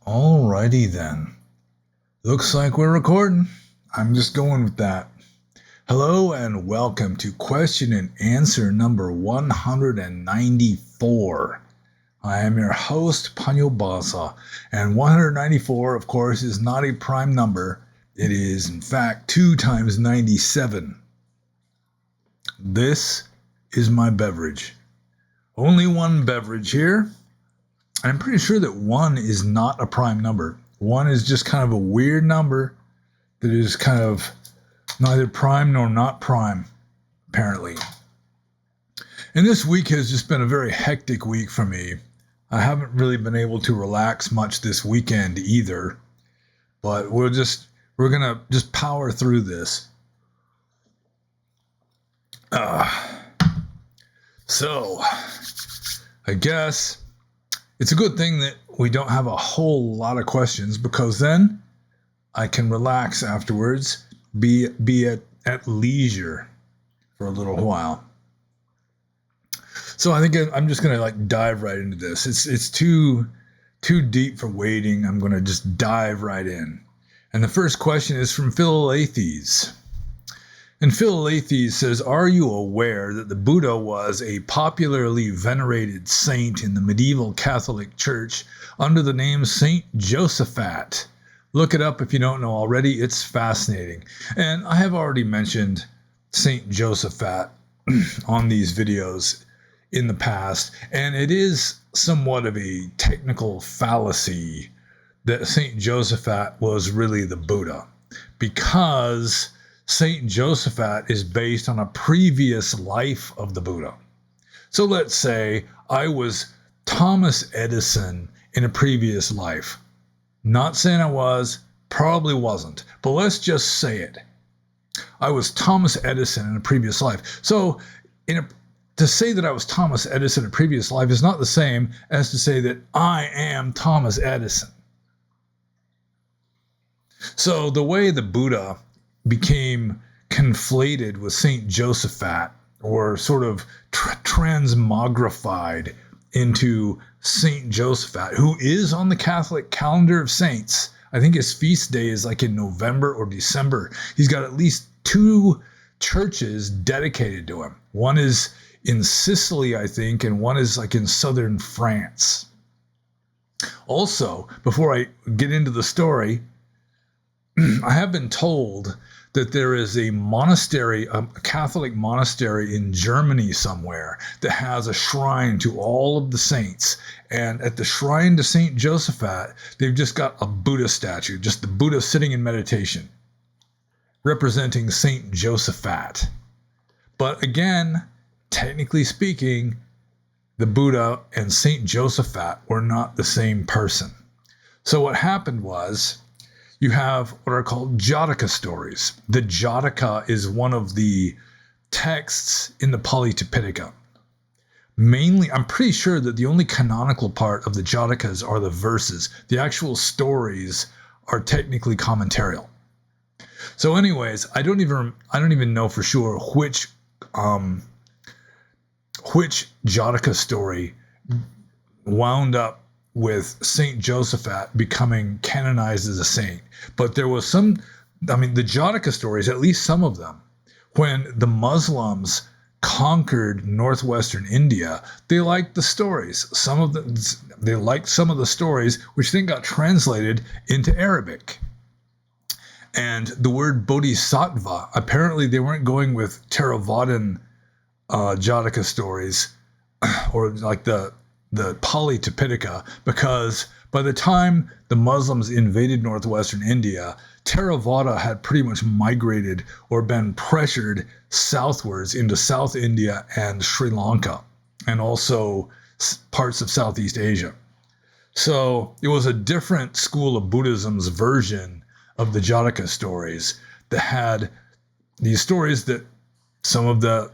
Alrighty then. Looks like we're recording. I'm just going with that. Hello and welcome to question and answer number 194. I am your host, pannobhasa, and 194, of course, is not a prime number. It is, in fact, 2 times 97. This is my beverage. Only one beverage here. I'm pretty sure that 1 is not a prime number. 1 is just kind of a weird number that is kind of neither prime nor not prime, apparently. And this week has just been a very hectic week for me. I haven't really been able to relax much this weekend either, but we're gonna just power through this. So, I guess it's a good thing that we don't have a whole lot of questions, because then I can relax afterwards, be at leisure for a little while. So I think I'm just gonna dive right into this. It's too deep for waiting. I'm gonna just dive right in. And the first question is from Philalethes. And Philalethes says, are you aware that the Buddha was a popularly venerated saint in the medieval Catholic Church under the name Saint Josaphat? Look it up if you don't know already. It's fascinating. And I have already mentioned Saint Josaphat on these videos in the past, and it is somewhat of a technical fallacy that Saint Josaphat was really the Buddha, because Saint Josaphat is based on a previous life of the Buddha. So let's say I was Thomas Edison in a previous life. Not saying I was, probably wasn't, but let's just say it. I was Thomas Edison in a previous life. So to say that I was Thomas Edison in a previous life is not the same as to say that I am Thomas Edison. So the way the Buddha became conflated with Saint Josaphat, or sort of transmogrified into Saint Josaphat, who is on the Catholic calendar of saints. I think his feast day is in November or December. He's got at least 2 churches dedicated to him. One is in Sicily, I think, and one is in southern France. Also, before I get into the story, I have been told that there is a monastery, a Catholic monastery in Germany somewhere, that has a shrine to all of the saints. And at the shrine to Saint Josaphat, they've just got a Buddha statue, just the Buddha sitting in meditation, representing Saint Josaphat. But again, technically speaking, the Buddha and Saint Josaphat were not the same person. So what happened was, you have what are called Jataka stories. The Jataka is one of the texts in the Pali Tipitaka. Mainly, I'm pretty sure that the only canonical part of the Jatakas are the verses. The actual stories are technically commentarial. So anyways, I don't even know for sure which Jataka story wound up with Saint Josaphat becoming canonized as a saint. But there was the Jataka stories, at least some of them, when the Muslims conquered northwestern India, they liked the stories. They liked some of the stories, which then got translated into Arabic. And the word bodhisattva, apparently they weren't going with Theravadan Jataka stories, or the Pali Tipitaka, because by the time the Muslims invaded northwestern India, Theravada had pretty much migrated or been pressured southwards into South India and Sri Lanka, and also parts of Southeast Asia. So it was a different school of Buddhism's version of the Jataka stories that had these stories that some of the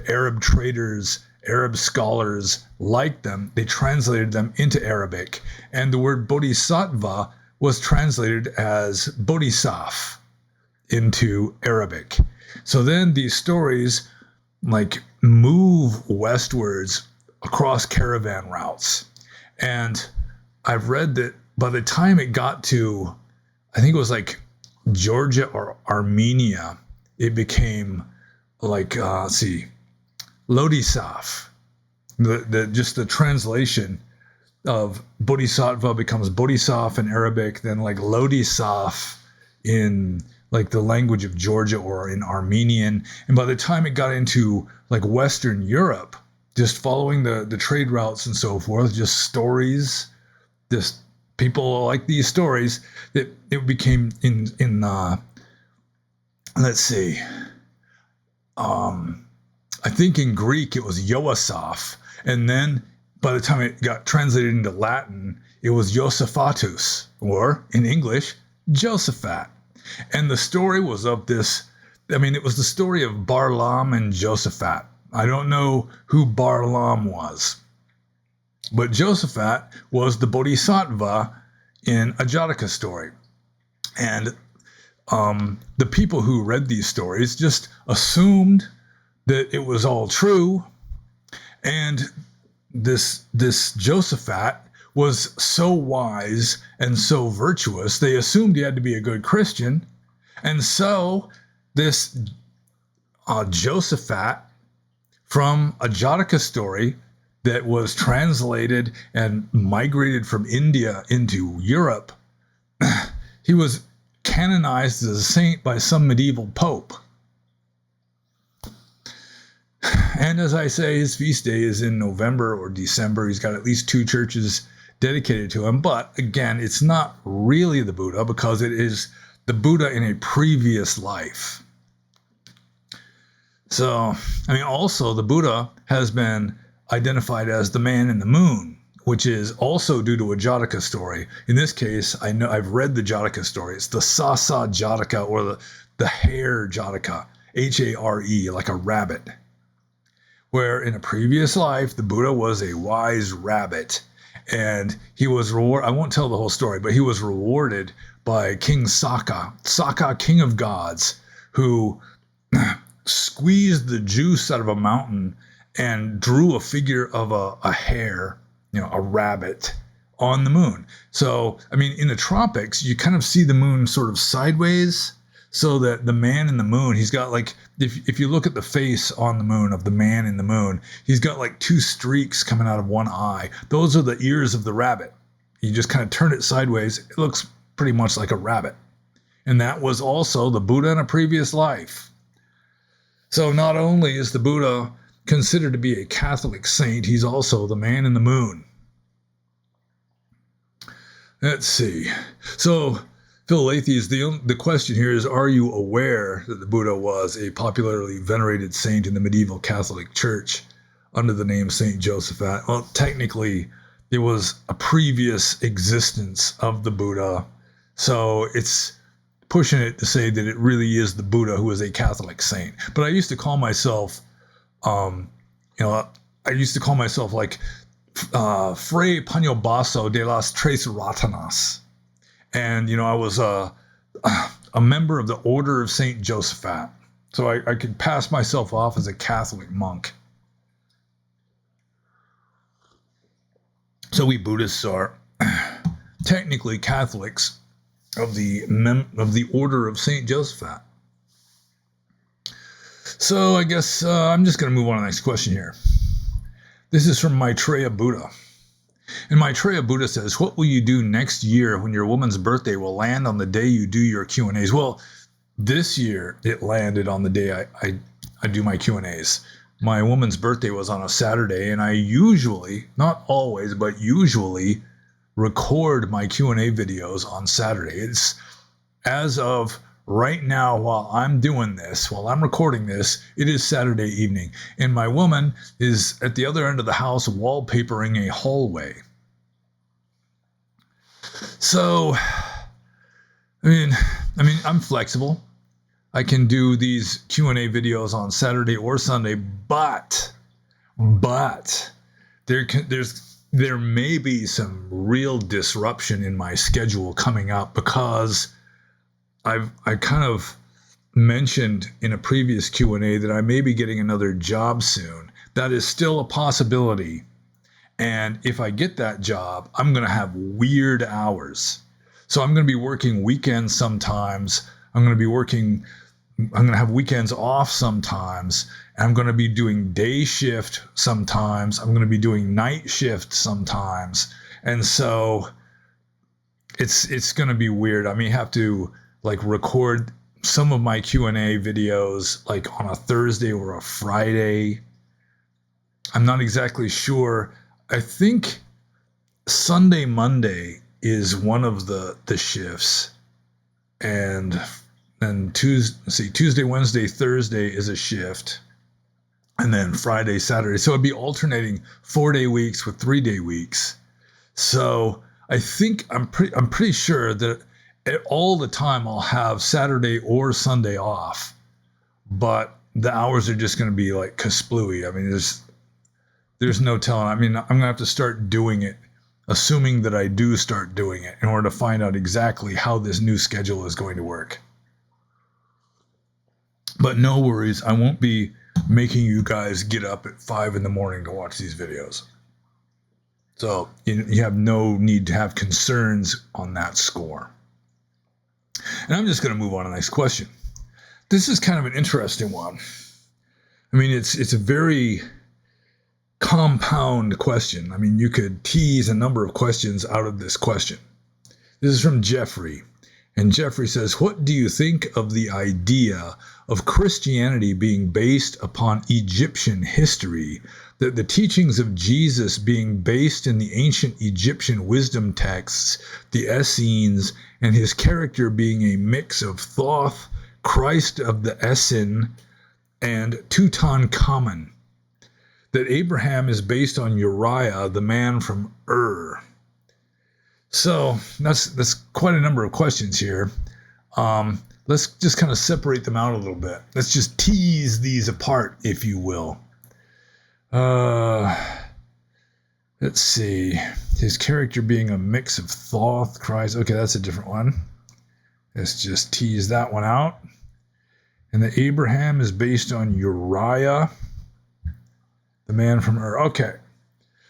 Arab traders, Arab scholars liked them. They translated them into Arabic, and the word bodhisattva was translated as bodhisaf into Arabic. So then these stories move westwards across caravan routes. And I've read that by the time it got to, I think it was like Georgia or Armenia, it became like, Lodisaf. Just the translation of Bodhisattva becomes Bodhisaf in Arabic, then like Lodisaf in like the language of Georgia or in Armenian. And by the time it got into like Western Europe, just following the trade routes and so forth, just stories, just people like these stories, it became in let's see, I think in Greek it was Josaphat, and then by the time it got translated into Latin, it was Josaphatus, or in English, Josaphat. And the story was of this, it was the story of Barlaam and Josaphat. I don't know who Barlaam was, but Josaphat was the Bodhisattva in a Jataka story. And the people who read these stories just assumed that it was all true. And this Josaphat was so wise and so virtuous, they assumed he had to be a good Christian. And so this Josaphat, from a Jataka story that was translated and migrated from India into Europe, he was canonized as a saint by some medieval pope. And as I say, his feast day is in November or December. He's got at least 2 churches dedicated to him. But again, it's not really the Buddha, because it is the Buddha in a previous life. So, also the Buddha has been identified as the man in the moon, which is also due to a Jataka story. In this case, I've read the Jataka story. It's the Sasa Jataka, or the hare Jataka, Hare, like a rabbit, where in a previous life, the Buddha was a wise rabbit, and he was rewarded. I won't tell the whole story, but he was rewarded by King Saka, king of gods, who squeezed the juice out of a mountain and drew a figure of a hare, a rabbit, on the moon. So, in the tropics, you kind of see the moon sort of sideways, so that the man in the moon, he's got like, if you look at the face on the moon of the man in the moon, he's got like 2 streaks coming out of one eye. Those are the ears of the rabbit. You just kind of turn it sideways. It looks pretty much like a rabbit. And that was also the Buddha in a previous life. So not only is the Buddha considered to be a Catholic saint, he's also the man in the moon. Let's see. So, Phil Lathes, the question here is, are you aware that the Buddha was a popularly venerated saint in the medieval Catholic Church under the name Saint Josaphat? Well, technically, it was a previous existence of the Buddha, so it's pushing it to say that it really is the Buddha who is a Catholic saint. But I used to call myself, like Fray Pannobhasa de las Tres Ratanas. And, I was a member of the Order of Saint Josaphat. So I could pass myself off as a Catholic monk. So we Buddhists are technically Catholics of the Order of Saint Josaphat. So I guess I'm just going to move on to the next question here. This is from Maitreya Buddha. And Maitreya Buddha says, what will you do next year when your woman's birthday will land on the day you do your Q&As? Well, this year it landed on the day I do my Q&As. My woman's birthday was on a Saturday, and I usually, not always, but usually record my Q&A videos on Saturday. It's as of right now, while I'm doing this, while I'm recording this, it is Saturday evening, and my woman is at the other end of the house wallpapering a hallway. So, I'm flexible. I can do these Q&A videos on Saturday or Sunday, but there may be some real disruption in my schedule coming up, because I kind of mentioned in a previous Q&A that I may be getting another job soon. That is still a possibility. And if I get that job, I'm going to have weird hours. So I'm going to be working weekends sometimes. I'm going to have weekends off sometimes. And I'm going to be doing day shift sometimes. I'm going to be doing night shift sometimes. And so it's going to be weird. I may have to like record some of my Q&A videos like on a Thursday or a Friday. I'm not exactly sure. I think Sunday, Monday is one of the shifts. And then Tuesday, Wednesday, Thursday is a shift. And then Friday, Saturday. So it'd be alternating 4-day weeks with 3-day weeks. So I think I'm pretty sure that all the time I'll have Saturday or Sunday off, but the hours are just going to be like kasplooey. I mean, there's no telling. I mean, I'm going to have to start doing it, assuming that I do start doing it in order to find out exactly how this new schedule is going to work. But no worries. I won't be making you guys get up at 5 a.m. to watch these videos. So you have no need to have concerns on that score. And I'm just going to move on to the next question. This is kind of an interesting one. I mean, it's a very compound question. I mean, you could tease a number of questions out of this question. This is from Jeffrey. And Jeffrey says, what do you think of the idea of Christianity being based upon Egyptian history, that the teachings of Jesus being based in the ancient Egyptian wisdom texts, the Essenes, and his character being a mix of Thoth, Christ of the Essen, and Tutankhamun, that Abraham is based on Uriah, the man from Ur? So that's quite a number of questions here. Let's just kind of separate them out a little bit. Let's just tease these apart, if you will. Let's see. His character being a mix of Thoth, Christ. Okay, that's a different one. Let's just tease that one out. And that Abraham is based on Uriah, the man from Ur. Okay.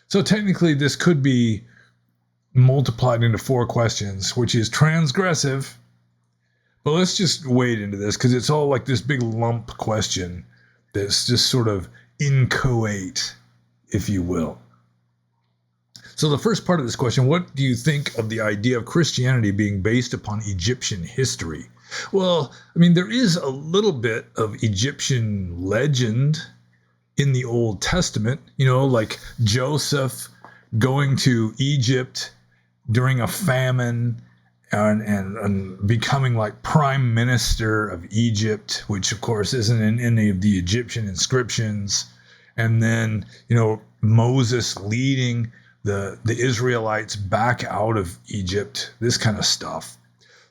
So technically this could be multiplied into 4 questions, which is transgressive. But let's just wade into this because it's all like this big lump question that's just sort of inchoate, if you will. So the first part of this question, what do you think of the idea of Christianity being based upon Egyptian history? Well, I mean, there is a little bit of Egyptian legend in the Old Testament, like Joseph going to Egypt during a famine and becoming like prime minister of Egypt, which of course isn't in any of the Egyptian inscriptions. And then, Moses leading the Israelites back out of Egypt, this kind of stuff.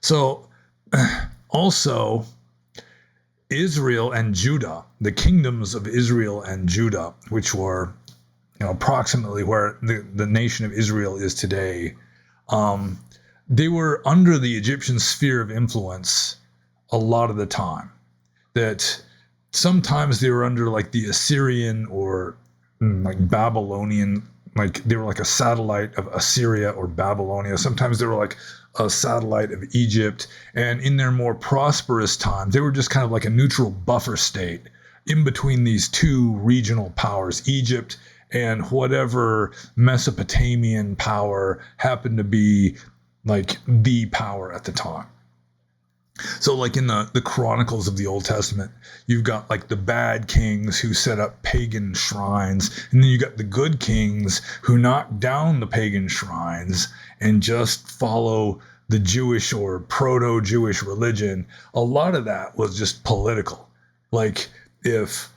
So also Israel and Judah, the kingdoms of Israel and Judah, which were approximately where the nation of Israel is today, they were under the Egyptian sphere of influence a lot of the time. That sometimes they were under like the Assyrian or like Babylonian, like they were like a satellite of Assyria or Babylonia. Sometimes they were like a satellite of Egypt. And in their more prosperous times, they were just kind of like a neutral buffer state in between these two regional powers, Egypt and whatever Mesopotamian power happened to be like the power at the time. So like in the Chronicles of the Old Testament, you've got like the bad kings who set up pagan shrines, and then you got the good kings who knock down the pagan shrines and just follow the Jewish or proto-Jewish religion. A lot of that was just political. Like if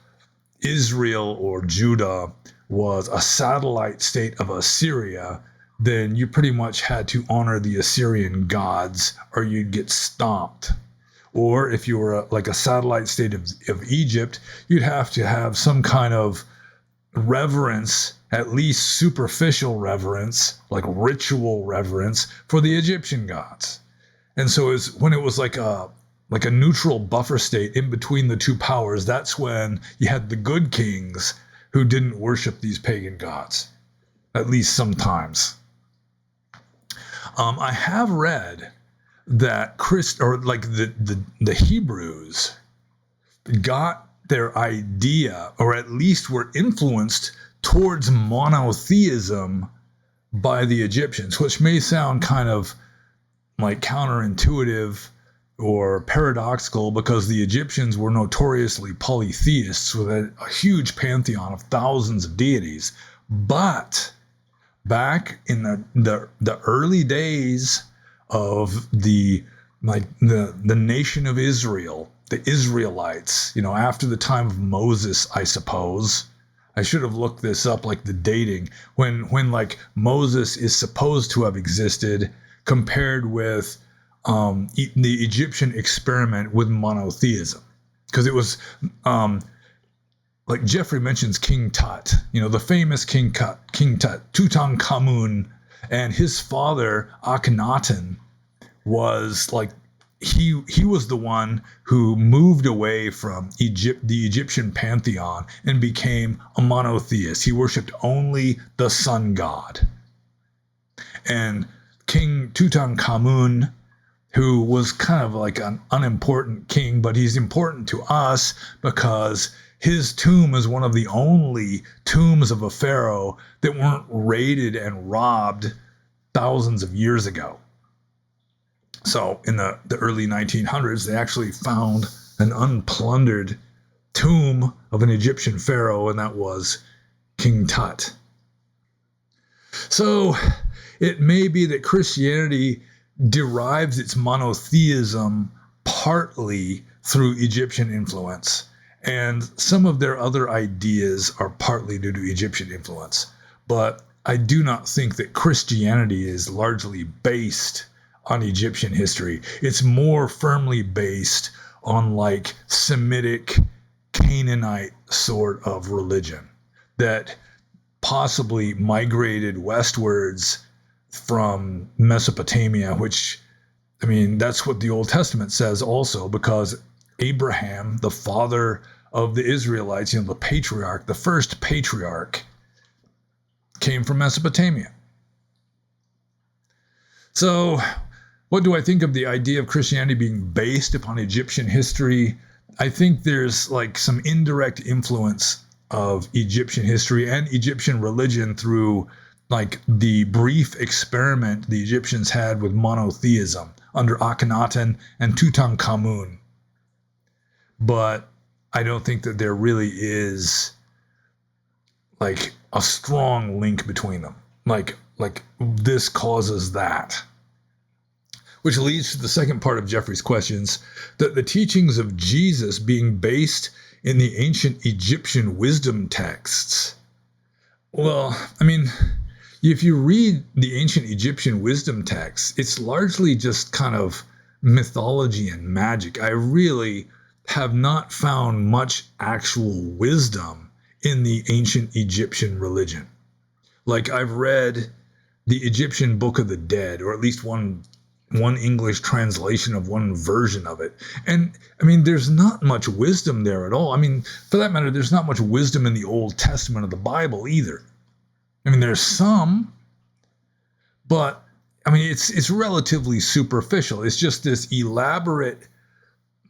Israel or Judah was a satellite state of Assyria, then you pretty much had to honor the Assyrian gods or you'd get stomped. Or if you were like a satellite state of Egypt, you'd have to have some kind of reverence, at least superficial reverence, like ritual reverence for the Egyptian gods. And so when it was like a neutral buffer state in between the two powers, that's when you had the good kings who didn't worship these pagan gods. at least sometimes. I have read that the Hebrews got their idea, or at least were influenced towards monotheism by the Egyptians, which may sound kind of like counterintuitive or paradoxical, because the Egyptians were notoriously polytheists with a huge pantheon of thousands of deities. But back in the early days of the nation of Israel, the Israelites, after the time of Moses, I suppose. I should have looked this up, like the dating, when like Moses is supposed to have existed, compared with the Egyptian experiment with monotheism. Because it was, like Jeffrey mentions King Tut, the famous King Tut, Tutankhamun, and his father Akhenaten was like, he was the one who moved away from the Egyptian pantheon and became a monotheist. He worshipped only the sun god. And King Tutankhamun, who was kind of like an unimportant king, but he's important to us because his tomb is one of the only tombs of a pharaoh that weren't raided and robbed thousands of years ago. So in the early 1900s, they actually found an unplundered tomb of an Egyptian pharaoh, and that was King Tut. So it may be that Christianity derives its monotheism partly through Egyptian influence, and some of their other ideas are partly due to Egyptian influence. But I do not think that Christianity is largely based on Egyptian history. It's more firmly based on like Semitic, Canaanite sort of religion that possibly migrated westwards from Mesopotamia, which, I mean, that's what the Old Testament says also, because Abraham, the father of the Israelites, the patriarch, the first patriarch, came from Mesopotamia. So what do I think of the idea of Christianity being based upon Egyptian history? I think there's like some indirect influence of Egyptian history and Egyptian religion through like the brief experiment the Egyptians had with monotheism under Akhenaten and Tutankhamun. But I don't think that there really is like a strong link between them. Like this causes that. Which leads to the second part of Jeffrey's questions, that the teachings of Jesus being based in the ancient Egyptian wisdom texts. Well, I mean, if you read the ancient Egyptian wisdom texts, it's largely just kind of mythology and magic. I really have not found much actual wisdom in the ancient Egyptian religion. Like, I've read the Egyptian Book of the Dead, or at least one English translation of one version of it. And I mean, there's not much wisdom there at all. I mean, for that matter, there's not much wisdom in the Old Testament of the Bible either. I mean, there's some, but I mean, it's relatively superficial. It's just this elaborate,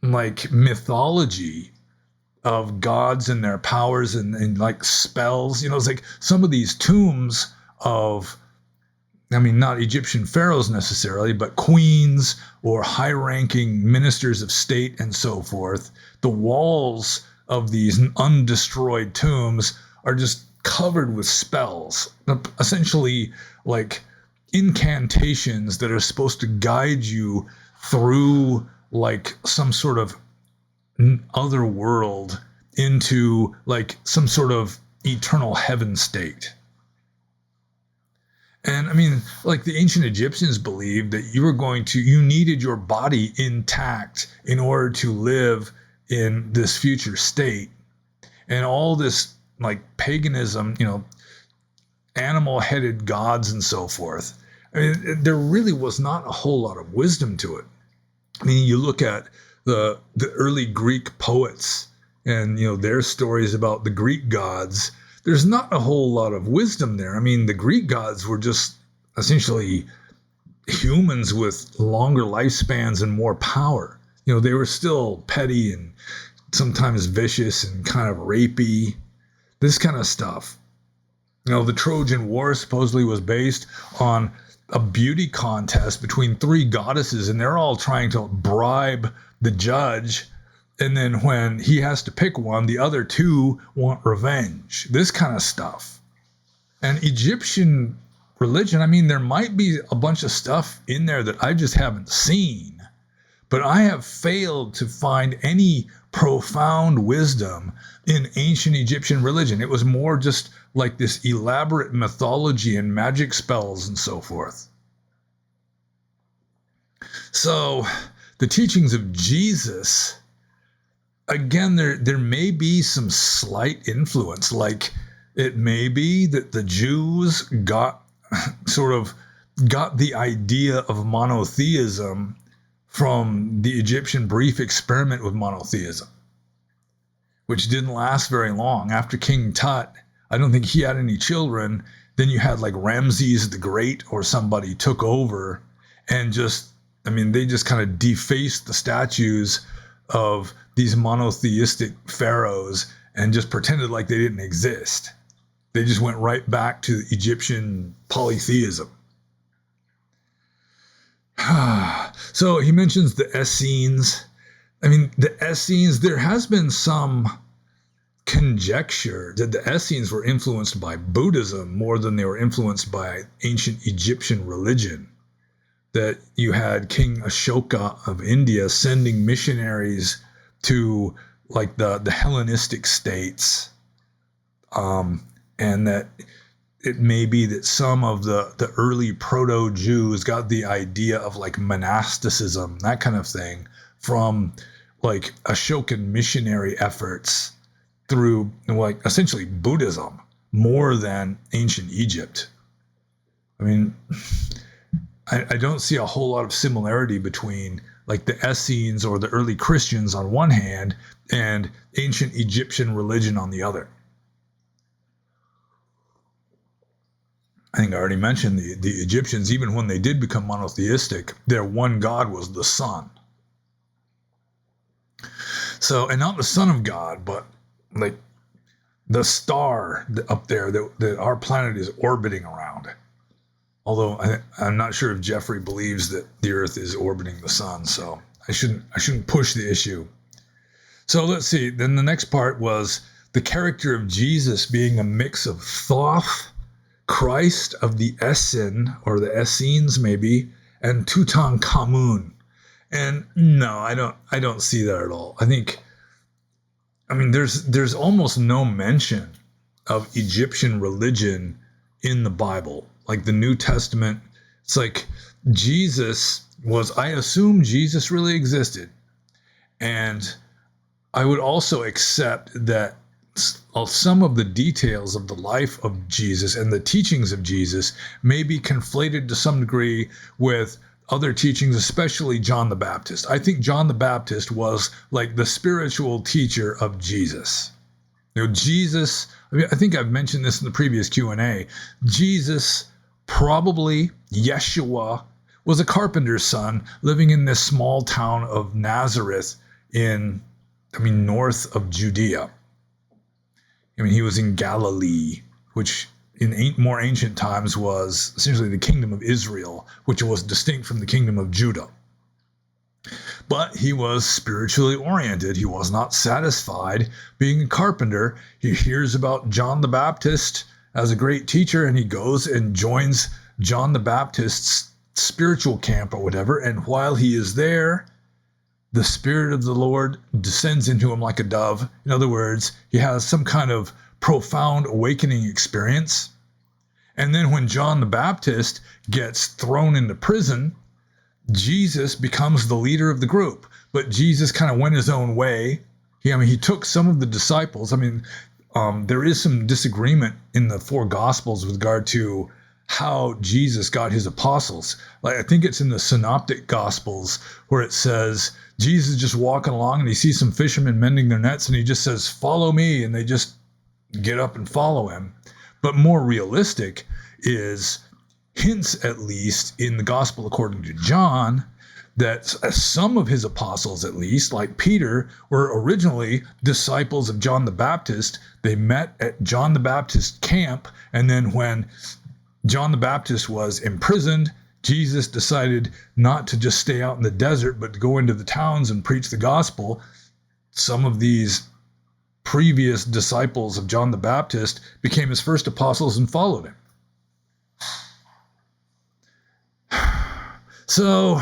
like, mythology of gods and their powers and like spells. It's like some of these tombs of, I mean, not Egyptian pharaohs necessarily, but queens or high-ranking ministers of state and so forth. The walls of these undestroyed tombs are just covered with spells, essentially like incantations that are supposed to guide you through like some sort of other world into like some sort of eternal heaven state. And I mean, like the ancient Egyptians believed that you needed your body intact in order to live in this future state. And all this like paganism, animal-headed gods and so forth. I mean, there really was not a whole lot of wisdom to it. I mean, you look at the early Greek poets and, their stories about the Greek gods. there's not a whole lot of wisdom there. I mean, the Greek gods were just essentially humans with longer lifespans and more power. They were still petty and sometimes vicious and kind of rapey, this kind of stuff. The Trojan War supposedly was based on a beauty contest between three goddesses, and they're all trying to bribe the judge. And then when he has to pick one, the other two want revenge, this kind of stuff. And Egyptian religion, I mean, there might be a bunch of stuff in there that I just haven't seen, but I have failed to find any profound wisdom in ancient Egyptian religion. It was more just like this elaborate mythology and magic spells and so forth. So the teachings of Jesus, again, there may be some slight influence. Like it may be that the Jews got the idea of monotheism from the Egyptian brief experiment with monotheism, which didn't last very long. After King Tut, I don't think he had any children. Then you had like Ramses the Great or somebody took over and they just kind of defaced the statues of these monotheistic pharaohs and just pretended like they didn't exist. They just went right back to Egyptian polytheism. So he mentions the Essenes. I mean, the Essenes, there has been some conjecture that the Essenes were influenced by Buddhism more than they were influenced by ancient Egyptian religion. That you had King Ashoka of India sending missionaries to like the Hellenistic states, and that it may be that some of the early proto-Jews got the idea of like monasticism, that kind of thing, from like Ashokan missionary efforts through like essentially Buddhism more than ancient Egypt. I mean, I don't see a whole lot of similarity between like the Essenes or the early Christians on one hand and ancient Egyptian religion on the other. I think I already mentioned the Egyptians, even when they did become monotheistic, their one god was the sun. So, and not the son of God, but like the star up there that our planet is orbiting around. Although I'm not sure if Jeffrey believes that the Earth is orbiting the sun, so I shouldn't push the issue. So let's see. Then the next part was the character of Jesus being a mix of Thoth, Christ of the Essen, or the Essenes maybe, and Tutankhamun. And no, I don't see that at all. I mean, there's almost no mention of Egyptian religion in the Bible. Like the New Testament, it's like I assume Jesus really existed. And I would also accept that some of the details of the life of Jesus and the teachings of Jesus may be conflated to some degree with other teachings, especially John the Baptist. I think John the Baptist was like the spiritual teacher of Jesus. Jesus, I think I've mentioned this in the previous Q&A. Jesus, probably Yeshua, was a carpenter's son living in this small town of Nazareth north of Judea. He was in Galilee, which in more ancient times was essentially the kingdom of Israel, which was distinct from the kingdom of Judah. But he was spiritually oriented. He was not satisfied being a carpenter. He hears about John the Baptist as a great teacher, and he goes and joins John the Baptist's spiritual camp or whatever. And while he is there, the Spirit of the Lord descends into him like a dove. In other words, he has some kind of profound awakening experience. And then when John the Baptist gets thrown into prison, Jesus becomes the leader of the group. But Jesus kind of went his own way. He took some of the disciples. There is some disagreement in the four Gospels with regard to how Jesus got his apostles. Like, I think it's in the Synoptic Gospels where it says Jesus is just walking along and he sees some fishermen mending their nets and he just says, "Follow me." And they just get up and follow him. But more realistic is hints, at least in the gospel according to John, that some of his apostles, at least, like Peter, were originally disciples of John the Baptist. They met at John the Baptist camp, and then when John the Baptist was imprisoned, Jesus decided not to just stay out in the desert, but to go into the towns and preach the gospel. Some of these previous disciples of John the Baptist became his first apostles and followed him. So,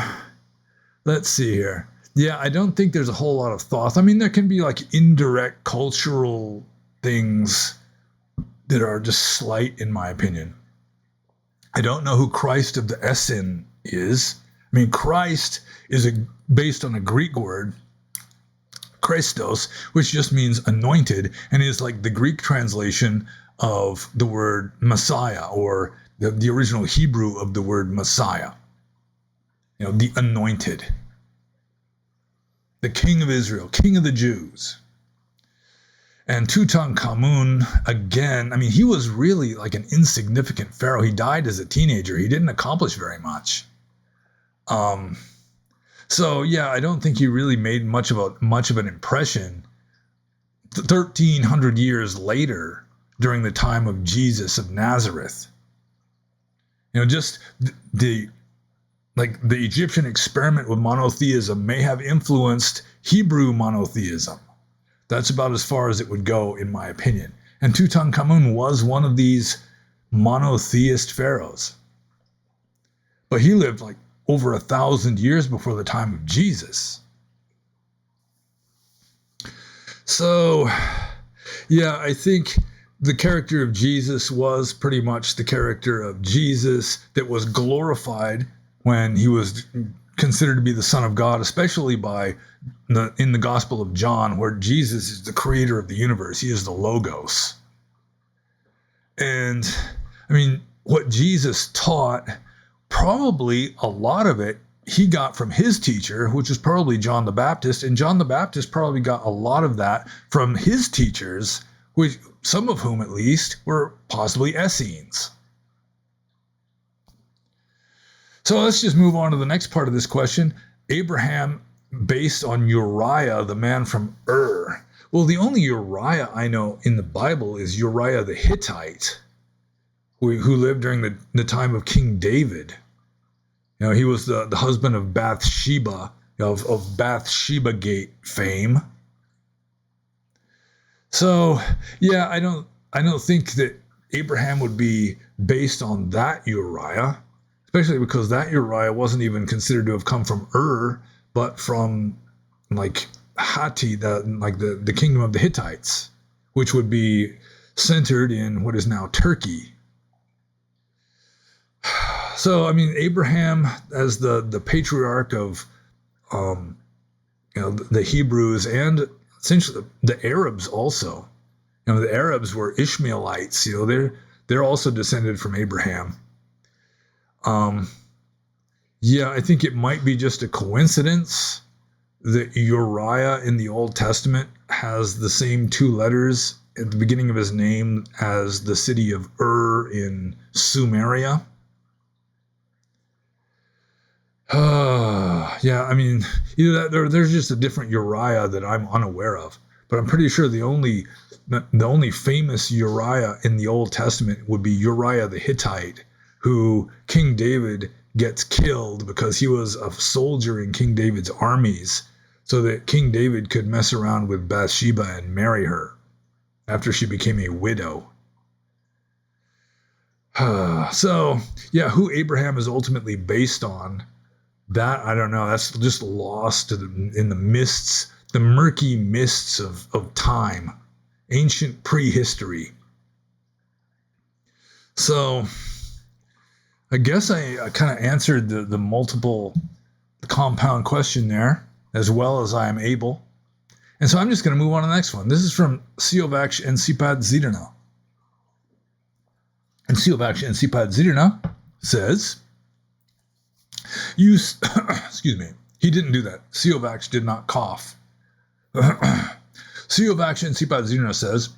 let's see here. Yeah, I don't think there's a whole lot of thought. I mean, there can be like indirect cultural things that are just slight, in my opinion. I don't know who Christ of the Essin is. I mean, Christ is based on a Greek word, Christos, which just means anointed, and is like the Greek translation of the word Messiah, or the original Hebrew of the word Messiah. You know, the anointed. The king of Israel, king of the Jews. And Tutankhamun, again, I mean, he was really like an insignificant pharaoh. He died as a teenager. He didn't accomplish very much. So yeah, I don't think he really made much of an impression 1,300 years later during the time of Jesus of Nazareth. You know, just the Egyptian experiment with monotheism may have influenced Hebrew monotheism. That's about as far as it would go, in my opinion. And Tutankhamun was one of these monotheist pharaohs. But he lived like over 1,000 years before the time of Jesus. So, yeah, I think the character of Jesus was pretty much the character of Jesus that was glorified when he was considered to be the Son of God, especially in the Gospel of John, where Jesus is the creator of the universe. He is the Logos. And, I mean, what Jesus taught, probably a lot of it he got from his teacher, which was probably John the Baptist, and John the Baptist probably got a lot of that from his teachers, which some of whom at least were possibly Essenes. So let's just move on to the next part of this question. Abraham based on Uriah, the man from Ur. Well, the only Uriah I know in the Bible is Uriah the Hittite, who lived during the time of King David. You know, he was the husband of Bathsheba, of Bathsheba Gate fame. So, yeah, I don't think that Abraham would be based on that Uriah, especially because that Uriah wasn't even considered to have come from Ur, but from like Hatti, the kingdom of the Hittites, which would be centered in what is now Turkey. So, I mean, Abraham as the patriarch of the Hebrews and essentially the Arabs also. You know, the Arabs were Ishmaelites. You know, they're also descended from Abraham. Yeah, I think it might be just a coincidence that Uriah in the Old Testament has the same two letters at the beginning of his name as the city of Ur in Sumeria. Yeah, I mean, either that, there's just a different Uriah that I'm unaware of. But I'm pretty sure the only famous Uriah in the Old Testament would be Uriah the Hittite, who King David gets killed because he was a soldier in King David's armies, so that King David could mess around with Bathsheba and marry her after she became a widow. So, yeah, who Abraham is ultimately based on, that I don't know. That's just lost in the mists, the murky mists of time, ancient prehistory. So, I guess I kind of answered the multiple compound question there as well as I am able. And so I'm just going to move on to the next one. This is from Siovach and Sipad Zidana. And Siovach and Sipad Zidana says, excuse me, he didn't do that. Siovach did not cough. Siovach and Sipad Zidana says,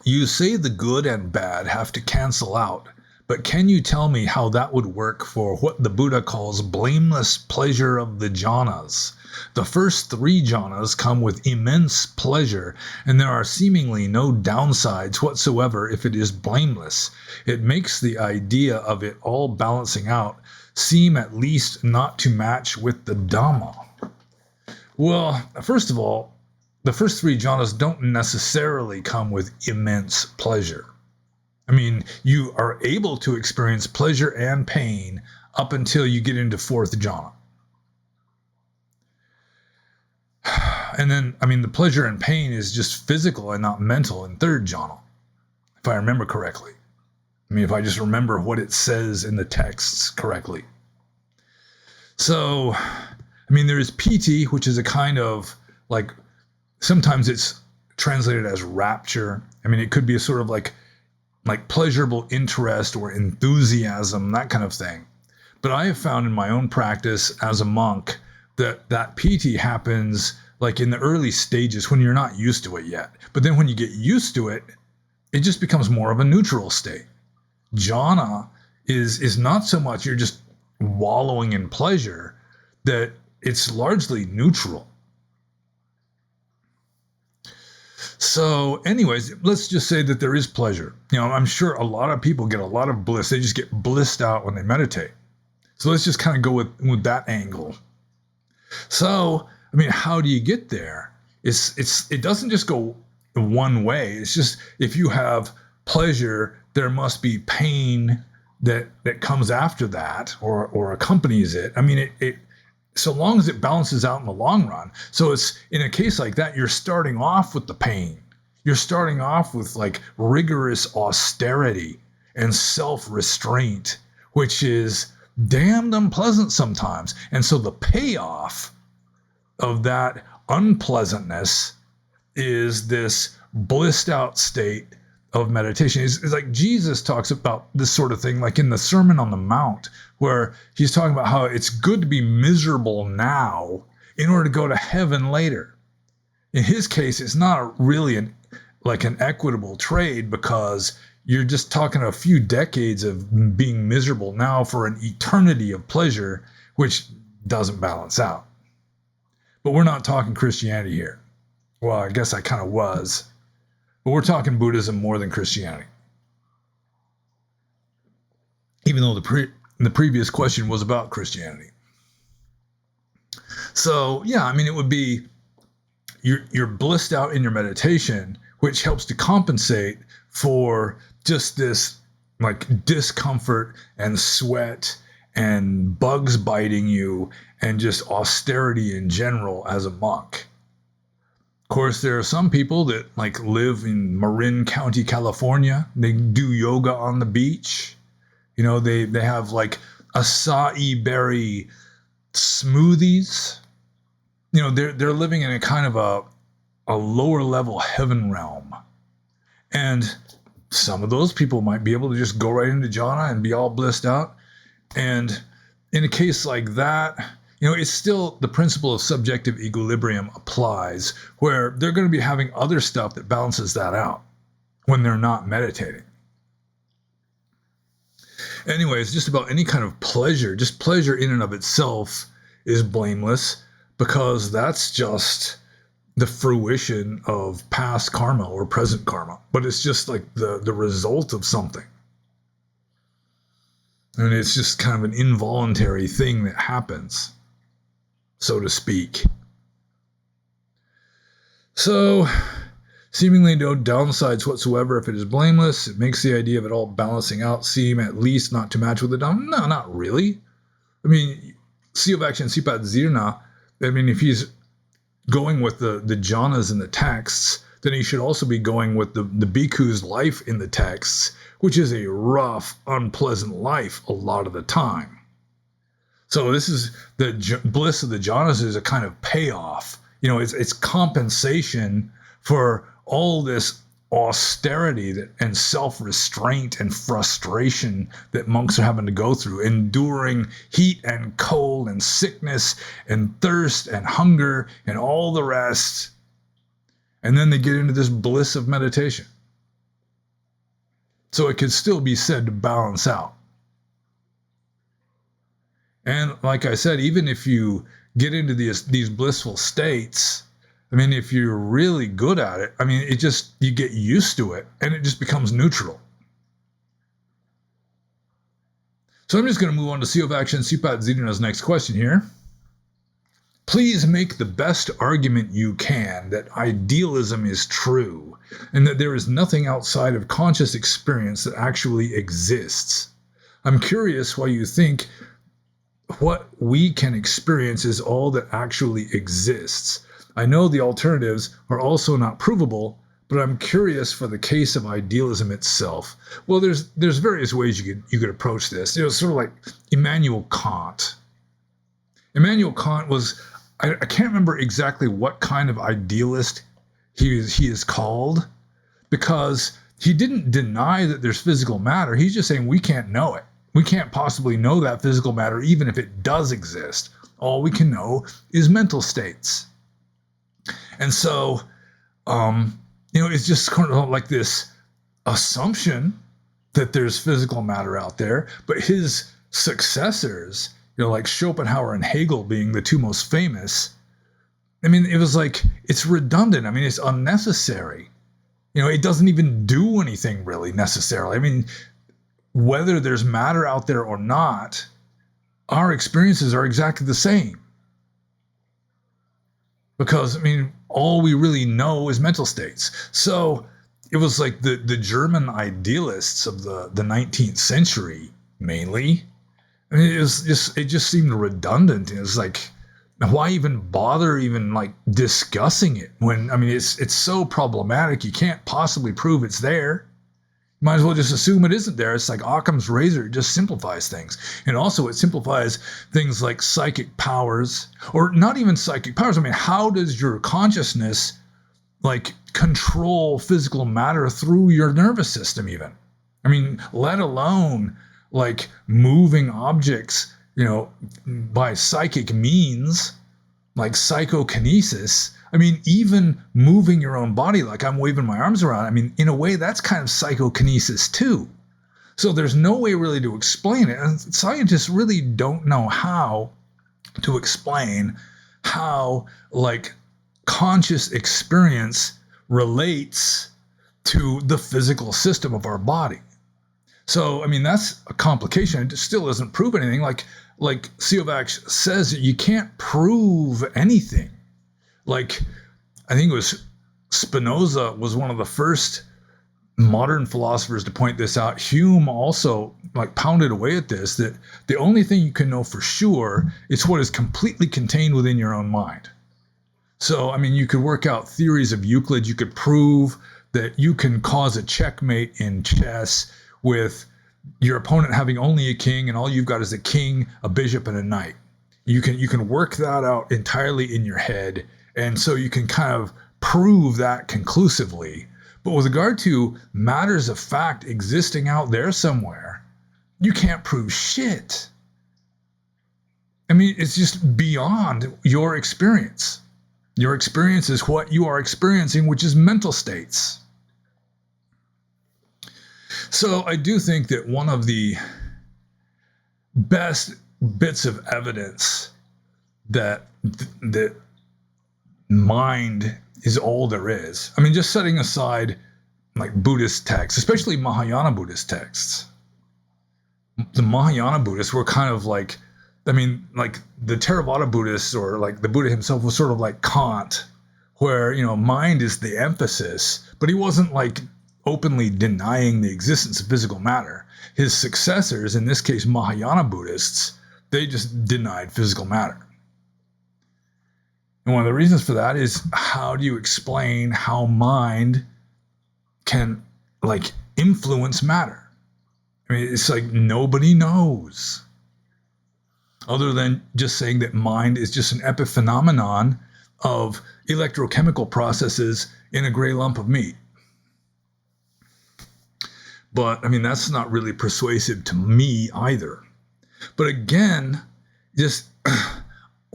You say the good and bad have to cancel out, but can you tell me how that would work for what the Buddha calls blameless pleasure of the jhanas? The first three jhanas come with immense pleasure, and there are seemingly no downsides whatsoever if it is blameless. It makes the idea of it all balancing out seem at least not to match with the Dhamma. Well, first of all, the first three jhanas don't necessarily come with immense pleasure. I mean, you are able to experience pleasure and pain up until you get into fourth jhana. And then, I mean, the pleasure and pain is just physical and not mental in third jhana, if I remember correctly. I mean, if I just remember what it says in the texts correctly. So, I mean, there is piti, which is a kind of like, sometimes it's translated as rapture. I mean, it could be a sort of like pleasurable interest or enthusiasm, that kind of thing. But I have found in my own practice as a monk that piti happens like in the early stages when you're not used to it yet. But then when you get used to it, it just becomes more of a neutral state. Jhana is not so much you're just wallowing in pleasure, that it's largely neutral. So anyways, let's just say that there is pleasure. You know, I'm sure a lot of people get a lot of bliss. They just get blissed out when they meditate. So let's just kind of go with that angle. So, I mean, how do you get there? It doesn't just go one way. It's just if you have pleasure, there must be pain that comes after that or accompanies it. I mean, it so long as it balances out in the long run. So it's in a case like that, you're starting off with the pain. You're starting off with like rigorous austerity and self-restraint, which is damned unpleasant sometimes. And so the payoff of that unpleasantness is this blissed out state of meditation. It's like Jesus talks about this sort of thing, like in the Sermon on the Mount, where he's talking about how it's good to be miserable now in order to go to heaven later. In his case, it's not really an equitable trade, because you're just talking a few decades of being miserable now for an eternity of pleasure, which doesn't balance out. But we're not talking Christianity here. Well, I guess I kind of was. But we're talking Buddhism more than Christianity. Even though the previous question was about Christianity. So, yeah, I mean, it would be you're blissed out in your meditation, which helps to compensate for just this like discomfort and sweat and bugs biting you and just austerity in general as a monk. Of course, there are some people that like live in Marin County, California. They do yoga on the beach. You know, they have like acai berry smoothies. You know, they're living in a kind of a lower level heaven realm. And some of those people might be able to just go right into jhana and be all blissed out. And in a case like that, you know, it's still the principle of subjective equilibrium applies, where they're going to be having other stuff that balances that out when they're not meditating. Anyways, just about any kind of pleasure, just pleasure in and of itself is blameless, because that's just the fruition of past karma or present karma. But it's just like the result of something. And it's just kind of an involuntary thing that happens, so to speak. So, seemingly no downsides whatsoever if it is blameless. It makes the idea of it all balancing out seem at least not to match with the Dhamma. No, not really. I mean, Siavakshan Sipat Zirna, I mean, if he's going with the jhanas in the texts, then he should also be going with the bhikkhu's life in the texts, which is a rough, unpleasant life a lot of the time. So this is the bliss of the jhanas is a kind of payoff. You know, it's compensation for all this austerity and self-restraint and frustration that monks are having to go through, enduring heat and cold and sickness and thirst and hunger and all the rest. And then they get into this bliss of meditation. So it could still be said to balance out. And like I said, even if you get into these blissful states, I mean, if you're really good at it, I mean, you get used to it and it just becomes neutral. So I'm just going to move on to CO of Action, Supat Zidana's next question here. Please make the best argument you can that idealism is true and that there is nothing outside of conscious experience that actually exists. I'm curious why you think what we can experience is all that actually exists. I know the alternatives are also not provable, but I'm curious for the case of idealism itself. Well, there's various ways you could approach this. Sort of like Immanuel Kant. Immanuel Kant was, I can't remember exactly what kind of idealist he is called, because he didn't deny that there's physical matter. He's just saying we can't know it. We can't possibly know that physical matter, even if it does exist. All we can know is mental states. And so, it's just kind of like this assumption that there's physical matter out there. But his successors, like Schopenhauer and Hegel being the two most famous, I mean, it was like, it's redundant. I mean, it's unnecessary. It doesn't even do anything really necessarily. I mean, whether there's matter out there or not, our experiences are exactly the same. Because, I mean, all we really know is mental states. So it was like the German idealists of the 19th century, mainly. I mean, it just seemed redundant. It was like, why even bother like discussing it when, I mean, it's so problematic. You can't possibly prove it's there. Might as well just assume it isn't there. It's like Occam's razor. It just simplifies things. And also it simplifies things like psychic powers, or not even psychic powers. I mean, how does your consciousness like control physical matter through your nervous system even? I mean, let alone like moving objects, by psychic means, like psychokinesis. I mean, even moving your own body, like I'm waving my arms around, I mean, in a way, that's kind of psychokinesis too. So there's no way really to explain it. And scientists really don't know how to explain how, like, conscious experience relates to the physical system of our body. So, I mean, that's a complication. It still doesn't prove anything. Like Siovac says, you can't prove anything. Like, I think it was Spinoza was one of the first modern philosophers to point this out. Hume also like pounded away at this, that the only thing you can know for sure is what is completely contained within your own mind. So, I mean, you could work out theories of Euclid. You could prove that you can cause a checkmate in chess with your opponent having only a king and all you've got is a king, a bishop, and a knight. You can work that out entirely in your head. And so you can kind of prove that conclusively. But with regard to matters of fact existing out there somewhere, you can't prove shit. I mean, it's just beyond your experience. Your experience is what you are experiencing, which is mental states. So I do think that one of the best bits of evidence that mind is all there is. I mean, just setting aside like Buddhist texts, especially Mahayana Buddhist texts. The Mahayana Buddhists were kind of like, I mean, like the Theravada Buddhists or like the Buddha himself was sort of like Kant, where, mind is the emphasis, but he wasn't like openly denying the existence of physical matter. His successors, in this case Mahayana Buddhists, they just denied physical matter. And one of the reasons for that is, how do you explain how mind can like influence matter? I mean, it's like nobody knows, other than just saying that mind is just an epiphenomenon of electrochemical processes in a gray lump of meat. But I mean, that's not really persuasive to me either. But again, just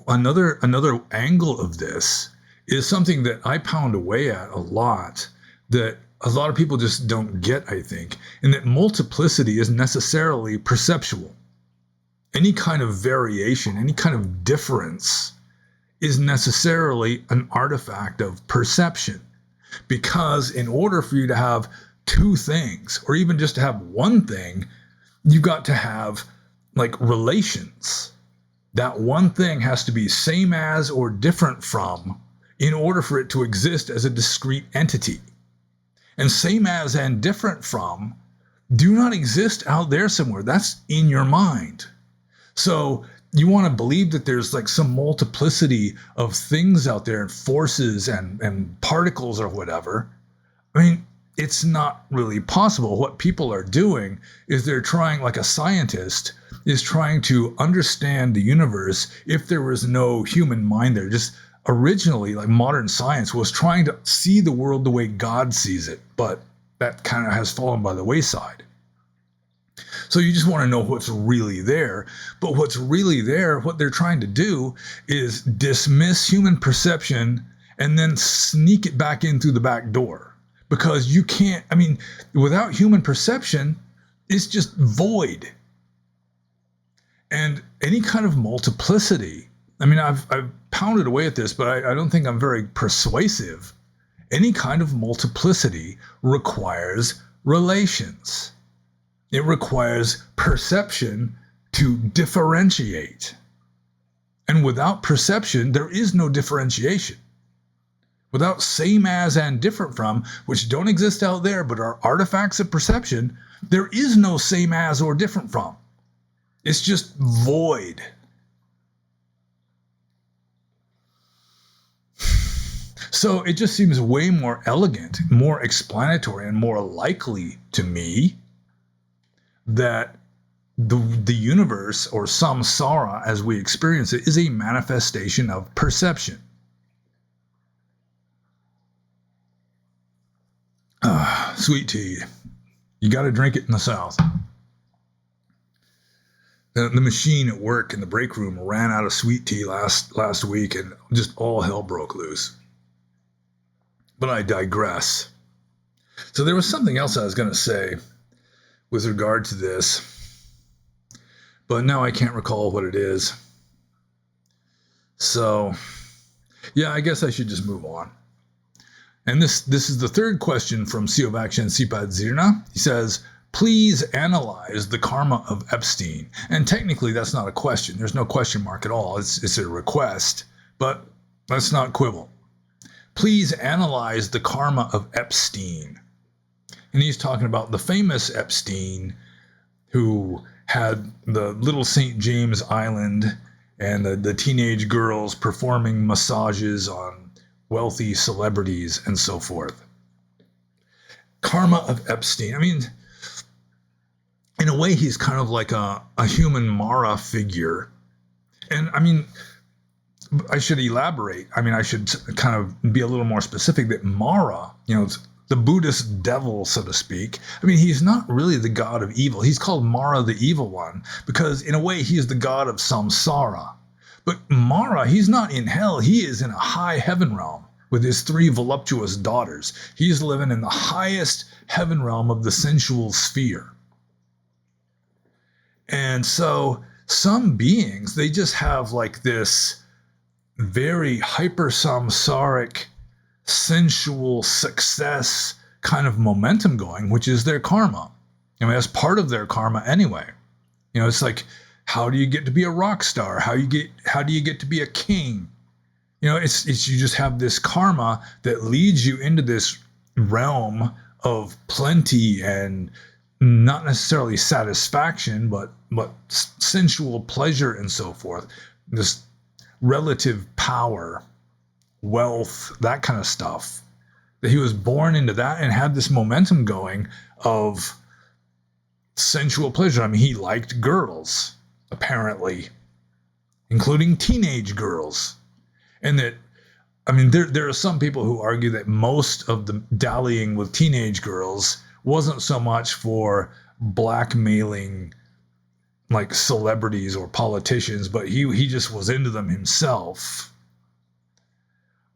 another angle of this is something that I pound away at a lot, that a lot of people just don't get, I think, and that multiplicity is necessarily perceptual. Any kind of variation, any kind of difference is necessarily an artifact of perception. Because in order for you to have two things, or even just to have one thing, you've got to have like relations. That one thing has to be same as or different from in order for it to exist as a discrete entity. And same as and different from do not exist out there somewhere. That's in your mind. So you want to believe that there's like some multiplicity of things out there and forces and particles or whatever. I mean, it's not really possible. What people are doing is they're trying, like a scientist is trying to understand the universe if there was no human mind there. Just originally, like modern science was trying to see the world the way God sees it, but that kind of has fallen by the wayside. So you just want to know what's really there. But what's really there, what they're trying to do is dismiss human perception and then sneak it back in through the back door. Because you can't, I mean, without human perception, it's just void. And any kind of multiplicity, I mean, I've pounded away at this, but I don't think I'm very persuasive. Any kind of multiplicity requires relations. It requires perception to differentiate. And without perception, there is no differentiation. Without same as and different from, which don't exist out there but are artifacts of perception, there is no same as or different from. It's just void. So it just seems way more elegant, more explanatory, and more likely to me that the universe, or samsara as we experience it, is a manifestation of perception. Sweet tea. You got to drink it in the South. The machine at work in the break room ran out of sweet tea last week, and just all hell broke loose. But I digress. So there was something else I was going to say with regard to this, but now I can't recall what it is. So, yeah, I guess I should just move on. And this is the third question from Siovakshan Sipad Zirna. He says, please analyze the karma of Epstein. And technically that's not a question. There's no question mark at all. It's a request, but let's not quibble. Please analyze the karma of Epstein. And he's talking about the famous Epstein who had the little St. James Island and the teenage girls performing massages on wealthy celebrities and so forth. Karma of Epstein. I mean, in a way, he's kind of like a human Mara figure. And I mean, I should elaborate. I mean, I should kind of be a little more specific that Mara, it's the Buddhist devil, so to speak. I mean, he's not really the god of evil. He's called Mara the evil one because in a way he is the god of samsara. But Mara, he's not in hell. He is in a high heaven realm with his 3 voluptuous daughters. He's living in the highest heaven realm of the sensual sphere. And so some beings, they just have like this very hyper-samsaric, sensual success kind of momentum going, which is their karma. I mean, that's part of their karma anyway. It's like, how do you get to be a rock star? How do you get to be a king? It's you just have this karma that leads you into this realm of plenty and not necessarily satisfaction, but sensual pleasure and so forth. This relative power, wealth, that kind of stuff. That he was born into that and had this momentum going of sensual pleasure. I mean, he liked girls, apparently, including teenage girls. And that, I mean, there are some people who argue that most of the dallying with teenage girls wasn't so much for blackmailing like celebrities or politicians, but he just was into them himself.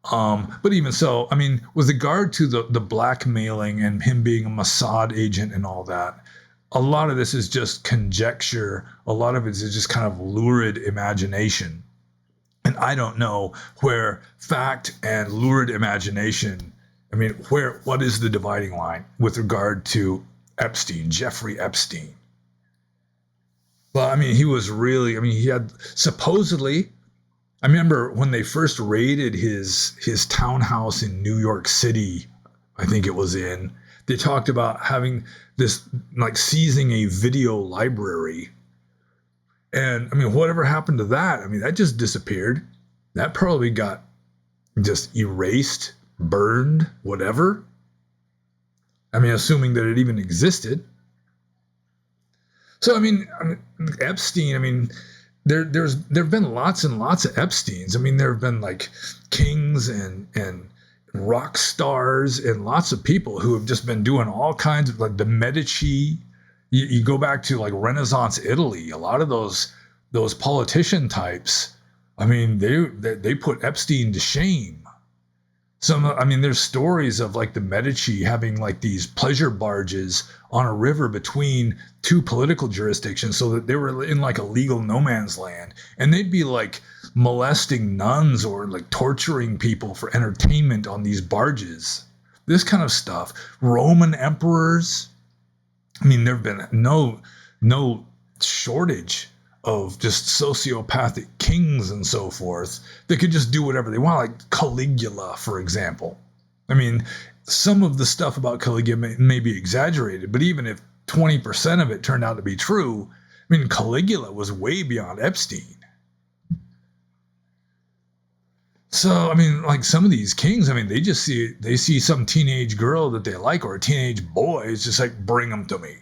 But even so, I mean, with regard to the blackmailing and him being a Mossad agent and all that, a lot of this is just conjecture. A lot of it is just kind of lurid imagination. And I don't know where fact and lurid imagination, I mean, what is the dividing line with regard to Epstein, Jeffrey Epstein? Well, I mean, he was really, I mean, he had supposedly, I remember when they first raided his townhouse in New York City, I think it was in, they talked about having this, like seizing a video library. And I mean, whatever happened to that? I mean, that just disappeared. That probably got just erased, burned, whatever. I mean, assuming that it even existed. So, I mean Epstein, I mean, there've been lots and lots of Epsteins. I mean, there have been like kings and rock stars and lots of people who have just been doing all kinds of, like the Medici. You go back to like Renaissance Italy, a lot of those politician types. I mean, they put Epstein to shame. There's stories of like the Medici having like these pleasure barges on a river between two political jurisdictions, so that they were in like a legal no man's land, and they'd be like molesting nuns or like torturing people for entertainment on these barges. This kind of stuff. Roman emperors. I mean, there've been no shortage of just sociopathic kings and so forth that could just do whatever they want, like Caligula, for example. I mean, some of the stuff about Caligula may be exaggerated, but even if 20% of it turned out to be true, I mean, Caligula was way beyond Epstein. So, I mean, like some of these kings, I mean, they see some teenage girl that they like or a teenage boy, it's just like, bring them to me.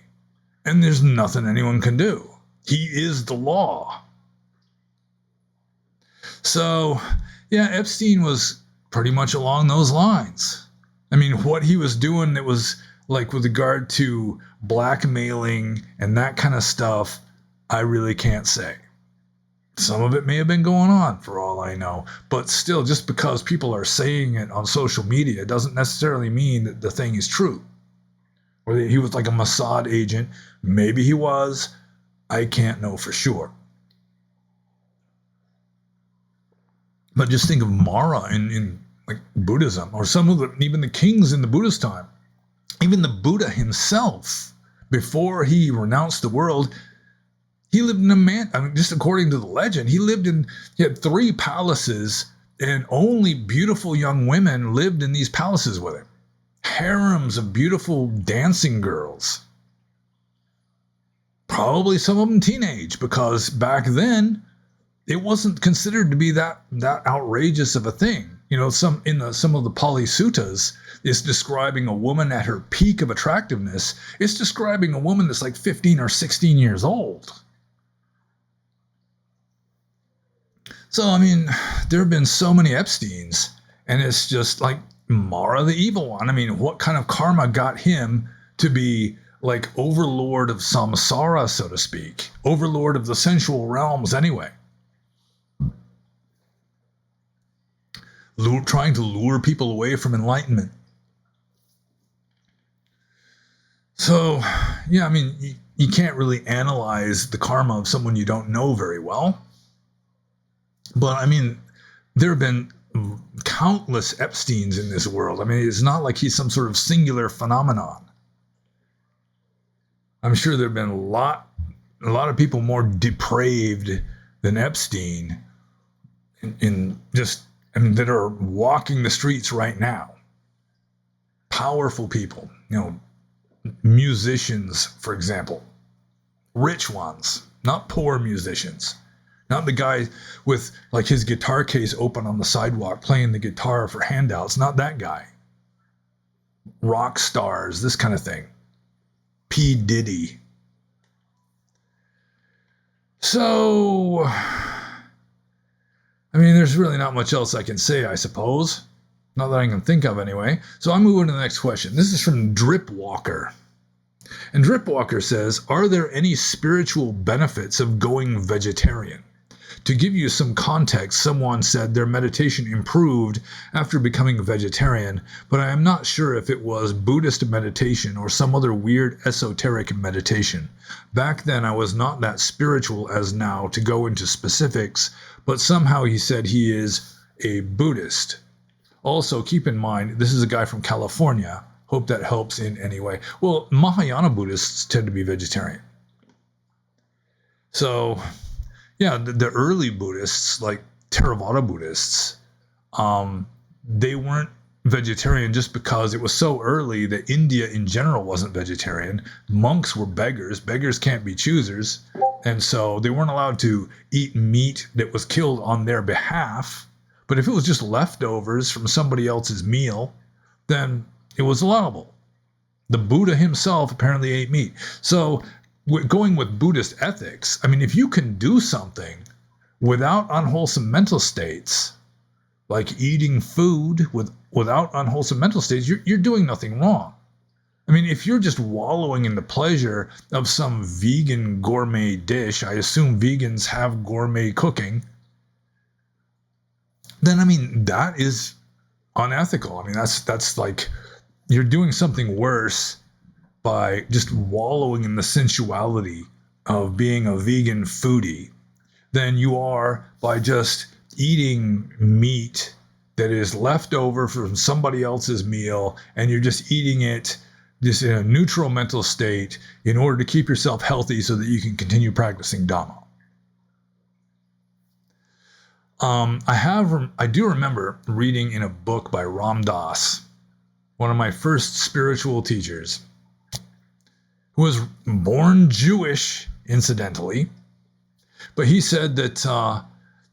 And there's nothing anyone can do. He is the law. So, yeah, Epstein was pretty much along those lines. I mean, what he was doing that was like with regard to blackmailing and that kind of stuff, I really can't say. Some of it may have been going on for all I know, but still, just because people are saying it on social media doesn't necessarily mean that the thing is true. Or that he was like a Mossad agent. Maybe he was. I can't know for sure. But just think of Mara in like Buddhism, or some of even the kings in the Buddhist time. Even the Buddha himself, before he renounced the world, he lived in just according to the legend, he had 3 palaces, and only beautiful young women lived in these palaces with him. Harems of beautiful dancing girls. Probably some of them teenage, because back then it wasn't considered to be that outrageous of a thing. You know, some of the Pali Suttas is describing a woman at her peak of attractiveness. It's describing a woman that's like 15 or 16 years old. So, I mean, there have been so many Epsteins, and it's just like Mara the evil one. I mean, what kind of karma got him to be like overlord of samsara, so to speak, overlord of the sensual realms anyway? Trying to lure people away from enlightenment. So, yeah, I mean, you can't really analyze the karma of someone you don't know very well. But, I mean, there have been countless Epsteins in this world. I mean, it's not like he's some sort of singular phenomenon. I'm sure there have been a lot of people more depraved than Epstein that are walking the streets right now. Powerful people, you know, musicians, for example, rich ones, not poor musicians, not the guy with like his guitar case open on the sidewalk playing the guitar for handouts, not that guy. Rock stars, this kind of thing. P. Diddy. So, I mean, there's really not much else I can say, I suppose. Not that I can think of anyway. So I'm moving to the next question. This is from Dripwalker. And Dripwalker says, are there any spiritual benefits of going vegetarian? To give you some context, someone said their meditation improved after becoming a vegetarian, but I am not sure if it was Buddhist meditation or some other weird esoteric meditation. Back then, I was not that spiritual as now to go into specifics, but somehow he said he is a Buddhist. Also, keep in mind, this is a guy from California. Hope that helps in any way. Well, Mahayana Buddhists tend to be vegetarian. So, yeah, the early Buddhists, like Theravada Buddhists, they weren't vegetarian just because it was so early that India in general wasn't vegetarian. Monks were beggars. Beggars can't be choosers. And so they weren't allowed to eat meat that was killed on their behalf. But if it was just leftovers from somebody else's meal, then it was allowable. The Buddha himself apparently ate meat. So going with Buddhist ethics, I mean, if you can do something without unwholesome mental states, like eating food without unwholesome mental states, you're doing nothing wrong. I mean, if you're just wallowing in the pleasure of some vegan gourmet dish, I assume vegans have gourmet cooking, then, I mean, that is unethical. I mean, that's like you're doing something worse by just wallowing in the sensuality of being a vegan foodie than you are by just eating meat that is left over from somebody else's meal, and you're just eating it just in a neutral mental state in order to keep yourself healthy so that you can continue practicing Dhamma. I do remember reading in a book by Ram Dass, one of my first spiritual teachers, who was born Jewish, incidentally, but he said that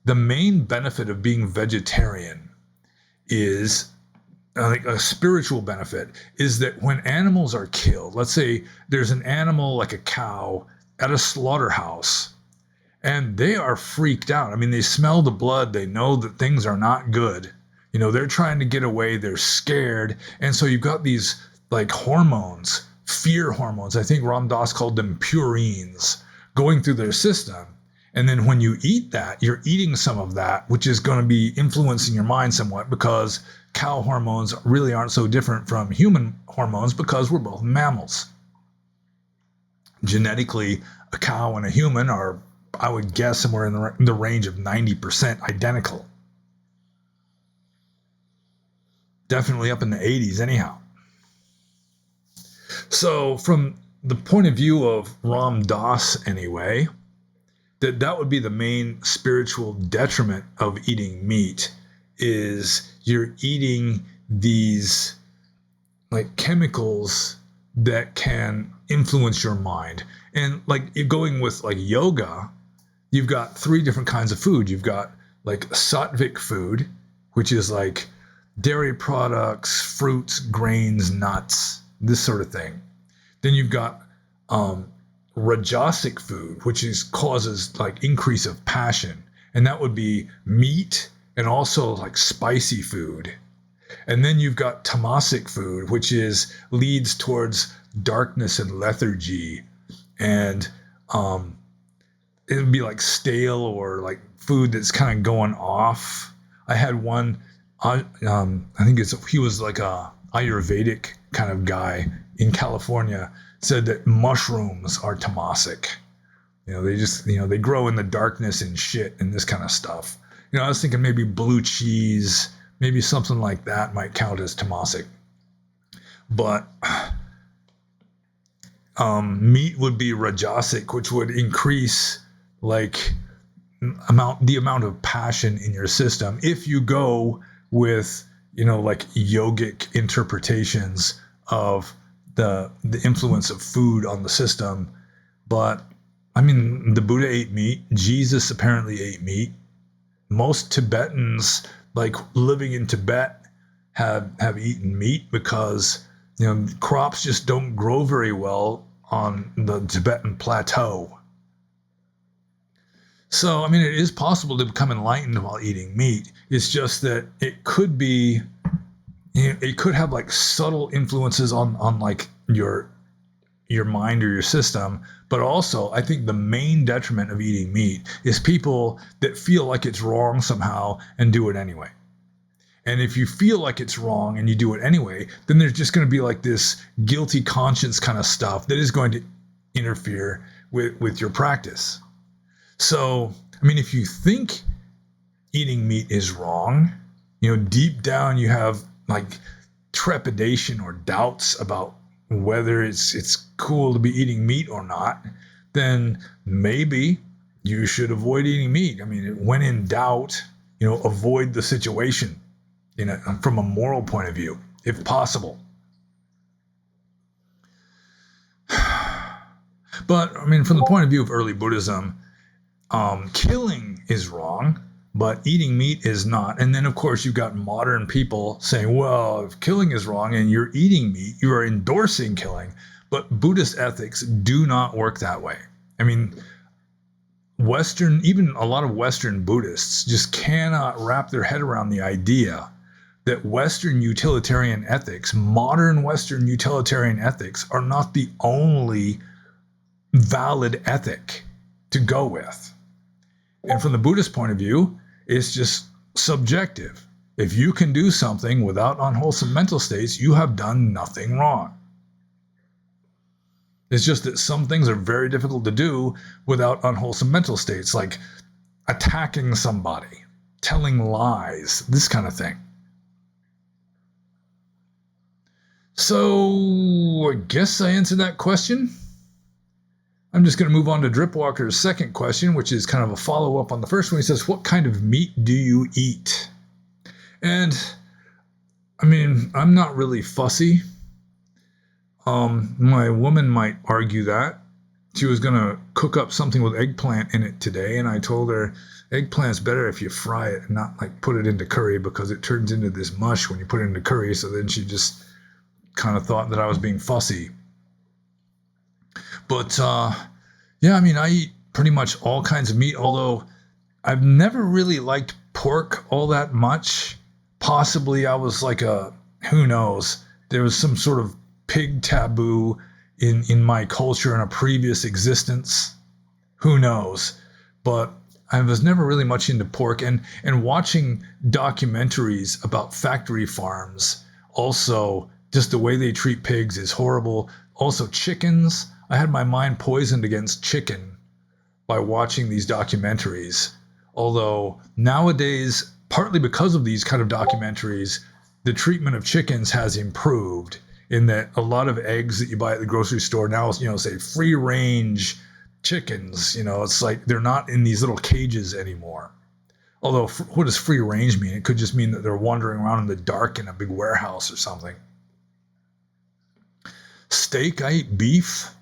the main benefit of being vegetarian is, like a spiritual benefit, is that when animals are killed, let's say there's an animal like a cow at a slaughterhouse, and they are freaked out. I mean, they smell the blood. They know that things are not good. You know, they're trying to get away. They're scared. And so you've got these like hormones, fear hormones. I think Ram Dass called them purines, going through their system. And then when you eat that, you're eating some of that, which is going to be influencing your mind somewhat, because cow hormones really aren't so different from human hormones because we're both mammals. Genetically, a cow and a human are, I would guess, somewhere in the range of 90% identical. Definitely up in the 80s anyhow. So from the point of view of Ram Dass anyway, that would be the main spiritual detriment of eating meat, is you're eating these like chemicals that can influence your mind. And like going with like yoga, you've got 3 different kinds of food. You've got like sattvic food, which is like dairy products, fruits, grains, nuts, this sort of thing. Then you've got rajasic food, which causes like increase of passion, and that would be meat and also like spicy food. And then you've got tamasic food, which leads towards darkness and lethargy, and it would be like stale or like food that's kind of going off. I had one, I think he was like a Ayurvedic kind of guy in California, said that mushrooms are tamasic. You know, they just, they grow in the darkness and shit and this kind of stuff. I was thinking maybe blue cheese, maybe something like that might count as tamasic. But meat would be rajasic, which would increase like the amount of passion in your system if you go with, like yogic interpretations of the influence of food on the system. But I mean, the Buddha ate meat. Jesus apparently ate meat. Most Tibetans, like living in Tibet, have eaten meat because crops just don't grow very well on the Tibetan plateau. So I mean, it is possible to become enlightened while eating meat. It's just that it could be, it could have like subtle influences on like your your mind or your system. But also, I think the main detriment of eating meat is people that feel like it's wrong somehow and do it anyway. And if you feel like it's wrong and you do it anyway, then there's just going to be like this guilty conscience kind of stuff that is going to interfere with your practice. So, I mean, if you think eating meat is wrong, deep down you have like trepidation or doubts about whether it's cool to be eating meat or not, then maybe you should avoid eating meat. I mean, when in doubt, avoid the situation, from a moral point of view, if possible. But, I mean, from the point of view of early Buddhism, killing is wrong, but eating meat is not. And then, of course, you've got modern people saying, well, if killing is wrong and you're eating meat, you are endorsing killing. But Buddhist ethics do not work that way. I mean, even a lot of Western Buddhists just cannot wrap their head around the idea that Western utilitarian ethics, modern Western utilitarian ethics, are not the only valid ethic to go with. And from the Buddhist point of view, it's just subjective. If you can do something without unwholesome mental states, you have done nothing wrong. It's just that some things are very difficult to do without unwholesome mental states, like attacking somebody, telling lies, this kind of thing. So I guess I answered that question. I'm just going to move on to Dripwalker's second question, which is kind of a follow-up on the first one. He says, what kind of meat do you eat? And, I mean, I'm not really fussy. My woman might argue that. She was going to cook up something with eggplant in it today, and I told her, eggplant's better if you fry it and not, like, put it into curry, because it turns into this mush when you put it into curry. So then she just kind of thought that I was being fussy. But, yeah, I mean, I eat pretty much all kinds of meat, although I've never really liked pork all that much. Possibly I was like who knows, there was some sort of pig taboo in my culture in a previous existence. Who knows? But I was never really much into pork. And watching documentaries about factory farms, also just the way they treat pigs is horrible. Also chickens. I had my mind poisoned against chicken by watching these documentaries. Although nowadays, partly because of these kind of documentaries, the treatment of chickens has improved in that a lot of eggs that you buy at the grocery store now, say free range chickens, it's like they're not in these little cages anymore. Although what does free range mean? It could just mean that they're wandering around in the dark in a big warehouse or something. Steak, I eat beef.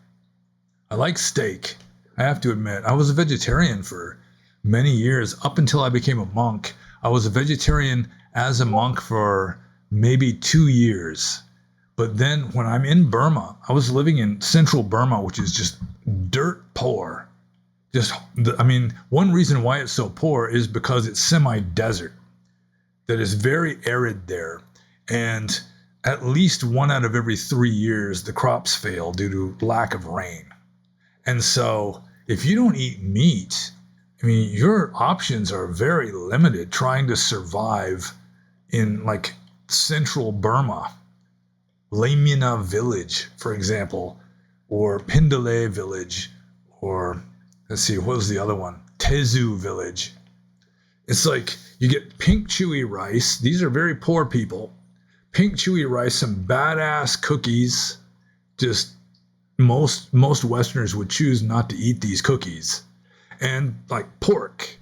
I like steak. I have to admit, I was a vegetarian for many years, up until I became a monk. I was a vegetarian as a monk for maybe 2 years. But then when I'm in Burma, I was living in central Burma, which is just dirt poor. One reason why it's so poor is because it's semi-desert. That is very arid there. And at least 1 out of every 3 years, the crops fail due to lack of rain. And so if you don't eat meat, your options are very limited trying to survive in like central Burma. Lamina village, for example, or Pindalay village, or let's see, what was the other one? Tezu village. It's like you get pink chewy rice. These are very poor people. Pink chewy rice, some badass cookies. Just most Westerners would choose not to eat these cookies. And like pork.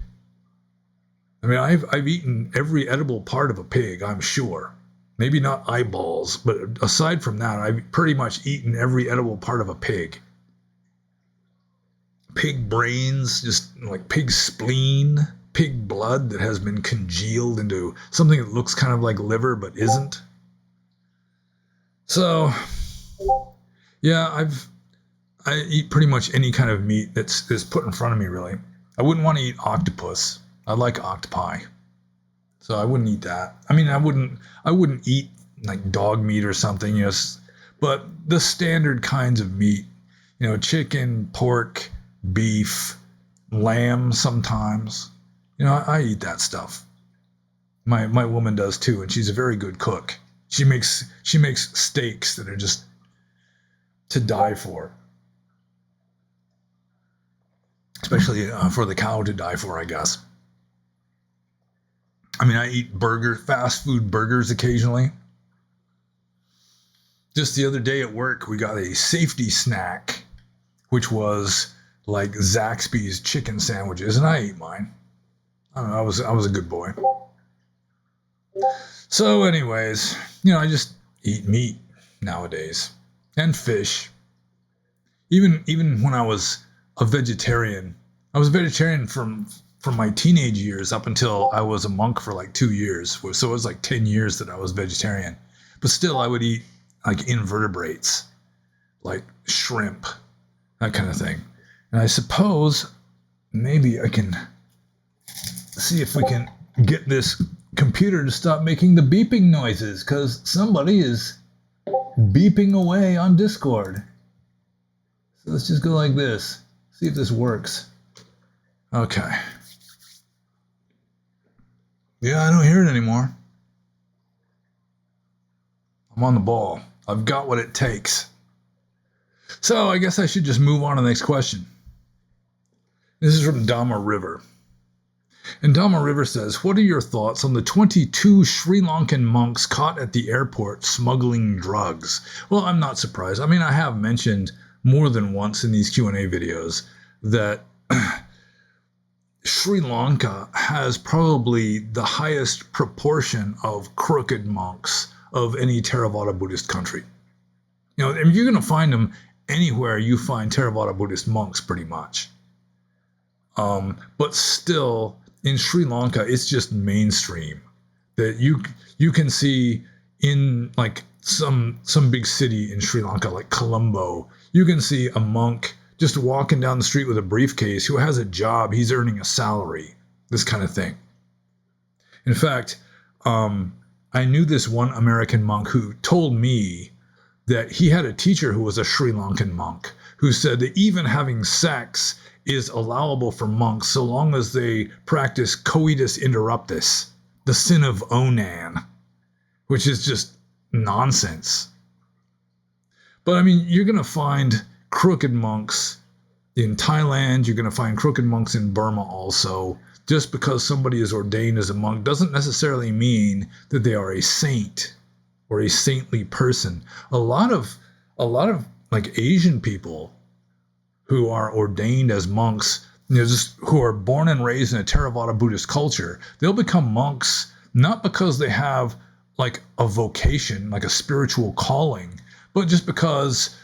I've eaten every edible part of a pig, I'm sure. Maybe not eyeballs, but aside from that, I've pretty much eaten every edible part of a pig. Pig brains, just like pig spleen, pig blood that has been congealed into something that looks kind of like liver but isn't. So, yeah, I eat pretty much any kind of meat that's put in front of me, really. I wouldn't want to eat octopus. I like octopi. So I wouldn't eat that. I wouldn't eat like dog meat or something, but the standard kinds of meat chicken, pork, beef, lamb sometimes. I eat that stuff. My woman does too, and she's a very good cook. She makes steaks that are just to die for. Especially for the cow to die for, I guess. I eat fast food burgers occasionally. Just the other day at work, we got a safety snack, which was like Zaxby's chicken sandwiches, and I ate mine. I don't know, I was a good boy. So anyways, I just eat meat nowadays, and fish. Even when I was a vegetarian, I was a vegetarian from my teenage years up until I was a monk for like 2 years. So it was like 10 years that I was vegetarian. But still, I would eat like invertebrates, like shrimp, that kind of thing. And I suppose maybe I can see if we can get this computer to stop making the beeping noises, because somebody is beeping away on Discord. So let's just go like this. See if this works. Okay. Yeah, I don't hear it anymore. I'm on the ball. I've got what it takes. So I guess I should just move on to the next question. This is from Dhamma River. And Dhamma River says, what are your thoughts on the 22 Sri Lankan monks caught at the airport smuggling drugs? Well, I'm not surprised. I have mentioned more than once in these Q&A videos that Sri Lanka has probably the highest proportion of crooked monks of any Theravada Buddhist country. You're going to find them anywhere you find Theravada Buddhist monks, pretty much. But still, in Sri Lanka, it's just mainstream that you can see in like some big city in Sri Lanka, like Colombo. You can see a monk just walking down the street with a briefcase who has a job. He's earning a salary, this kind of thing. In fact, I knew this one American monk who told me that he had a teacher who was a Sri Lankan monk who said that even having sex is allowable for monks so long as they practice coitus interruptus, the sin of onan, which is just nonsense. But you're going to find crooked monks in Thailand. You're going to find crooked monks in Burma also. Just because somebody is ordained as a monk doesn't necessarily mean that they are a saint or a saintly person. A lot of like Asian people who are ordained as monks, just who are born and raised in a Theravada Buddhist culture, they'll become monks not because they have like a vocation, like a spiritual calling, but just because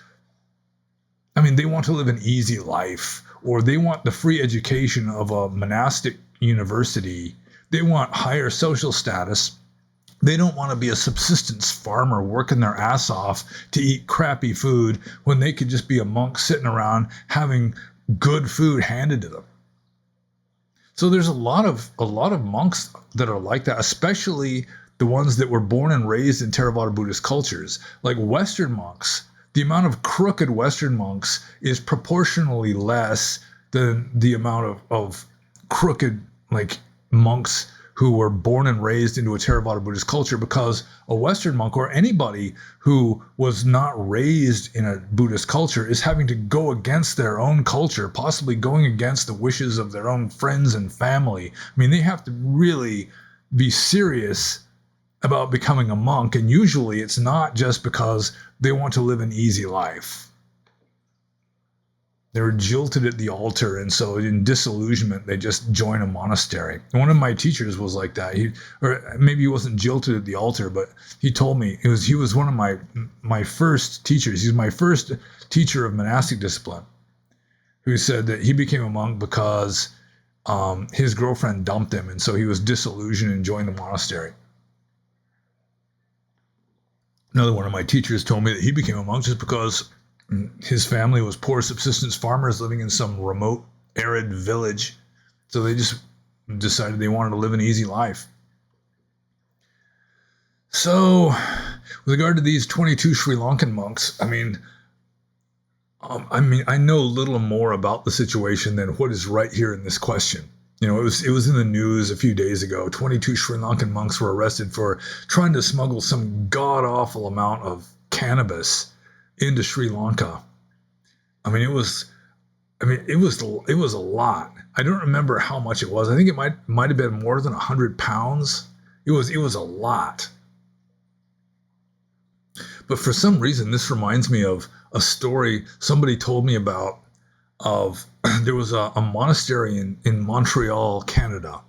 they want to live an easy life, or they want the free education of a monastic university. They want higher social status. They don't want to be a subsistence farmer working their ass off to eat crappy food when they could just be a monk sitting around having good food handed to them. So there's a lot of monks that are like that, especially the ones that were born and raised in Theravada Buddhist cultures, like Western monks. The amount of crooked Western monks is proportionally less than the amount of crooked like monks who were born and raised into a Theravada Buddhist culture, because a Western monk or anybody who was not raised in a Buddhist culture is having to go against their own culture, possibly going against the wishes of their own friends and family. They have to really be serious about becoming a monk, and usually it's not just because they want to live an easy life. They were jilted at the altar, and so in disillusionment, they just join a monastery. One of my teachers was like that. Or maybe he wasn't jilted at the altar, but he told me he was one of my first teachers. He's my first teacher of monastic discipline, who said that he became a monk because his girlfriend dumped him, and so he was disillusioned and joined the monastery. Another one of my teachers told me that he became a monk just because his family was poor subsistence farmers living in some remote, arid village. So they just decided they wanted to live an easy life. So with regard to these 22 Sri Lankan monks, I mean, I know little more about the situation than what is right here in this question. It was in the news a few days ago. 22 Sri Lankan monks were arrested for trying to smuggle some god awful amount of cannabis into Sri Lanka. I mean, it was a lot. I don't remember how much it was. I think it might have been more than 100 pounds. It was a lot. But for some reason, this reminds me of a story somebody told me about. Of There was a monastery in Montreal, Canada,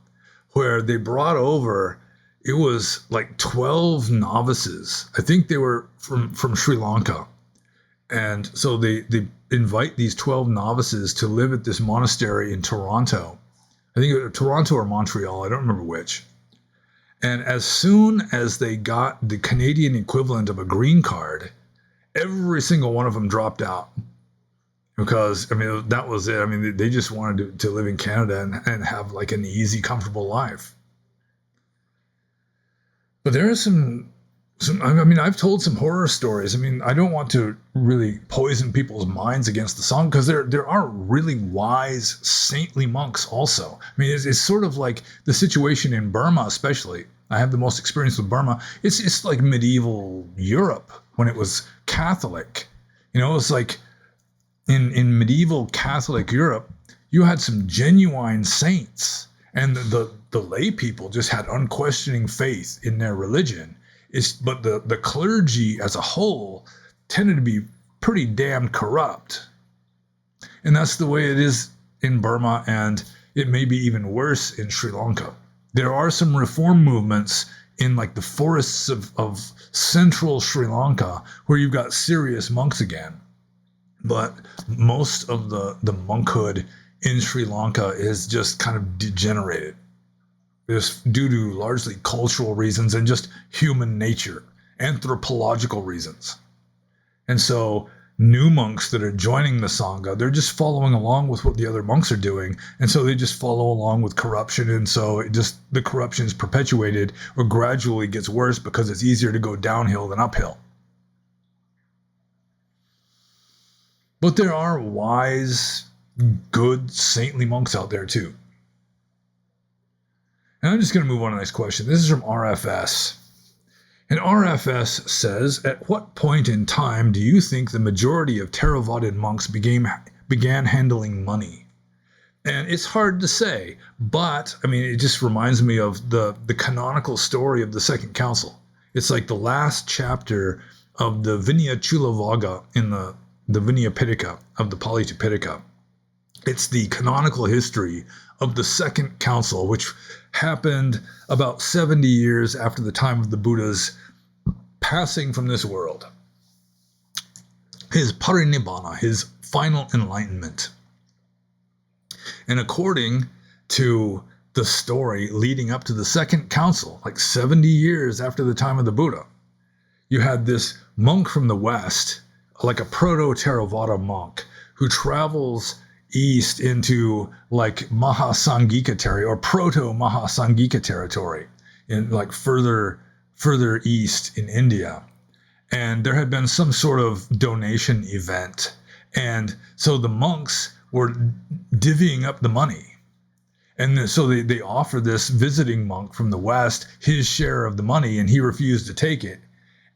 where they brought over. It was like 12 novices. I think they were from Sri Lanka, and so they invite these 12 novices to live at this monastery in Toronto. I think it was Toronto or Montreal. I don't remember which. And as soon as they got the Canadian equivalent of a green card, every single one of them dropped out. Because, I mean, that was it. I mean, they just wanted to live in Canada and have like an easy, comfortable life. But there are I mean, I've told some horror stories. I mean, I don't want to really poison people's minds against the Sangha, because there are really wise, saintly monks also. I mean, it's sort of like the situation in Burma, especially. I have the most experience with Burma. It's like medieval Europe when it was Catholic. It's like in medieval Catholic Europe, you had some genuine saints, and the lay people just had unquestioning faith in their religion. But the clergy as a whole tended to be pretty damn corrupt. And that's the way it is in Burma, and it may be even worse in Sri Lanka. There are some reform movements in like the forests of central Sri Lanka where you've got serious monks again. But most of the monkhood in Sri Lanka is just kind of degenerated. It's due to largely cultural reasons and just human nature, anthropological reasons. And so new monks that are joining the Sangha, they're just following along with what the other monks are doing. And so they just follow along with corruption. And so the corruption is perpetuated or gradually gets worse because it's easier to go downhill than uphill. But there are wise, good, saintly monks out there too. And I'm just going to move on to the next question. This is from RFS. And RFS says, at what point in time do you think the majority of Theravadan monks began handling money? And it's hard to say, but I mean, it just reminds me of the canonical story of the Second Council. It's like the last chapter of the Vinaya Chulavagga in the Vinaya Pitaka of the Pali Tipitaka. It's the canonical history of the Second Council, which happened about 70 years after the time of the Buddha's passing from this world. His parinibbana, his final enlightenment. And according to the story leading up to the Second Council, like 70 years after the time of the Buddha, you had this monk from the West, like a proto-Theravada monk, who travels east into like Mahasangika territory or proto-Mahasangika territory in like further east in India. And there had been some sort of donation event. And so the monks were divvying up the money. And so they offered this visiting monk from the West his share of the money, and he refused to take it.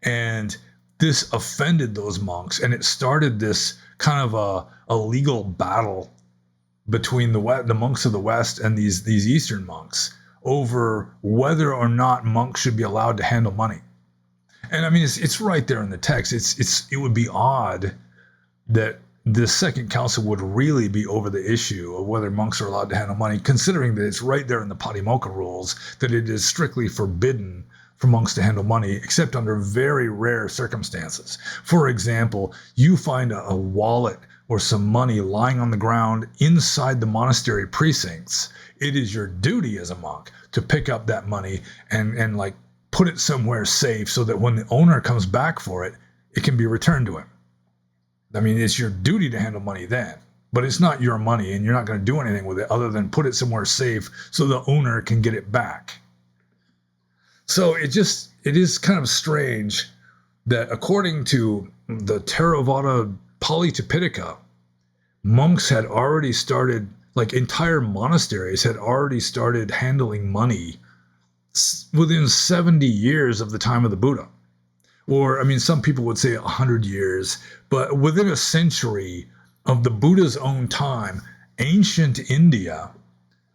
And this offended those monks, and it started this kind of a legal battle between the monks of the West and these Eastern monks over whether or not monks should be allowed to handle money. And I mean, it's right there in the text. It would be odd that the Second Council would really be over the issue of whether monks are allowed to handle money, considering that it's right there in the Patimokkha rules that it is strictly forbidden for monks to handle money, except under very rare circumstances. For example, you find a wallet or some money lying on the ground inside the monastery precincts. It is your duty as a monk to pick up that money and like put it somewhere safe so that when the owner comes back for it, it can be returned to him. I mean, it's your duty to handle money then, but it's not your money and you're not going to do anything with it other than put it somewhere safe so the owner can get it back. So it is kind of strange that according to the Theravada Polytipitaka, monks had already started, like entire monasteries had already started handling money within 70 years of the time of the Buddha. Or, I mean, some people would say 100 years, but within a century of the Buddha's own time, ancient India,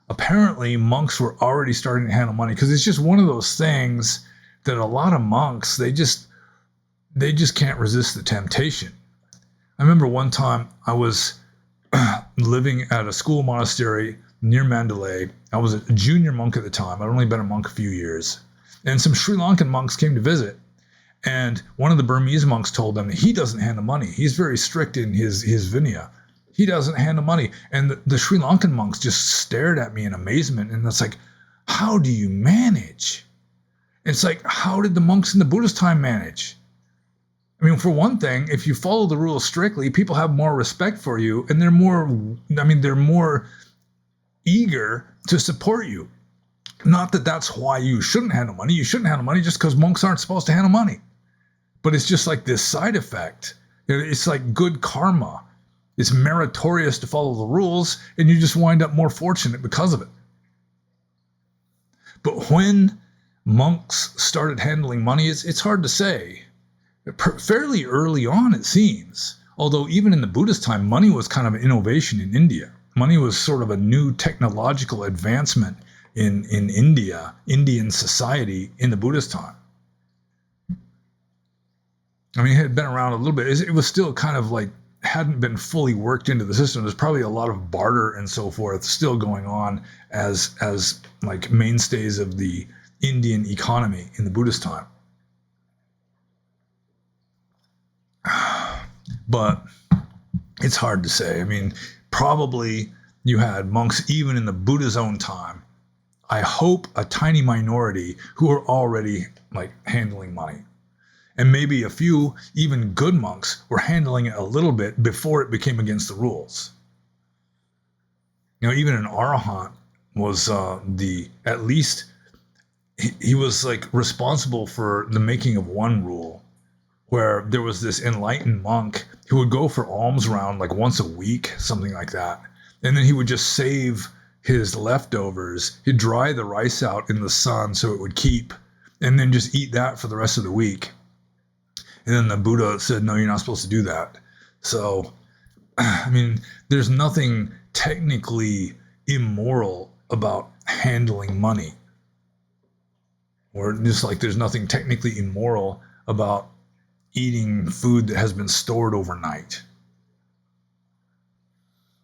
apparently monks were already starting to handle money, because it's just one of those things that a lot of monks, they just can't resist the temptation. I remember one time I was living at a school monastery near Mandalay. I was a junior monk at the time. I'd only been a monk a few years. And some Sri Lankan monks came to visit. And one of the Burmese monks told them that he doesn't handle money. He's very strict in his Vinaya. He doesn't handle money. And the Sri Lankan monks just stared at me in amazement. And it's like, how do you manage? It's like, how did the monks in the Buddhist time manage? I mean, for one thing, if you follow the rules strictly, people have more respect for you, and they're more eager to support you. Not that that's why you shouldn't handle money. You shouldn't handle money just because monks aren't supposed to handle money. But it's just like this side effect. It's like good karma. It's meritorious to follow the rules, and you just wind up more fortunate because of it. But when monks started handling money, it's hard to say. Fairly early on, it seems. Although even in the Buddhist time, money was kind of an innovation in India. Money was sort of a new technological advancement in India, Indian society in the Buddhist time. I mean, it had been around a little bit. It was still kind of like, hadn't been fully worked into the system. There's probably a lot of barter and so forth still going on as like mainstays of the Indian economy in the Buddhist time. But it's hard to say. I mean, probably you had monks even in the Buddha's own time. I hope a tiny minority who are already like handling money. And maybe a few even good monks were handling it a little bit before it became against the rules. You know, even an arahant was at least he was like responsible for the making of one rule, where there was this enlightened monk who would go for alms round like once a week, something like that. And then he would just save his leftovers. He'd dry the rice out in the sun so it would keep, and then just eat that for the rest of the week. And then the Buddha said, no, you're not supposed to do that. So, I mean, there's nothing technically immoral about handling money. Or just like there's nothing technically immoral about eating food that has been stored overnight.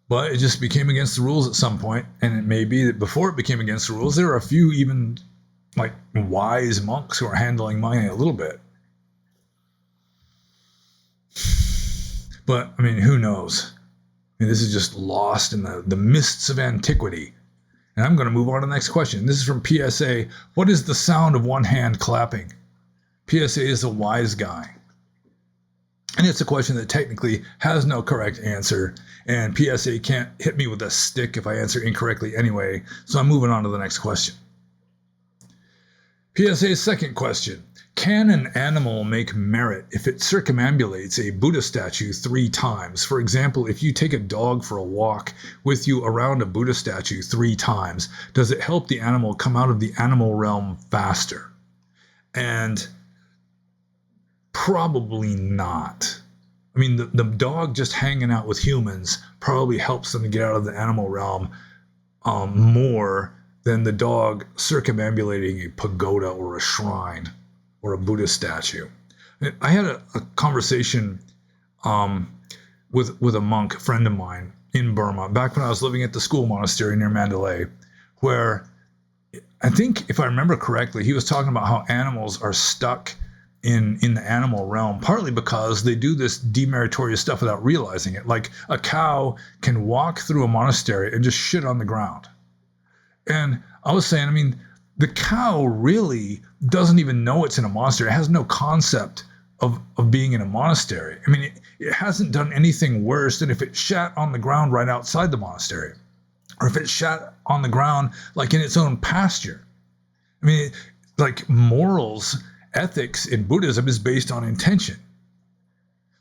But it just became against the rules at some point, and it may be that before it became against the rules, there are a few even like wise monks who are handling money a little bit. But, I mean, who knows? I mean, this is just lost in the mists of antiquity. And I'm going to move on to the next question. This is from PSA. What is the sound of one hand clapping? PSA is a wise guy. And it's a question that technically has no correct answer. And PSA can't hit me with a stick if I answer incorrectly anyway. So I'm moving on to the next question. PSA's second question. Can an animal make merit if it circumambulates a Buddha statue 3 times? For example, if you take a dog for a walk with you around a Buddha statue 3 times, does it help the animal come out of the animal realm faster? And probably not. I mean, the dog just hanging out with humans probably helps them to get out of the animal realm more than the dog circumambulating a pagoda or a shrine or a Buddha statue. I had a conversation with a monk, a friend of mine in Burma, back when I was living at the school monastery near Mandalay, where I think, if I remember correctly, he was talking about how animals are stuck in the animal realm, partly because they do this demeritorious stuff without realizing it. Like a cow can walk through a monastery and just shit on the ground. And I was saying, I mean, the cow really doesn't even know it's in a monastery. It has no concept of being in a monastery. I mean, it hasn't done anything worse than if it shat on the ground right outside the monastery, or if it shat on the ground like in its own pasture. I mean, like morals, ethics in Buddhism is based on intention.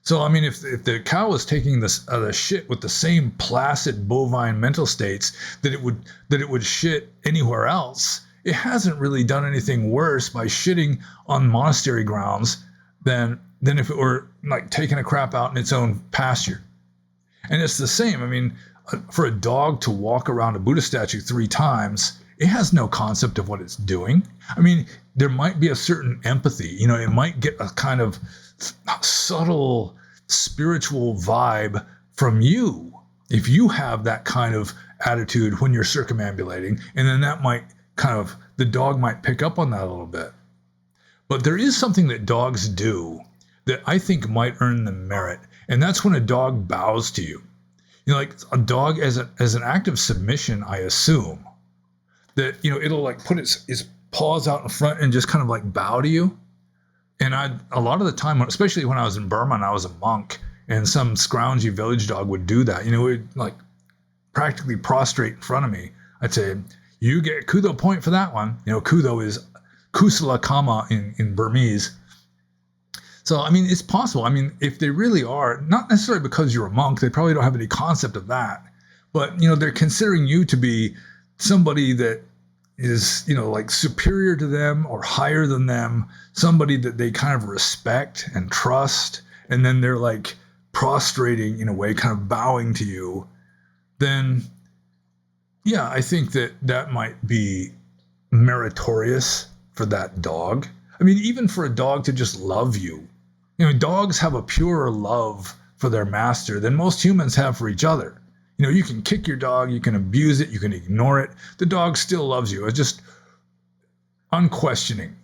So, I mean, if the cow is taking the shit with the same placid bovine mental states that it would shit anywhere else, it hasn't really done anything worse by shitting on monastery grounds than if it were like taking a crap out in its own pasture. And it's the same. I mean, for a dog to walk around a Buddha statue 3 times, it has no concept of what it's doing. I mean, there might be a certain empathy. You know, it might get a kind of subtle spiritual vibe from you if you have that kind of attitude when you're circumambulating, and then that might the dog might pick up on that a little bit. But there is something that dogs do that I think might earn them merit, and that's when a dog bows to you. You know, like a dog as an act of submission, I assume that, you know, it'll like put its paws out in front and just kind of like bow to you. And a lot of the time, especially when I was in Burma and I was a monk, and some scroungy village dog would do that, you know, it would like practically prostrate in front of me. I'd say, you get kudo point for that one. You know, kudo is kusala kama in Burmese. So, I mean, it's possible. I mean, if they really are, not necessarily because you're a monk, they probably don't have any concept of that. But, you know, they're considering you to be somebody that is, you know, like superior to them or higher than them, somebody that they kind of respect and trust, and then they're like prostrating in a way, kind of bowing to you, then yeah, I think that might be meritorious for that dog. I mean, even for a dog to just love you. You know, dogs have a purer love for their master than most humans have for each other. You know, you can kick your dog, you can abuse it, you can ignore it. The dog still loves you. It's just unquestioning,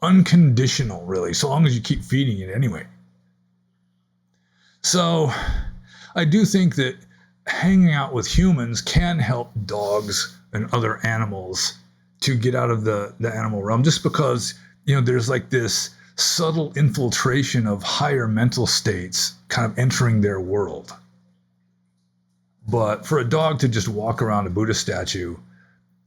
unconditional, really, so long as you keep feeding it anyway. So I do think that hanging out with humans can help dogs and other animals to get out of the animal realm, just because, you know, there's like this subtle infiltration of higher mental states kind of entering their world. But for a dog to just walk around a Buddha statue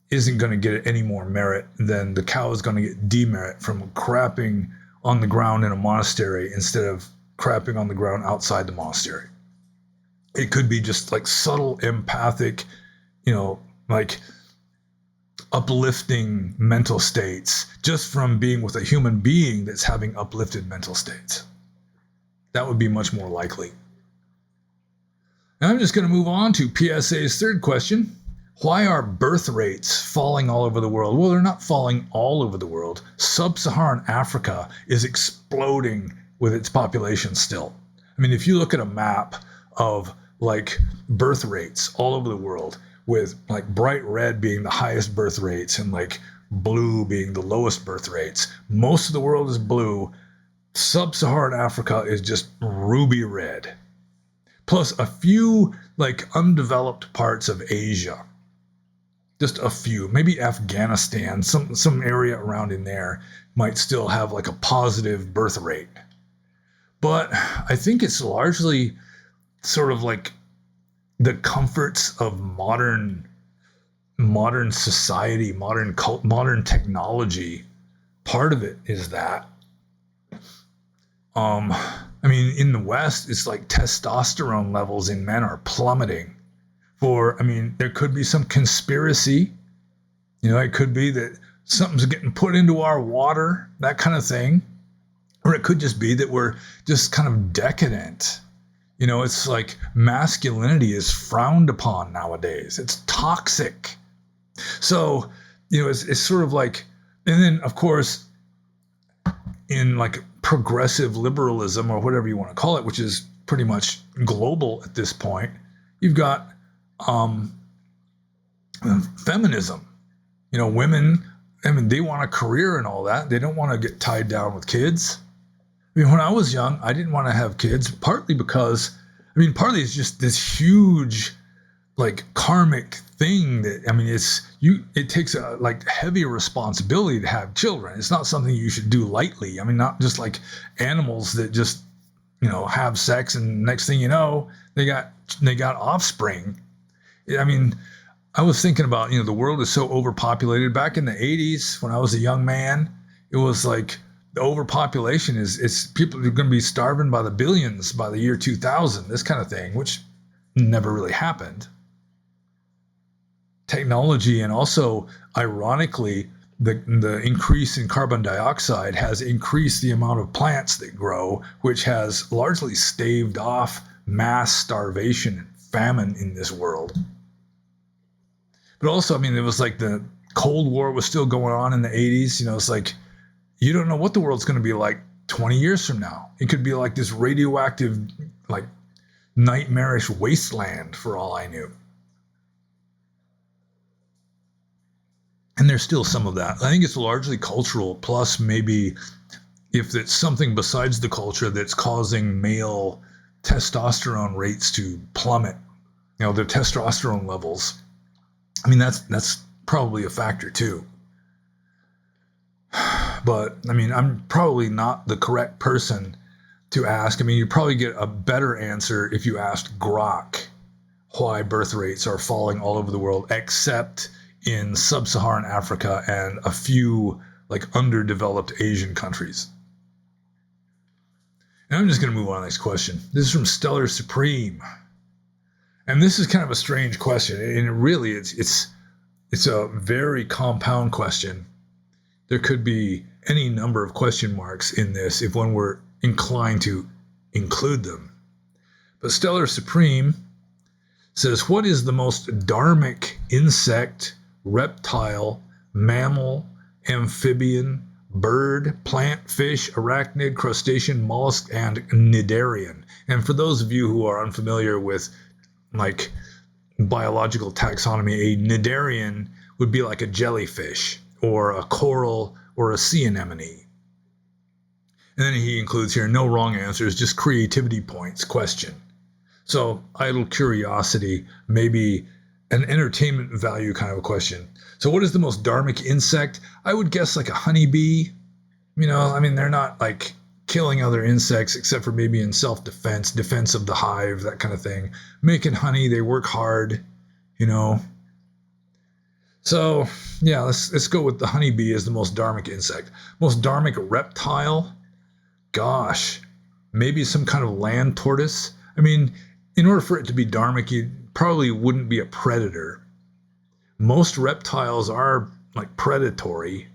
isn't going to get any more merit than the cow is going to get demerit from crapping on the ground in a monastery instead of crapping on the ground outside the monastery. It could be just like subtle empathic, you know, like uplifting mental states just from being with a human being that's having uplifted mental states. That would be much more likely. And I'm just going to move on to PSA's third question. Why are birth rates falling all over the world? Well, they're not falling all over the world. Sub-Saharan Africa is exploding with its population still. I mean, if you look at a map of like birth rates all over the world, with like bright red being the highest birth rates and like blue being the lowest birth rates. Most of the world is blue. Sub-Saharan Africa is just ruby red. Plus a few like undeveloped parts of Asia. Just a few, maybe Afghanistan, some area around in there might still have like a positive birth rate. But I think it's largely sort of like the comforts of modern society, modern technology. Part of it is that. I mean, in the West, it's like testosterone levels in men are plummeting. There could be some conspiracy. You know, it could be that something's getting put into our water, that kind of thing. Or it could just be that we're just kind of decadent. You know, it's like masculinity is frowned upon nowadays. It's toxic. So, you know, it's sort of like, and then of course, in like progressive liberalism or whatever you want to call it, which is pretty much global at this point, you've got feminism. You know, women, I mean, they want a career and all that. They don't want to get tied down with kids. I mean, when I was young, I didn't want to have kids, partly because, partly it's just this huge, like, karmic thing that, it takes a, like, heavy responsibility to have children. It's not something you should do lightly. Not just like animals that just, have sex and next thing you know, they got offspring. I was thinking about, the world is so overpopulated. Back in the 80s, when I was a young man, it was like, the overpopulation is people are going to be starving by the billions by the year 2000, this kind of thing, which never really happened. Technology, and also, ironically, the increase in carbon dioxide has increased the amount of plants that grow, which has largely staved off mass starvation and famine in this world. But also, I mean, it was like the Cold War was still going on in the 80s. You know, it's like, you don't know what the world's going to be like 20 years from now. It could be like this radioactive, like, nightmarish wasteland for all I knew. And there's still some of that. I think it's largely cultural, plus maybe if it's something besides the culture that's causing male testosterone rates to plummet, you know, their testosterone levels. I mean, that's probably a factor too. But, I mean, I'm probably not the correct person to ask. I mean, you'd probably get a better answer if you asked Grok why birth rates are falling all over the world, except in sub-Saharan Africa and a few like underdeveloped Asian countries. And I'm just going to move on to the next question. This is from Stellar Supreme. And this is kind of a strange question. And really, it's a very compound question. There could be any number of question marks in this if one were inclined to include them. But Stellar Supreme says, what is the most dharmic insect, reptile, mammal, amphibian, bird, plant, fish, arachnid, crustacean, mollusk, and cnidarian? And for those of you who are unfamiliar with like biological taxonomy, a cnidarian would be like a jellyfish or a coral or a sea anemone. And then he includes here, no wrong answers, just creativity points question. So idle curiosity, maybe an entertainment value kind of a question. So what is the most dharmic insect? I would guess like a honeybee. You know, I mean, they're not like killing other insects except for maybe in self-defense, defense of the hive, that kind of thing. Making honey, they work hard, you know. So yeah, let's go with the honeybee as the most dharmic insect. Most dharmic reptile? Gosh, maybe some kind of land tortoise. I mean, in order for it to be dharmic, you probably wouldn't be a predator. Most reptiles are like predatory,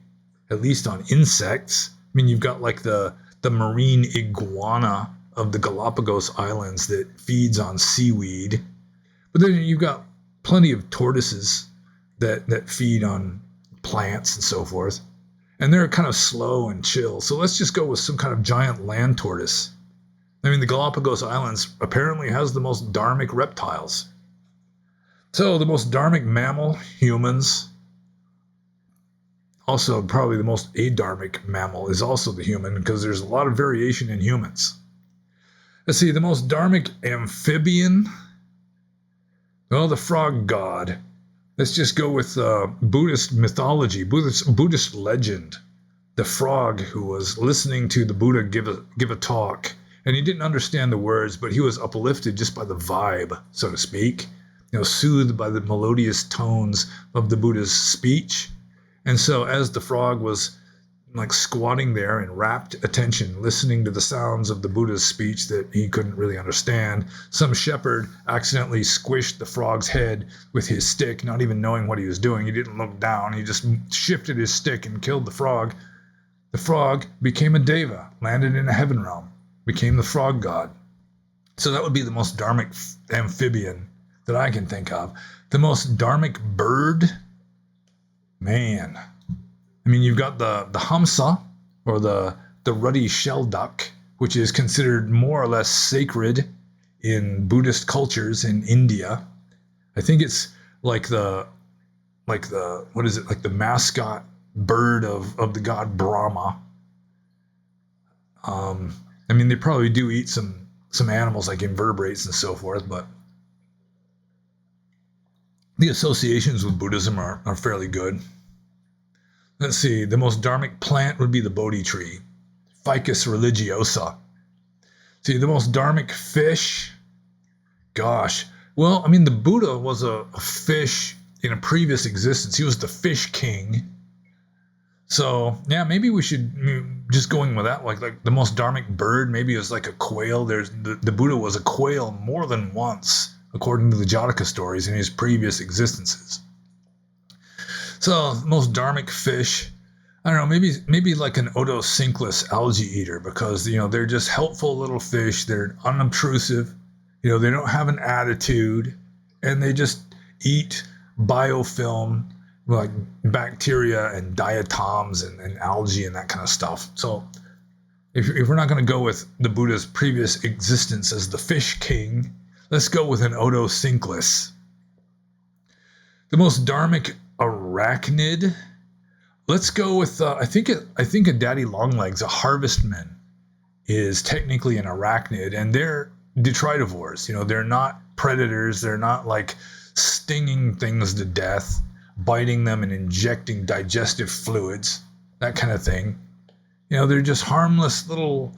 at least on insects. I mean, you've got like the marine iguana of the Galapagos Islands that feeds on seaweed. But then you've got plenty of tortoises that feed on plants and so forth. And they're kind of slow and chill. So let's just go with some kind of giant land tortoise. I mean, the Galapagos Islands apparently has the most dharmic reptiles. So the most dharmic mammal, humans. Also, probably the most adharmic mammal is also the human, because there's a lot of variation in humans. Let's see, the most dharmic amphibian. Well, the frog god. Let's just go with Buddhist mythology, Buddhist legend. The frog who was listening to the Buddha give a talk, and he didn't understand the words, but he was uplifted just by the vibe, so to speak. You know, soothed by the melodious tones of the Buddha's speech. And so as the frog was like squatting there in rapt attention, listening to the sounds of the Buddha's speech that he couldn't really understand, some shepherd accidentally squished the frog's head with his stick, not even knowing what he was doing. He didn't look down. He just shifted his stick and killed the frog. The frog became a deva, landed in a heaven realm, became the frog god. So that would be the most dharmic amphibian that I can think of. The most dharmic bird? Man. I mean, you've got the hamsa, or the ruddy shell duck, which is considered more or less sacred in Buddhist cultures in India. I think it's like the what is it, like the mascot bird of the god Brahma. I mean, they probably do eat some animals like invertebrates and so forth, but the associations with Buddhism are fairly good. Let's see, the most dharmic plant would be the Bodhi tree, Ficus religiosa. See, the most dharmic fish, gosh. Well, I mean, the Buddha was a fish in a previous existence. He was the fish king. So yeah, maybe we should just going with that. Like the most dharmic bird, maybe it was like a quail. There's the Buddha was a quail more than once, according to the Jataka stories in his previous existences. So most dharmic fish, I don't know, maybe like an otocinclus algae eater, because they're just helpful little fish. They're unobtrusive. They don't have an attitude, and they just eat biofilm like bacteria and diatoms and algae and that kind of stuff. So if we're not going to go with the Buddha's previous existence as the fish king, let's go with an otocinclus. The most dharmic arachnid, let's go with I think a daddy longlegs, a harvestman, is technically an arachnid, and they're detritivores. They're not predators. They're not like stinging things to death, biting them and injecting digestive fluids, that kind of thing. They're just harmless little,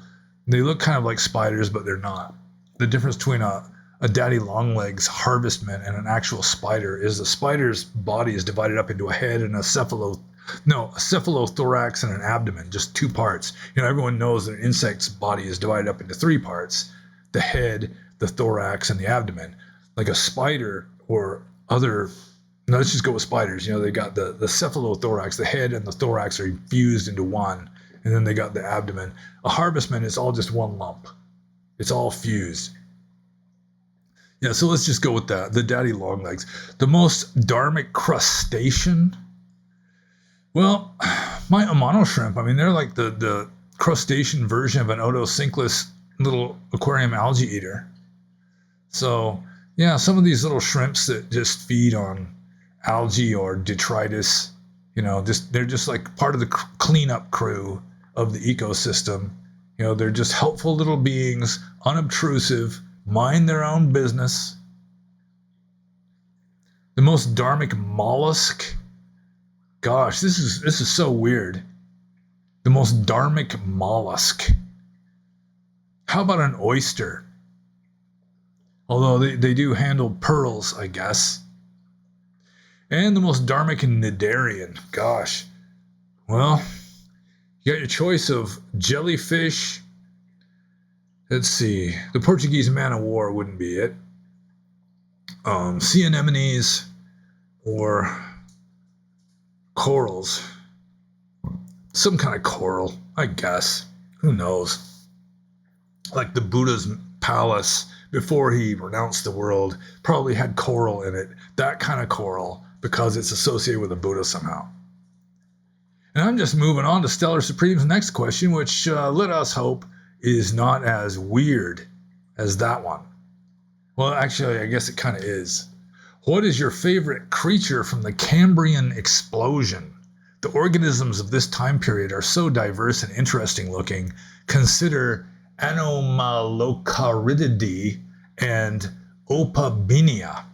they look kind of like spiders, but they're not. The difference between a daddy longlegs harvestman and an actual spider is the spider's body is divided up into a head and a cephalothorax and an abdomen, just two parts. Everyone knows that an insect's body is divided up into three parts: the head, the thorax, and the abdomen. Like a spider or other, no, let's just go with spiders. They got the cephalothorax, the head and the thorax are fused into one, and then they got the abdomen. A harvestman is all just one lump. It's all fused. Yeah, so let's just go with that. The daddy longlegs. The most dharmic crustacean. Well, my amano shrimp, they're like the crustacean version of an otocinclus little aquarium algae eater. So, yeah, some of these little shrimps that just feed on algae or detritus, they're just like part of the cleanup crew of the ecosystem. They're just helpful little beings, unobtrusive, mind their own business. The most dharmic mollusk. Gosh, this is so weird. The most dharmic mollusk. How about an oyster? Although they do handle pearls, I guess. And the most dharmic cnidarian. Gosh. Well, you got your choice of jellyfish. Let's see. The Portuguese man of war wouldn't be it. Sea anemones or corals. Some kind of coral, I guess. Who knows? Like the Buddha's palace before he renounced the world probably had coral in it. That kind of coral, because it's associated with the Buddha somehow. And I'm just moving on to Stellar Supreme's next question, which let us hope is not as weird as that one. Well, actually, I guess it kind of is. What is your favorite creature from the Cambrian explosion? The organisms of this time period are so diverse and interesting looking. Consider Anomalocarididae and Opabinia.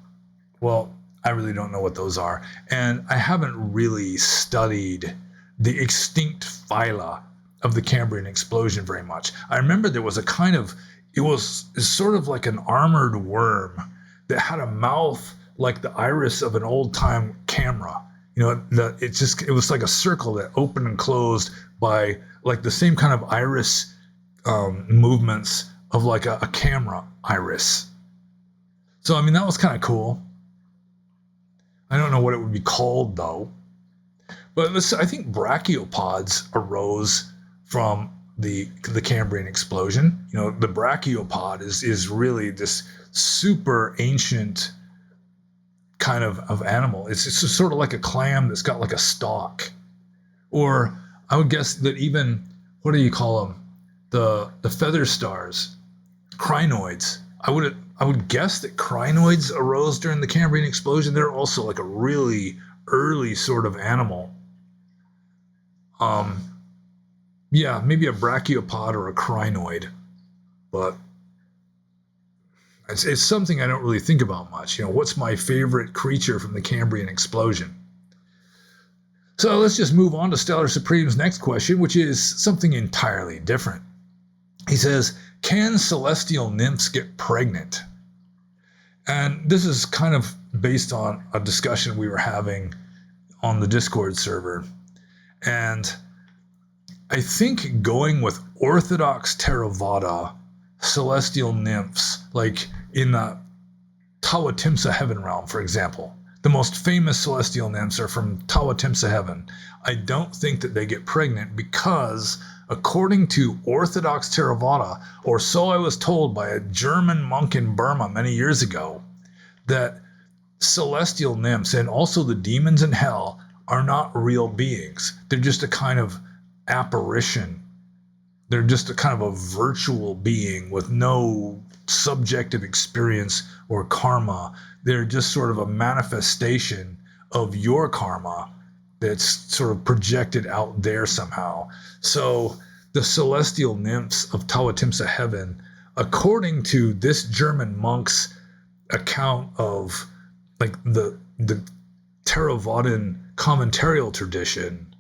Well, I really don't know what those are. And I haven't really studied the extinct phyla of the Cambrian explosion very much. I remember there was a kind of, it was sort of like an armored worm that had a mouth like the iris of an old time camera. It was like a circle that opened and closed by like the same kind of iris movements of like a camera iris. So, that was kind of cool. I don't know what it would be called though. But I think brachiopods arose from the Cambrian explosion. The brachiopod is really this super ancient kind of animal. It's sort of like a clam that's got like a stalk. Or I would guess that even, what do you call them? The feather stars, crinoids. I would guess that crinoids arose during the Cambrian explosion. They're also like a really early sort of animal. Yeah, maybe a brachiopod or a crinoid, but it's something I don't really think about much. What's my favorite creature from the Cambrian explosion? So let's just move on to Stellar Supreme's next question, which is something entirely different. He says, can celestial nymphs get pregnant? And this is kind of based on a discussion we were having on the Discord server. And I think going with Orthodox Theravada, celestial nymphs, like in the Tawatimsa heaven realm, for example, the most famous celestial nymphs are from Tawatimsa heaven. I don't think that they get pregnant because, according to Orthodox Theravada, or so I was told by a German monk in Burma many years ago, that celestial nymphs and also the demons in hell are not real beings. They're just a kind of apparition. They're just a kind of a virtual being with no subjective experience or karma. They're just sort of a manifestation of your karma that's sort of projected out there somehow. So the celestial nymphs of Tawatimsa heaven, according to this German monk's account of like the Theravadan commentarial tradition,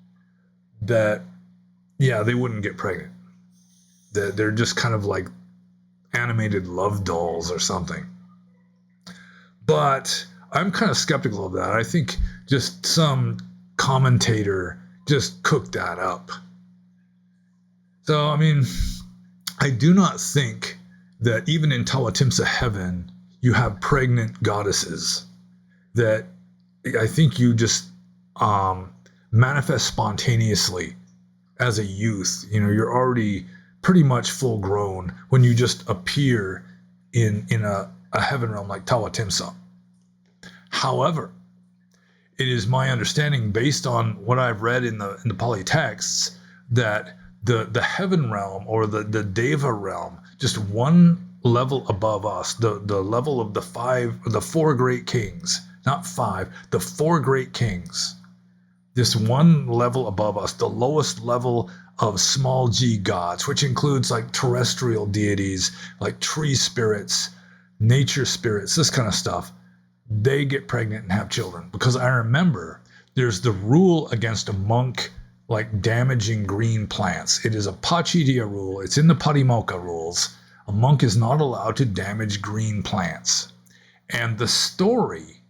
that they wouldn't get pregnant. They're just kind of like animated love dolls or something. But I'm kind of skeptical of that. I think just some commentator just cooked that up. So, I mean, I do not think that even in Tawatimsa heaven, you have pregnant goddesses. That I think you just manifest spontaneously as a youth. You know, you're already pretty much full grown when you just appear in a heaven realm like Tawatimsa. However, it is my understanding, based on what I've read in the Pali texts, that the heaven realm, or the Deva realm, just one level above us, the level of the four great kings, not five, the four great kings, this one level above us, the lowest level of small g gods, which includes like terrestrial deities, like tree spirits, nature spirits, this kind of stuff, they get pregnant and have children. Because I remember there's the rule against a monk like damaging green plants. It is a Pachidiya rule. It's in the Patimokkha rules. A monk is not allowed to damage green plants. And the story,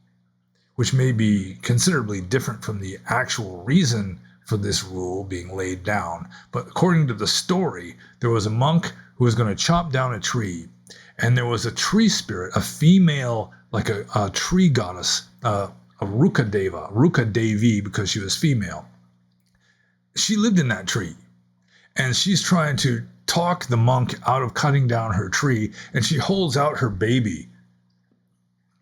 which may be considerably different from the actual reason for this rule being laid down, but according to the story, there was a monk who was going to chop down a tree, and there was a tree spirit, a female, like a tree goddess, a Ruka Devi, because she was female. She lived in that tree, and she's trying to talk the monk out of cutting down her tree, and she holds out her baby.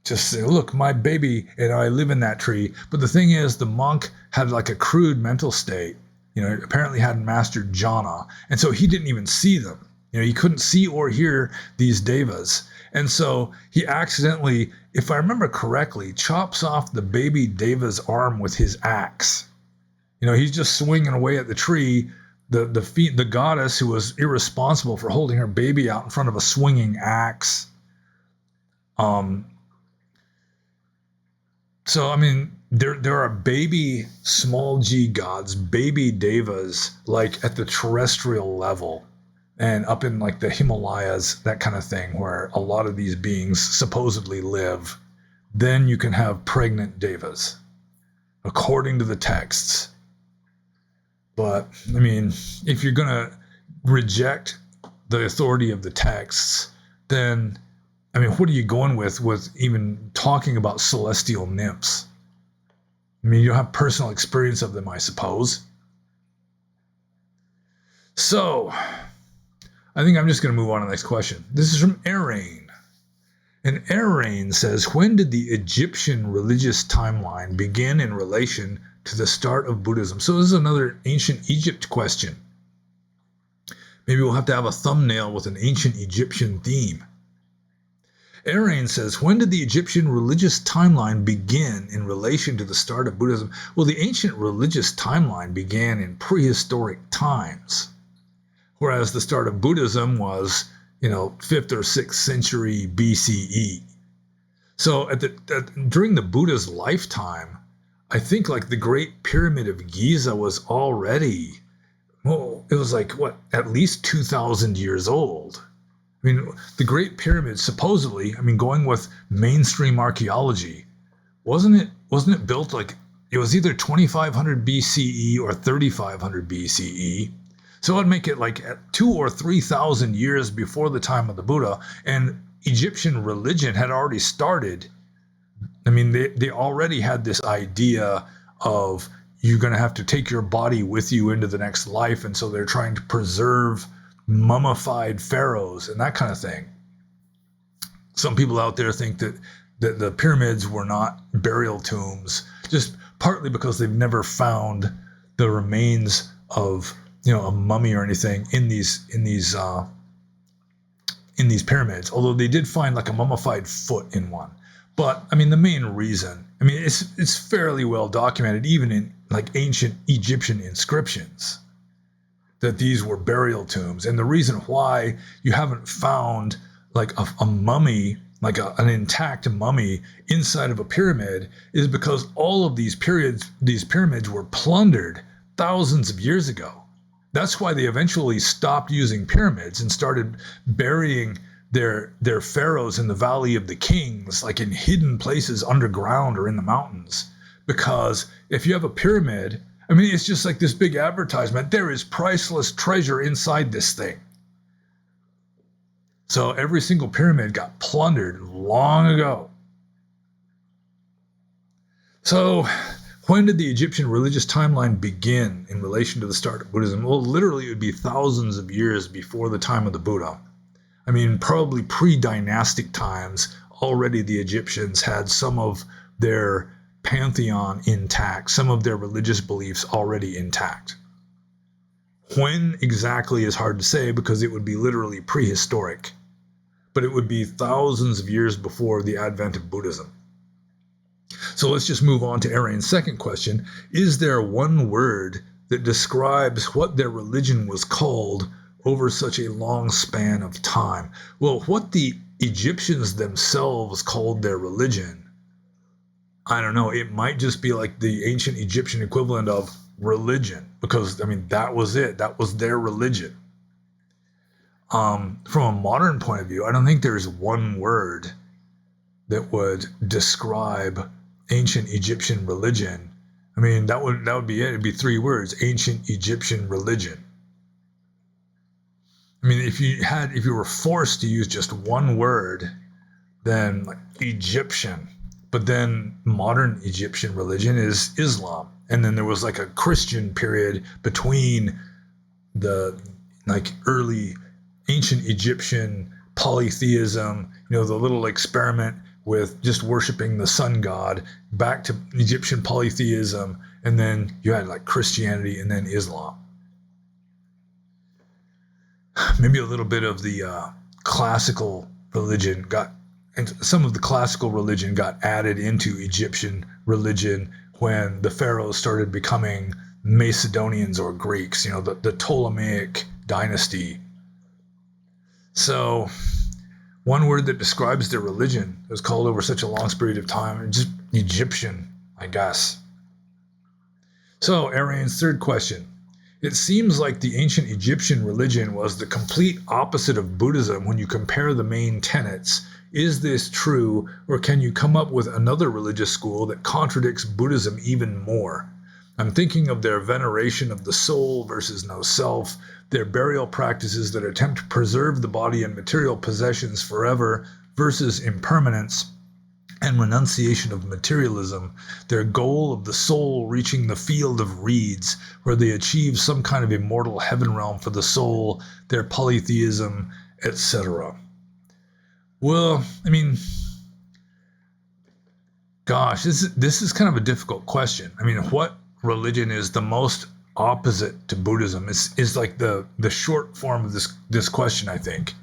Just say, look, my baby and I live in that tree. But the thing is, the monk had like a crude mental state, apparently hadn't mastered jhana. And so he didn't even see them. He couldn't see or hear these devas. And so he accidentally, if I remember correctly, chops off the baby deva's arm with his axe. He's just swinging away at the tree. The goddess, who was irresponsible for holding her baby out in front of a swinging axe. So, I mean, there are baby small g gods, baby devas, like at the terrestrial level and up in like the Himalayas, that kind of thing, where a lot of these beings supposedly live. Then you can have pregnant devas, according to the texts. But, I mean, if you're going to reject the authority of the texts, then, I mean, what are you going with even talking about celestial nymphs? I mean, you have personal experience of them, I suppose. So, I think I'm just going to move on to the next question. This is from Arain. And Arain says, when did the Egyptian religious timeline begin in relation to the start of Buddhism? So this is another ancient Egypt question. Maybe we'll have to have a thumbnail with an ancient Egyptian theme. Arain says, when did the Egyptian religious timeline begin in relation to the start of Buddhism? Well, the ancient religious timeline began in prehistoric times, whereas the start of Buddhism was, 5th or 6th century BCE. So during the Buddha's lifetime, I think like the Great Pyramid of Giza was already, it was like, at least 2,000 years old. I mean, the Great Pyramid, supposedly, going with mainstream archaeology, wasn't it built like, it was either 2500 BCE or 3500 BCE. So it'd make it like 2,000 or 3,000 years before the time of the Buddha. And Egyptian religion had already started. I mean, they already had this idea of you're going to have to take your body with you into the next life. And so they're trying to preserve mummified pharaohs and that kind of thing. Some people out there think that the pyramids were not burial tombs, just partly because they've never found the remains of, a mummy or anything in these pyramids. Although they did find like a mummified foot in one. But I mean, the main reason, it's fairly well documented, even in like ancient Egyptian inscriptions, that these were burial tombs. And the reason why you haven't found like a mummy, like an intact mummy inside of a pyramid, is because all of these pyramids were plundered thousands of years ago. That's why they eventually stopped using pyramids and started burying their pharaohs in the Valley of the Kings, like in hidden places underground or in the mountains. Because if you have a pyramid, it's just like this big advertisement. There is priceless treasure inside this thing. So every single pyramid got plundered long ago. So when did the Egyptian religious timeline begin in relation to the start of Buddhism? Well, literally it would be thousands of years before the time of the Buddha. Probably pre-dynastic times, already the Egyptians had some of their pantheon intact, some of their religious beliefs already intact. When exactly is hard to say, because it would be literally prehistoric, but it would be thousands of years before the advent of Buddhism. So let's just move on to Arian's second question. Is there one word that describes what their religion was called over such a long span of time? Well, what the Egyptians themselves called their religion, I don't know. It might just be like the ancient Egyptian equivalent of religion, because that was it. That was their religion. From a modern point of view, I don't think there's one word that would describe ancient Egyptian religion. That would be it. It'd be 3 words: ancient Egyptian religion. If you were forced to use just one word, then like Egyptian. But then modern Egyptian religion is Islam. And then there was like a Christian period between the like early ancient Egyptian polytheism, the little experiment with just worshiping the sun god, back to Egyptian polytheism, and then you had like Christianity and then Islam. Maybe a little bit of the classical religion and some of the classical religion got added into Egyptian religion when the pharaohs started becoming Macedonians or Greeks, the Ptolemaic dynasty. So one word that describes their religion was called over such a long period of time, just Egyptian, I guess. So Arian's third question. It seems like the ancient Egyptian religion was the complete opposite of Buddhism when you compare the main tenets. Is this true, or can you come up with another religious school that contradicts Buddhism even more? I'm thinking of their veneration of the soul versus no self, their burial practices that attempt to preserve the body and material possessions forever versus impermanence, and renunciation of materialism, their goal of the soul reaching the field of reeds, where they achieve some kind of immortal heaven realm for the soul, their polytheism, etc. Well, gosh, this is kind of a difficult question. What religion is the most opposite to Buddhism is like the short form of this question, I think.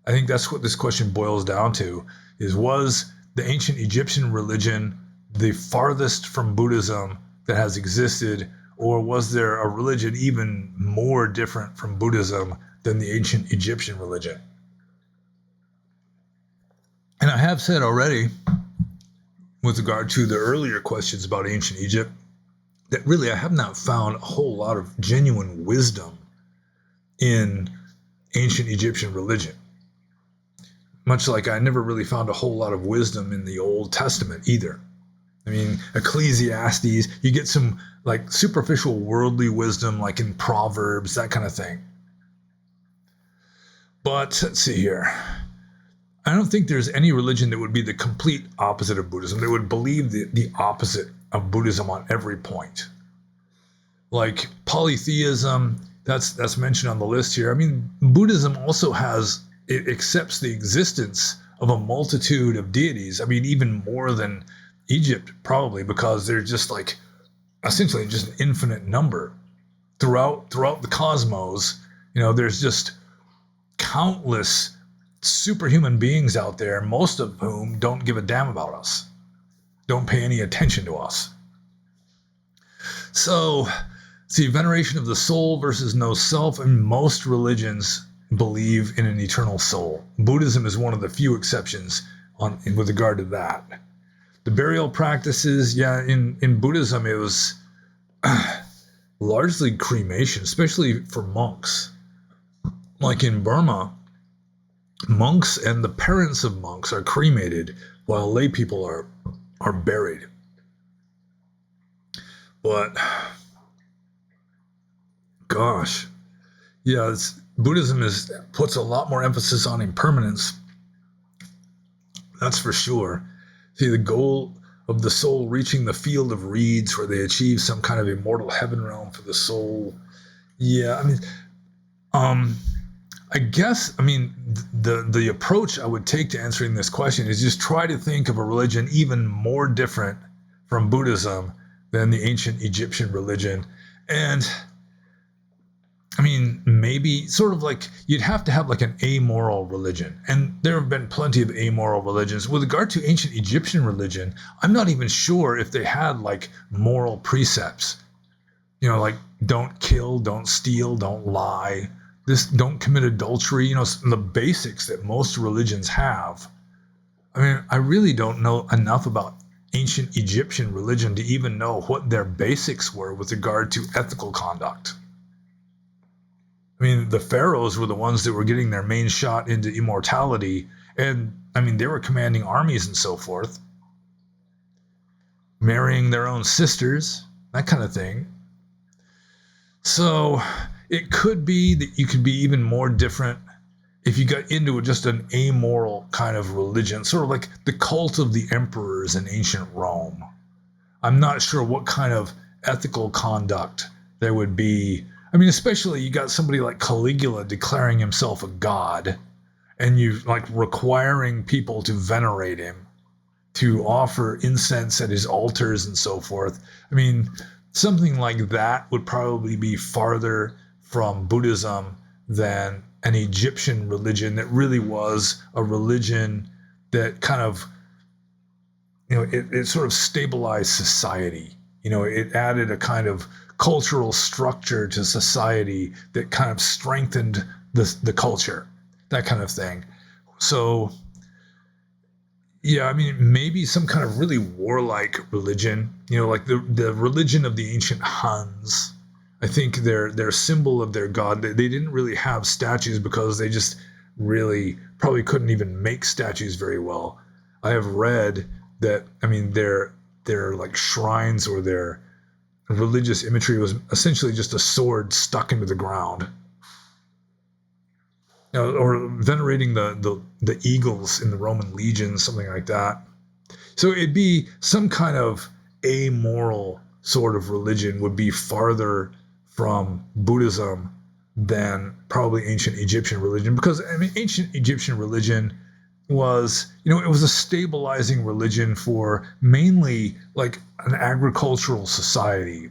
I think that's what this question boils down to, was the ancient Egyptian religion the farthest from Buddhism that has existed, or was there a religion even more different from Buddhism than the ancient Egyptian religion? And I have said already, with regard to the earlier questions about ancient Egypt, that really I have not found a whole lot of genuine wisdom in ancient Egyptian religion. Much like I never really found a whole lot of wisdom in the Old Testament either. I mean, Ecclesiastes, you get some like superficial worldly wisdom, like in Proverbs, that kind of thing. But let's see here. I don't think there's any religion that would be the complete opposite of Buddhism. They would believe the opposite of Buddhism on every point. Like polytheism, that's mentioned on the list here. I mean, Buddhism also it accepts the existence of a multitude of deities. I mean, even more than Egypt, probably, because they're just like essentially just an infinite number throughout the cosmos. There's just countless superhuman beings out there, most of whom don't give a damn about us, don't pay any attention to us. So, see, veneration of the soul versus no self, and most religions believe in an eternal soul. Buddhism is one of the few exceptions with regard to that. The burial practices, in Buddhism, it was largely cremation, especially for monks. Like in Burma, monks and the parents of monks are cremated while lay people are buried. But gosh, Buddhism puts a lot more emphasis on impermanence. That's for sure. See, the goal of the soul reaching the field of reeds where they achieve some kind of immortal heaven realm for the soul. Yeah, I guess, the approach I would take to answering this question is just try to think of a religion even more different from Buddhism than the ancient Egyptian religion. And maybe sort of like you'd have to have like an amoral religion. And there have been plenty of amoral religions. With regard to ancient Egyptian religion, I'm not even sure if they had like moral precepts. Like don't kill, don't steal, don't lie. Don't commit adultery, the basics that most religions have. I really don't know enough about ancient Egyptian religion to even know what their basics were with regard to ethical conduct. The pharaohs were the ones that were getting their main shot into immortality, and they were commanding armies and so forth, marrying their own sisters, that kind of thing. So it could be that you could be even more different if you got into just an amoral kind of religion, sort of like the cult of the emperors in ancient Rome. I'm not sure what kind of ethical conduct there would be. Especially you got somebody like Caligula declaring himself a god, and you like requiring people to venerate him, to offer incense at his altars and so forth. Something like that would probably be farther from Buddhism than an Egyptian religion that really was a religion that kind of, it sort of stabilized society. It added a kind of cultural structure to society that kind of strengthened the culture, that kind of thing. So, yeah, maybe some kind of really warlike religion, like the religion of the ancient Huns. I think their symbol of their god, they didn't really have statues because they just really probably couldn't even make statues very well. I have read that, their like shrines or their religious imagery was essentially just a sword stuck into the ground. Or venerating the eagles in the Roman legions, something like that. So it'd be some kind of amoral sort of religion would be farther from Buddhism than probably ancient Egyptian religion, because ancient Egyptian religion was, it was a stabilizing religion for mainly like an agricultural society.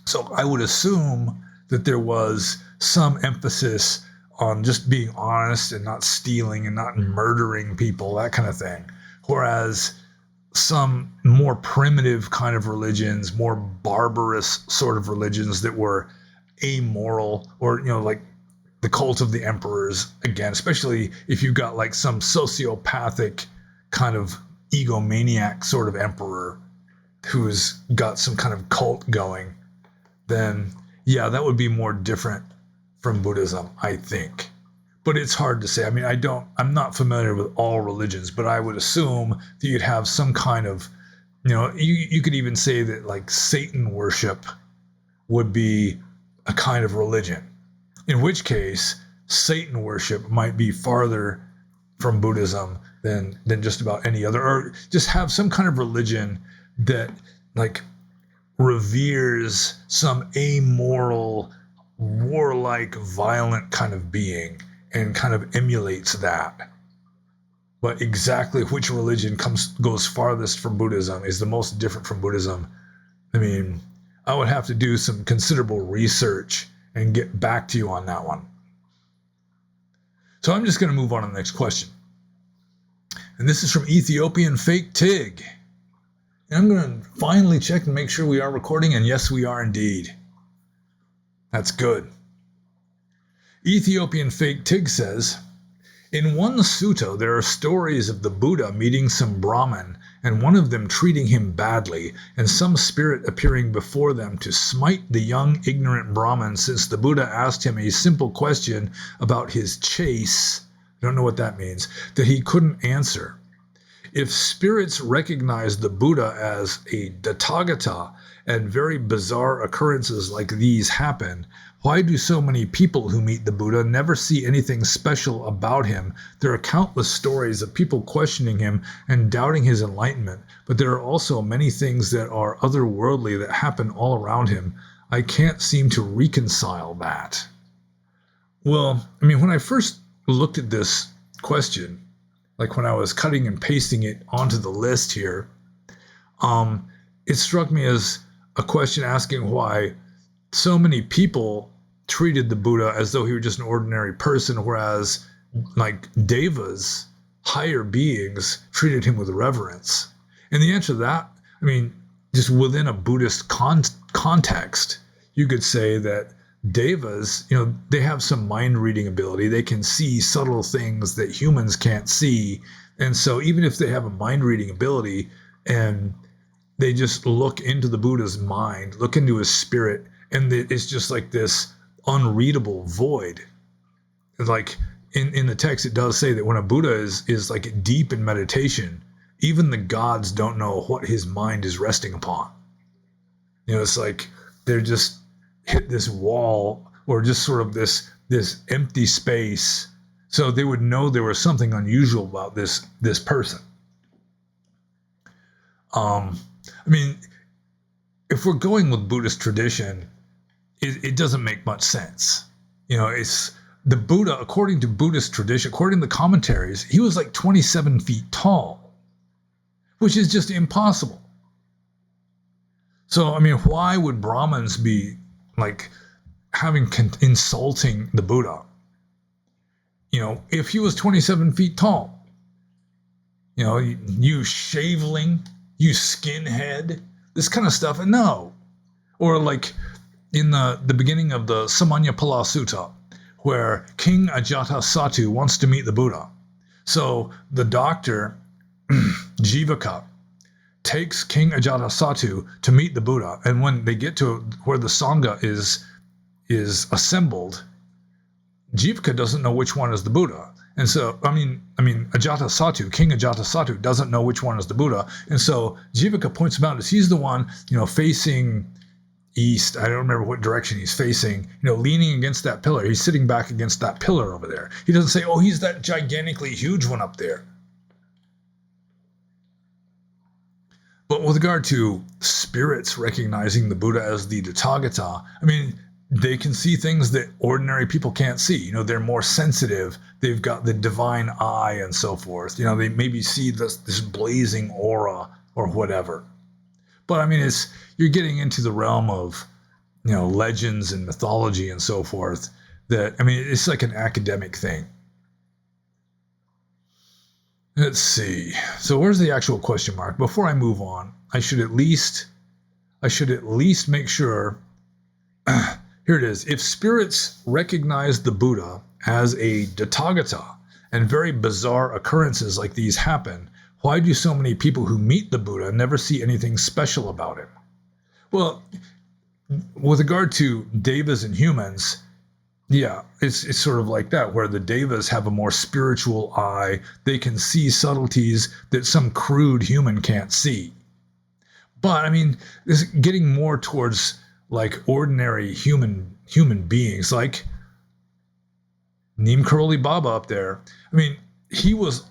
So I would assume that there was some emphasis on just being honest and not stealing and not murdering people, that kind of thing. Whereas some more primitive kind of religions, more barbarous sort of religions that were amoral, or, like the cult of the emperors, again, especially if you've got like some sociopathic kind of egomaniac sort of emperor who's got some kind of cult going, then yeah, that would be more different from Buddhism, I think. But it's hard to say. I'm not familiar with all religions, but I would assume that you'd have some kind of You could even say that like Satan worship would be a kind of religion, in which case Satan worship might be farther from Buddhism than just about any other, or just have some kind of religion that like reveres some amoral, warlike, violent kind of being and kind of emulates that. But exactly which religion goes farthest from Buddhism, is the most different from Buddhism, I mean, I would have to do some considerable research and get back to you on that one. So I'm just going to move on to the next question. And this is from Ethiopian Fake Tig. And I'm going to finally check and make sure we are recording, and yes, we are indeed. That's good. Ethiopian Fake Tig says, in one sutta, there are stories of the Buddha meeting some Brahmin, and one of them treating him badly, and some spirit appearing before them to smite the young ignorant Brahmin, since the Buddha asked him a simple question about his chase, I don't know what that means, that he couldn't answer. If spirits recognize the Buddha as a Tathagata, and very bizarre occurrences like these happen, why do so many people who meet the Buddha never see anything special about him? There are countless stories of people questioning him and doubting his enlightenment, but there are also many things that are otherworldly that happen all around him. I can't seem to reconcile that. Well, I mean, when I first looked at this question, like when I was cutting and pasting it onto the list here, it struck me as a question asking why so many people treated the Buddha as though he were just an ordinary person, whereas like devas, higher beings, treated him with reverence. And the answer to that, I mean, just within a Buddhist context, you could say that devas, they have some mind reading ability. They can see subtle things that humans can't see. And so even if they have a mind reading ability and they just look into the Buddha's mind, look into his spirit, and it's just like this unreadable void. Like in the text, it does say that when a Buddha is like deep in meditation, even the gods don't know what his mind is resting upon. It's like they're just hit this wall or just sort of this empty space. So they would know there was something unusual about this person. I mean, if we're going with Buddhist tradition, it doesn't make much sense. It's the Buddha, according to Buddhist tradition, according to the commentaries, he was like 27 feet tall, which is just impossible. So, I mean, why would Brahmins be like insulting the Buddha? If he was 27 feet tall, you shaveling, you skinhead, this kind of stuff. And no. Or like in the beginning of the Samanyapala Sutta, where King Ajatasattu wants to meet the Buddha. So the doctor, Jivaka, takes King Ajatasattu to meet the Buddha. And when they get to where the Sangha is assembled, Jivaka doesn't know which one is the Buddha. And so, I mean, Ajatasattu, King Ajatasattu, doesn't know which one is the Buddha. And so Jivaka points him out as he's the one, facing east. I don't remember what direction he's facing, leaning against that pillar. He's sitting back against that pillar over there. He doesn't say, oh, he's that gigantically huge one up there. But with regard to spirits recognizing the Buddha as the Tathagata, I mean, they can see things that ordinary people can't see. They're more sensitive. They've got the divine eye and so forth. They maybe see this blazing aura or whatever. But I mean, you're getting into the realm of, legends and mythology and so forth that, I mean, it's like an academic thing. Let's see. So where's the actual question mark? Before I move on, I should at least make sure. Here it is. If spirits recognize the Buddha as a Tathagata and very bizarre occurrences like these happen, why do so many people who meet the Buddha never see anything special about him? Well, with regard to devas and humans, yeah, it's sort of like that, where the devas have a more spiritual eye. They can see subtleties that some crude human can't see. But I mean, this getting more towards like ordinary human beings, like Neem Karoli Baba up there. I mean, he was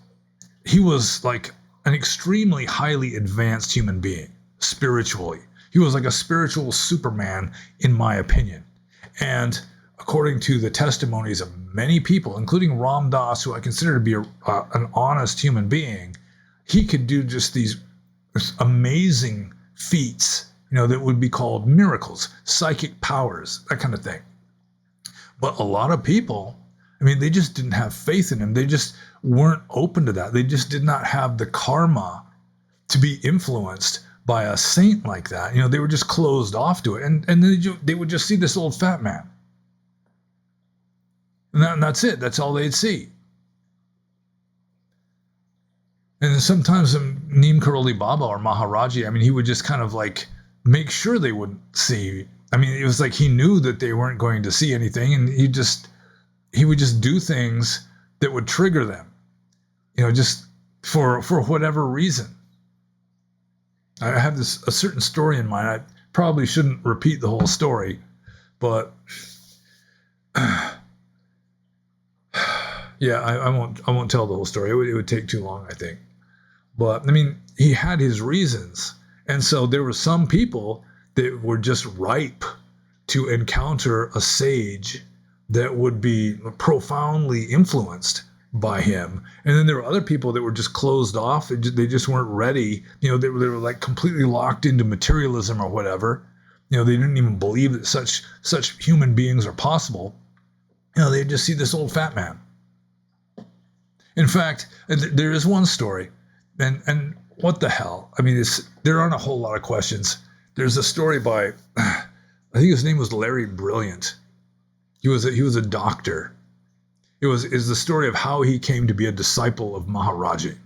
like an extremely highly advanced human being spiritually. He was like a spiritual Superman, in my opinion. And according to the testimonies of many people, including Ram Dass, who I consider to be an honest human being, he could do just these amazing feats, that would be called miracles, psychic powers, that kind of thing. But a lot of people, I mean, they just didn't have faith in him. They just weren't open to that. They just did not have the karma to be influenced by a saint like that. They were just closed off to it. And they would just see this old fat man. And that's it. That's all they'd see. And sometimes Neem Karoli Baba or Maharaji, I mean, he would just kind of like make sure they wouldn't see. I mean, it was like he knew that they weren't going to see anything, and he would just do things that would trigger them, just for whatever reason. I have a certain story in mind. I probably shouldn't repeat the whole story, but yeah, I won't tell the whole story. It would take too long, I think. But I mean, he had his reasons, and so there were some people that were just ripe to encounter a sage that would be profoundly influenced by him. And then there were other people that were just closed off. They just weren't ready. They were like completely locked into materialism or whatever. They didn't even believe that such human beings are possible. They just see this old fat man. In fact, there is one story, and what the hell? I mean, there aren't a whole lot of questions. There's a story by, I think his name was Larry Brilliant. He was a doctor. Is the story of how he came to be a disciple of Maharaji.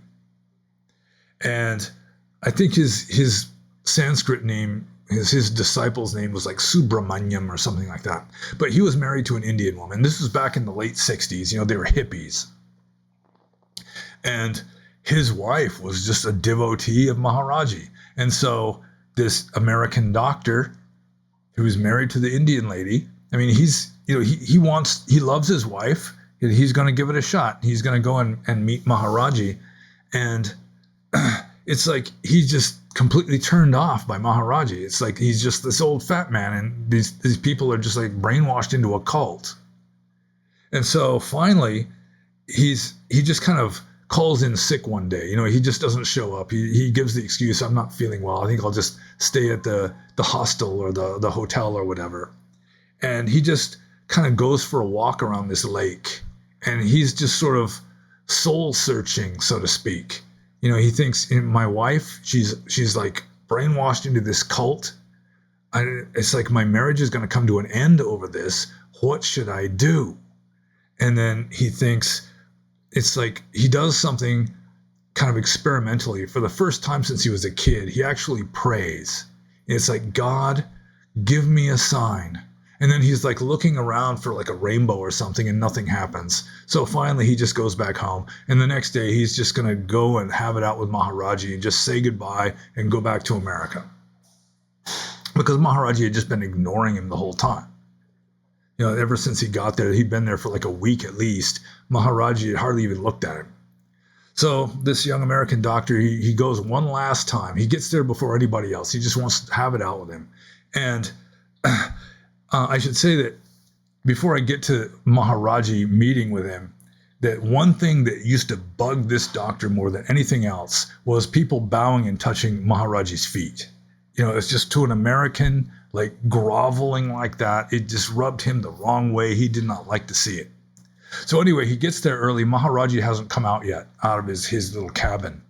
And I think his Sanskrit name, his disciple's name was like Subramanyam or something like that. But he was married to an Indian woman. This was back in the late 60s. They were hippies. And his wife was just a devotee of Maharaji. And so this American doctor who was married to the Indian lady, I mean, he loves his wife. He's going to give it a shot. He's going to go and meet Maharaji. And it's like he's just completely turned off by Maharaji. It's like he's just this old fat man, and these people are just like brainwashed into a cult. And so finally, he just kind of calls in sick one day. He just doesn't show up. He gives the excuse, I'm not feeling well. I think I'll just stay at the hostel or the hotel or whatever. And he just kind of goes for a walk around this lake. And he's just sort of soul searching, so to speak. He thinks, my wife, she's like brainwashed into this cult. It's like my marriage is going to come to an end over this. What should I do? And then he thinks, it's like he does something kind of experimentally. For the first time since he was a kid, he actually prays. It's like, God, give me a sign. And then he's like looking around for like a rainbow or something, and nothing happens. So finally he just goes back home. And the next day he's just going to go and have it out with Maharaji and just say goodbye and go back to America. Because Maharaji had just been ignoring him the whole time. Ever since he got there, he'd been there for like a week at least. Maharaji had hardly even looked at him. So this young American doctor, he goes one last time. He gets there before anybody else. He just wants to have it out with him. And I should say that before I get to Maharaji meeting with him, that one thing that used to bug this doctor more than anything else was people bowing and touching Maharaji's feet. It's just to an American, like groveling like that. It just rubbed him the wrong way. He did not like to see it. So anyway, he gets there early. Maharaji hasn't come out yet out of his little cabin.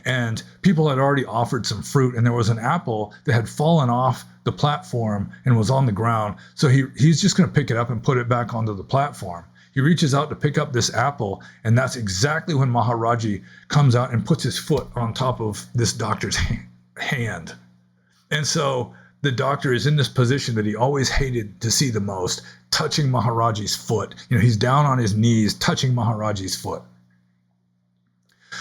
And people had already offered some fruit, and there was an apple that had fallen off the platform and was on the ground. So he's just going to pick it up and put it back onto the platform. He reaches out to pick up this apple, and that's exactly when Maharaji comes out and puts his foot on top of this doctor's hand. And so the doctor is in this position that he always hated to see the most, touching Maharaji's foot. He's down on his knees, touching Maharaji's foot.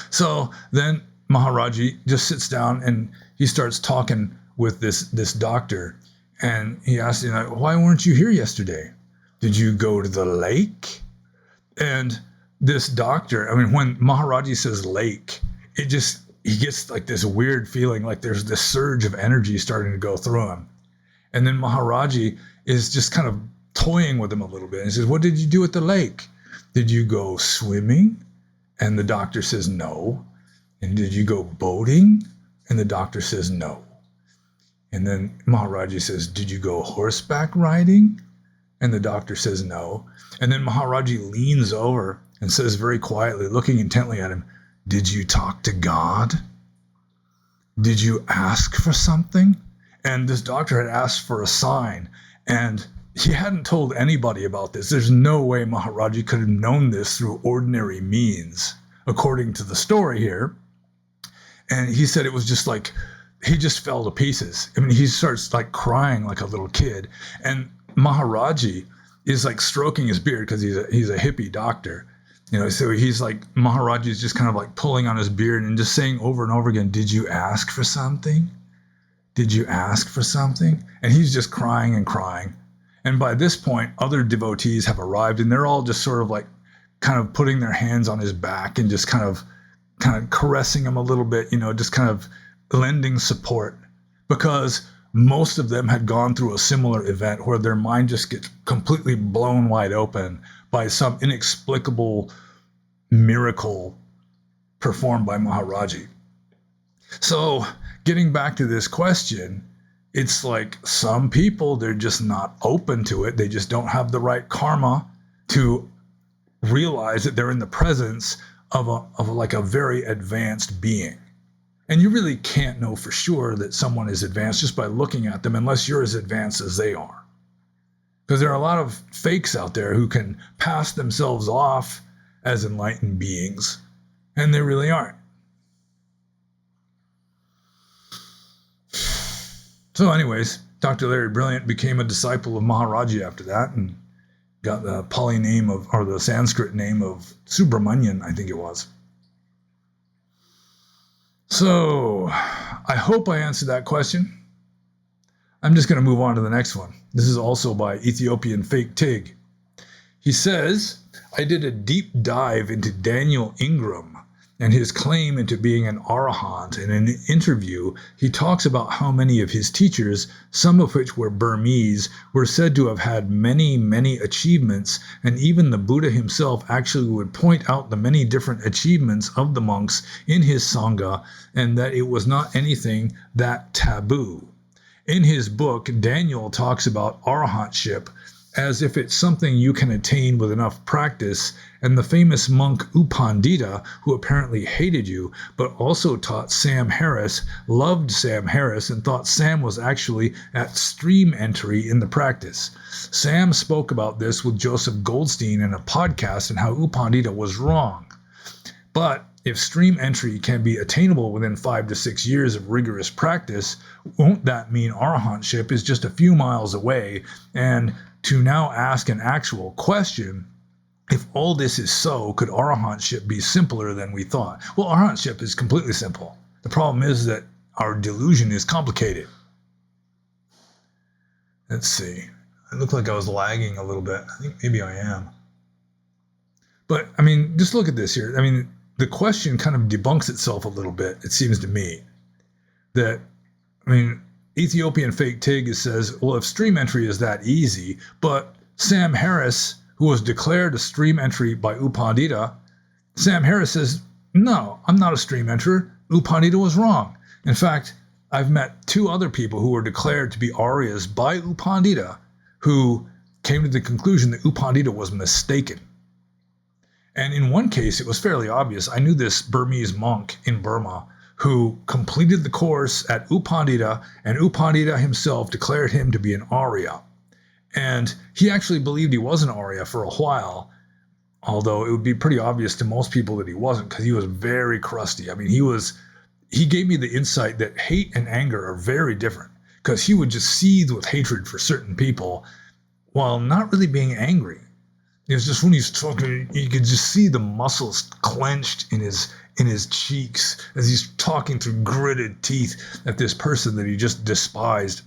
So then Maharaji just sits down and he starts talking with this doctor, and he asks him, like, why weren't you here yesterday? Did you go to the lake? And this doctor, I mean, when Maharaji says lake, he gets like this weird feeling, like there's this surge of energy starting to go through him. And then Maharaji is just kind of toying with him a little bit. And he says, what did you do at the lake? Did you go swimming? And the doctor says, no. And did you go boating? And the doctor says, no. And then Maharaji says, did you go horseback riding? And the doctor says, no. And then Maharaji leans over and says very quietly, looking intently at him, did you talk to God? Did you ask for something? And this doctor had asked for a sign, and he hadn't told anybody about this. There's no way Maharaji could have known this through ordinary means, according to the story here. And he said it was just like, he just fell to pieces. I mean, he starts like crying like a little kid. And Maharaji is like stroking his beard because he's a hippie doctor. You know, so he's like, Maharaji is just kind of like pulling on his beard and just saying over and over again, did you ask for something? Did you ask for something? And he's just crying and crying. And by this point, other devotees have arrived, and they're all just sort of like kind of putting their hands on his back and just kind of caressing him a little bit, you know, just kind of lending support, because most of them had gone through a similar event where their mind just gets completely blown wide open by some inexplicable miracle performed by Maharaji. So getting back to this question, it's like some people, they're just not open to it. They just don't have the right karma to realize that they're in the presence of a very advanced being. And you really can't know for sure that someone is advanced just by looking at them unless you're as advanced as they are. Because there are a lot of fakes out there who can pass themselves off as enlightened beings, and they really aren't. So anyways, Dr. Larry Brilliant became a disciple of Maharaji after that and got the Pali name or the Sanskrit name of Subramanian, I think it was. So I hope I answered that question. I'm just going to move on to the next one. This is also by Ethiopian Fake Tig. He says, I did a deep dive into Daniel Ingram and his claim into being an arahant. In an interview, he talks about how many of his teachers, some of which were Burmese, were said to have had many, many achievements, and even the Buddha himself actually would point out the many different achievements of the monks in his Sangha, and that it was not anything that taboo. In his book, Daniel talks about arahantship as if it's something you can attain with enough practice, and the famous monk U Pandita, who apparently hated you, but also taught Sam Harris, loved Sam Harris, and thought Sam was actually at stream entry in the practice. Sam spoke about this with Joseph Goldstein in a podcast and how U Pandita was wrong. But if stream entry can be attainable within 5 to 6 years of rigorous practice, won't that mean arahantship is just a few miles away? And to now ask an actual question, if all this is so, could arahantship be simpler than we thought? Well, arahantship is completely simple. The problem is that our delusion is complicated. Let's see. It looked like I was lagging a little bit. I think maybe I am. But, I mean, just look at this here. I mean, the question kind of debunks itself a little bit, it seems to me. That, I mean, Ethiopian Fake Tig says, well, if stream entry is that easy, but Sam Harris, who was declared a stream entry by U Pandita, Sam Harris says, no, I'm not a stream enterer. U Pandita was wrong. In fact, I've met 2 other people who were declared to be Aryas by U Pandita who came to the conclusion that U Pandita was mistaken. And in one case, it was fairly obvious. I knew this Burmese monk in Burma who completed the course at U Pandita, and U Pandita himself declared him to be an Arya. And he actually believed he was an Arya for a while, although it would be pretty obvious to most people that he wasn't, because he was very crusty. I mean, he gave me the insight that hate and anger are very different, because he would just seethe with hatred for certain people while not really being angry. It's just when he's talking, you could just see the muscles clenched in his cheeks as he's talking through gritted teeth at this person that he just despised.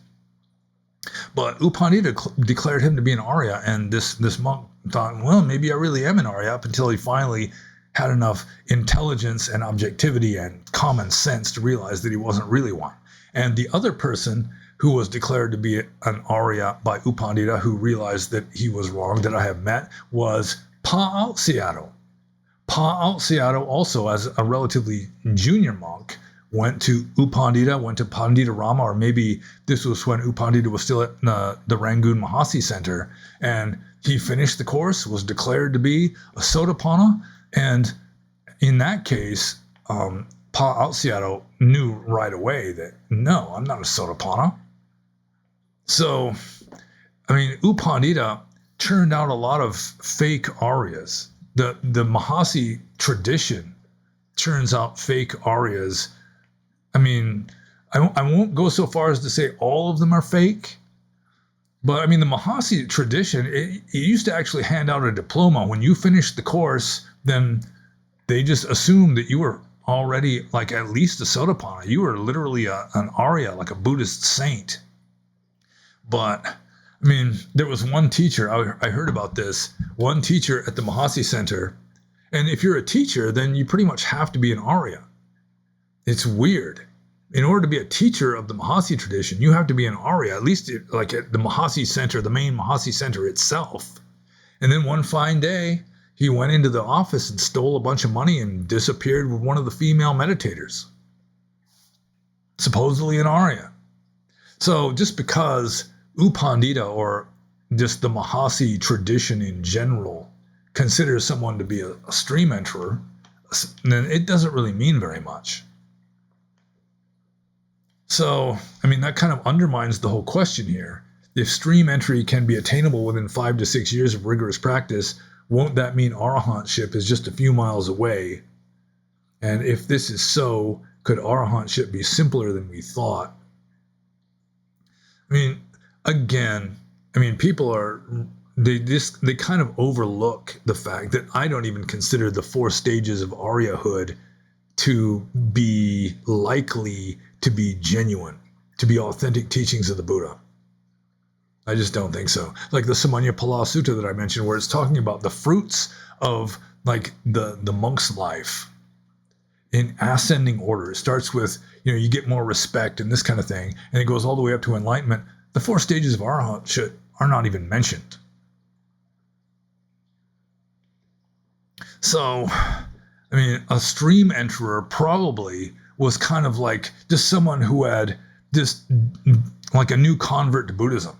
But U Pandita declared him to be an Arya, and this monk thought, well, maybe I really am an Arya, up until he finally had enough intelligence and objectivity and common sense to realize that he wasn't really one. And the other person who was declared to be an Arya by U Pandita, who realized that he was wrong, that I have met, was Pa'ausiado. Pa'ausiado, also as a relatively junior monk, went to U Pandita, went to Pandita Rama, or maybe this was when U Pandita was still at the Rangoon Mahasi Center, and he finished the course, was declared to be a Sotapanna, and in that case, Pa'ausiado knew right away that, no, I'm not a Sotapanna. So, I mean, U Pandita churned out a lot of fake Aryas. The Mahasi tradition churns out fake Aryas. I mean, I won't go so far as to say all of them are fake, but I mean, the Mahasi tradition, it used to actually hand out a diploma. When you finished the course, then they just assumed that you were already like at least a Sotapanna. You were literally an Arya, like a Buddhist saint. But I mean, there was one teacher, I heard about this, one teacher at the Mahasi Center. And if you're a teacher, then you pretty much have to be an Arya. It's weird. In order to be a teacher of the Mahasi tradition, you have to be an Arya, at least like at the Mahasi Center, the main Mahasi Center itself. And then one fine day, he went into the office and stole a bunch of money and disappeared with one of the female meditators. Supposedly an Arya. So just because U Pandita, or just the Mahasi tradition in general, considers someone to be a stream enterer, then it doesn't really mean very much. So, I mean, that kind of undermines the whole question here. If stream entry can be attainable within 5 to 6 years of rigorous practice, won't that mean arahantship is just a few miles away? And if this is so, could arahantship be simpler than we thought? I mean, again, people are, they kind of overlook the fact that I don't even consider the 4 stages of Aryahood to be likely to be genuine, to be authentic teachings of the Buddha. I just don't think so. Like the Samanyapala Sutta that I mentioned, where it's talking about the fruits of like the monk's life in ascending order. It starts with, you get more respect and this kind of thing, and it goes all the way up to enlightenment. The 4 stages of arahantship are not even mentioned. So, I mean, a stream enterer probably was kind of like just someone who had just like a new convert to Buddhism.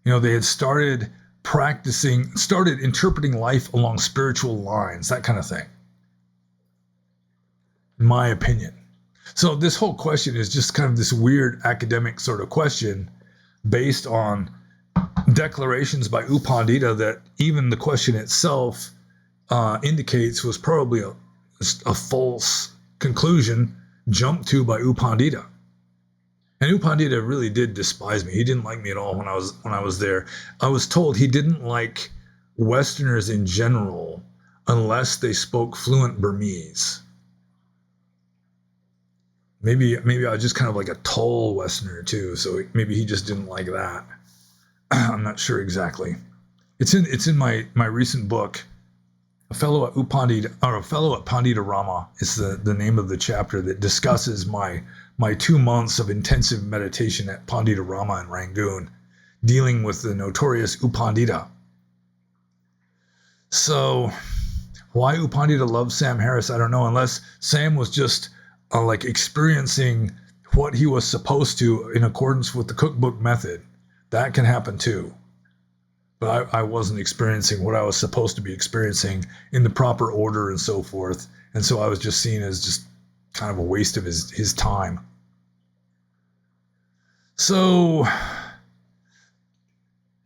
They had started interpreting life along spiritual lines, that kind of thing. In my opinion. So this whole question is just kind of this weird academic sort of question based on declarations by U Pandita that even the question itself indicates was probably a false conclusion jumped to by U Pandita. And U Pandita really did despise me. He didn't like me at all when I was there. I was told he didn't like Westerners in general unless they spoke fluent Burmese. Maybe I was just kind of like a tall Westerner too, so maybe he just didn't like that. I'm not sure exactly. It's in my recent book. A fellow at Pandita Rama is the name of the chapter that discusses my 2 months of intensive meditation at Pandita Rama in Rangoon, dealing with the notorious U Pandita. So, why U Pandita loves Sam Harris, I don't know, unless Sam was just like experiencing what he was supposed to in accordance with the cookbook method. That can happen too. But I wasn't experiencing what I was supposed to be experiencing in the proper order and so forth. And so I was just seen as just kind of a waste of his time. So,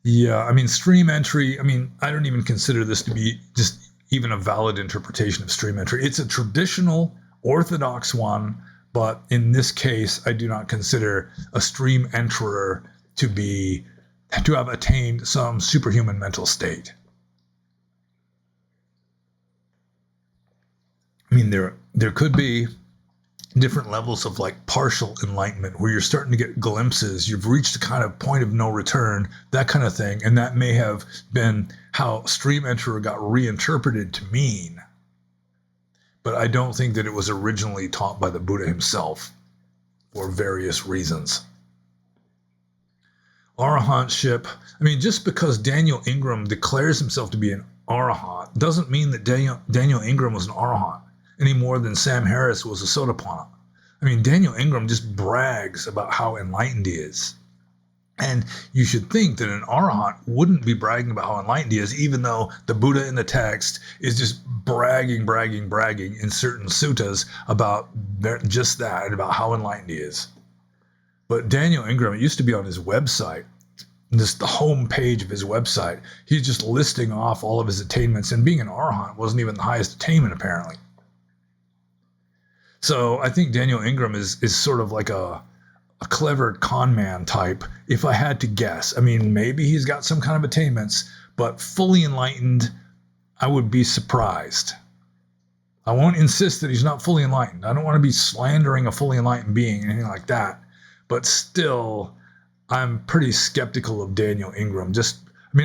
yeah, stream entry, I don't even consider this to be just even a valid interpretation of stream entry. It's a traditional orthodox one, but in this case, I do not consider a stream enterer to have attained some superhuman mental state. mean, there could be different levels of like partial enlightenment where you're starting to get glimpses. You've reached a kind of point of no return, that kind of thing. And that may have been how Stream Enterer got reinterpreted to mean. But I don't think that it was originally taught by the Buddha himself for various reasons. Arahantship. I mean, just because Daniel Ingram declares himself to be an Arahant doesn't mean that Daniel Ingram was an Arahant any more than Sam Harris was a Sotapanna. I mean, Daniel Ingram just brags about how enlightened he is. And you should think that an Arahant wouldn't be bragging about how enlightened he is, even though the Buddha in the text is just bragging in certain suttas about just that, about how enlightened he is. But Daniel Ingram, it used to be on his website, just the home page of his website, he's just listing off all of his attainments, and being an Arahant wasn't even the highest attainment, apparently. So I think Daniel Ingram is sort of like a clever con man type, if I had to guess. I mean, maybe he's got some kind of attainments, but fully enlightened, I would be surprised. I won't insist that he's not fully enlightened. I don't want to be slandering a fully enlightened being, anything like that. But still, I'm pretty skeptical of Daniel Ingram.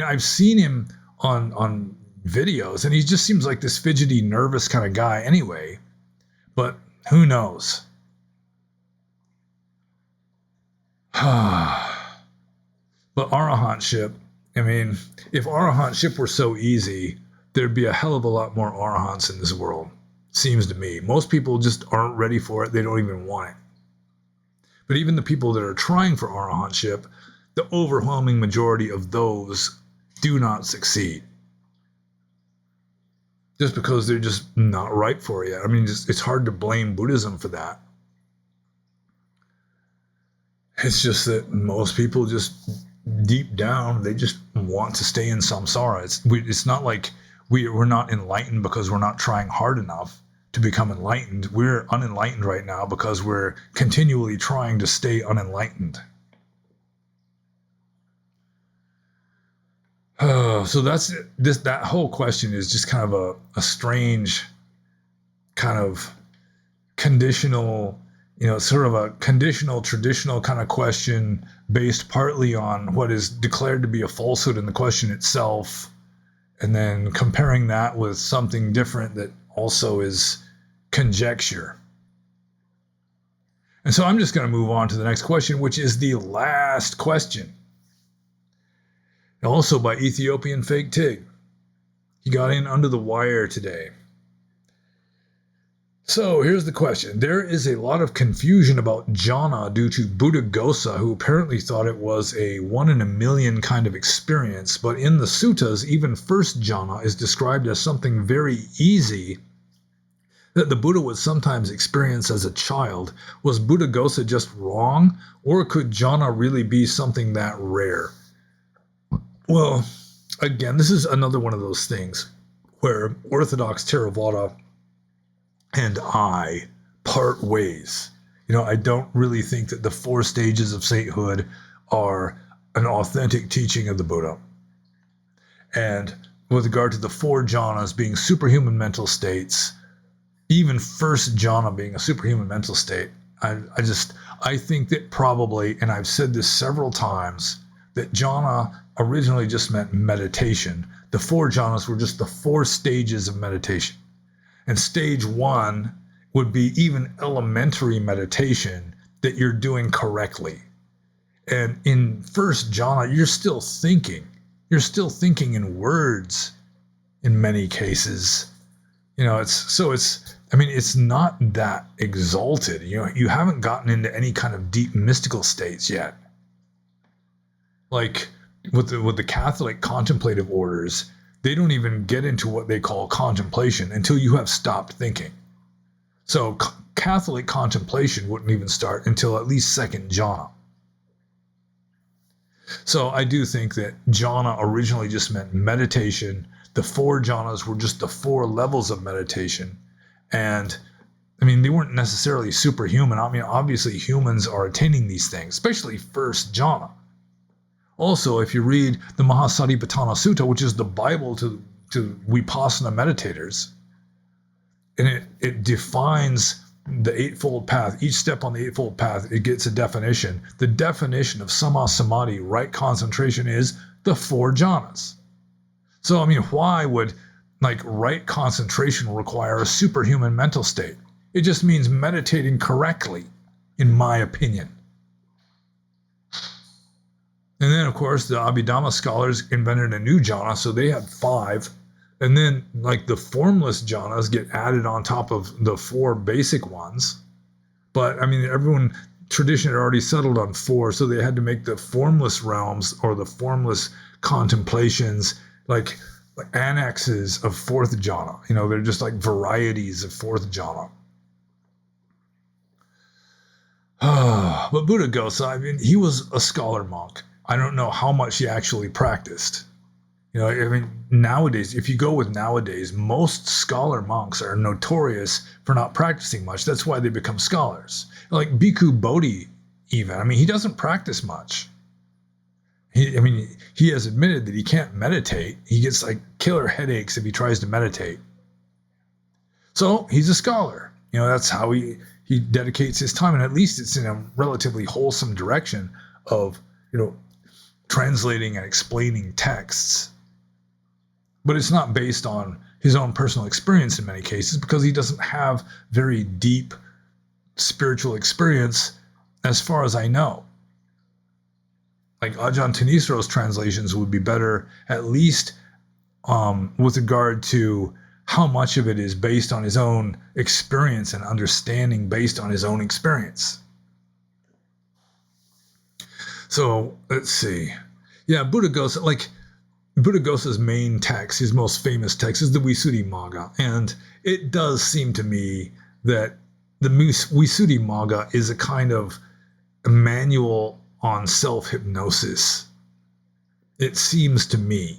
I've seen him on videos, and he just seems like this fidgety, nervous kind of guy anyway. But who knows? But Arahantship, I mean, if Arahantship were so easy, there'd be a hell of a lot more Arahants in this world, seems to me. Most people just aren't ready for it. They don't even want it. But even the people that are trying for Arahantship, the overwhelming majority of those do not succeed. Just because they're just not right for it yet. I mean, it's hard to blame Buddhism for that. It's just that most people just deep down, they just want to stay in samsara. It's not like we're not enlightened because we're not trying hard enough to become enlightened. We're unenlightened right now because we're continually trying to stay unenlightened. So that's this. That whole question is just kind of a strange kind of conditional, sort of a conditional, traditional kind of question based partly on what is declared to be a falsehood in the question itself, and then comparing that with something different that also is conjecture. And so I'm just going to move on to the next question, which is the last question. Also by Ethiopian Fake Tig. He got in under the wire today. So here's the question. There is a lot of confusion about jhana due to Buddhaghosa, who apparently thought it was a 1 in a million kind of experience, but in the suttas, even first jhana is described as something very easy that the Buddha would sometimes experience as a child. Was Buddhaghosa just wrong, or could jhana really be something that rare? Well, again, this is another one of those things where Orthodox Theravada and I part ways. I don't really think that the 4 stages of sainthood are an authentic teaching of the Buddha. And with regard to the 4 jhanas being superhuman mental states, even first jhana being a superhuman mental state, I think that probably, and I've said this several times, that jhana originally just meant meditation. The 4 jhanas were just the 4 stages of meditation. And stage 1 would be even elementary meditation that you're doing correctly. And in first jhana, you're still thinking. You're still thinking in words in many cases. It's not that exalted. You haven't gotten into any kind of deep mystical states yet. Like with the Catholic contemplative orders, they don't even get into what they call contemplation until you have stopped thinking. So Catholic contemplation wouldn't even start until at least second jhana. So I do think that jhana originally just meant meditation. The 4 jhanas were just the 4 levels of meditation. And they weren't necessarily superhuman. Obviously humans are attaining these things, especially first jhana. Also, if you read the Mahasatipatthana Sutta, which is the Bible to Vipassana meditators, and it defines the Eightfold Path. Each step on the Eightfold Path, it gets a definition. The definition of Samma Samadhi, right concentration, is the 4 jhanas. So, I mean, why would right concentration require a superhuman mental state? It just means meditating correctly, in my opinion. And then, of course, the Abhidhamma scholars invented a new jhana, so they had 5. And then, the formless jhanas get added on top of the 4 basic ones. But, I mean, tradition had already settled on 4, so they had to make the formless realms or the formless contemplations like annexes of 4th jhana. They're just like varieties of 4th jhana. But Buddhaghosa, I mean, he was a scholar monk. I don't know how much he actually practiced. I mean, nowadays, if you go with nowadays, most scholar monks are notorious for not practicing much. That's why they become scholars. Like Bhikkhu Bodhi, even. I mean, he doesn't practice much. He has admitted that he can't meditate. He gets killer headaches if he tries to meditate. So he's a scholar. That's how he dedicates his time, and at least it's in a relatively wholesome direction of, translating and explaining texts. But it's not based on his own personal experience in many cases, because he doesn't have very deep spiritual experience as far as I know. Ajahn Tanisro's translations would be better, at least with regard to how much of it is based on his own experience and understanding based on his own experience. So let's see. Yeah, Buddhaghosa, Buddhaghosa's main text, his most famous text, is the Visuddhimagga. And it does seem to me that the Visuddhimagga is a kind of a manual on self-hypnosis. It seems to me.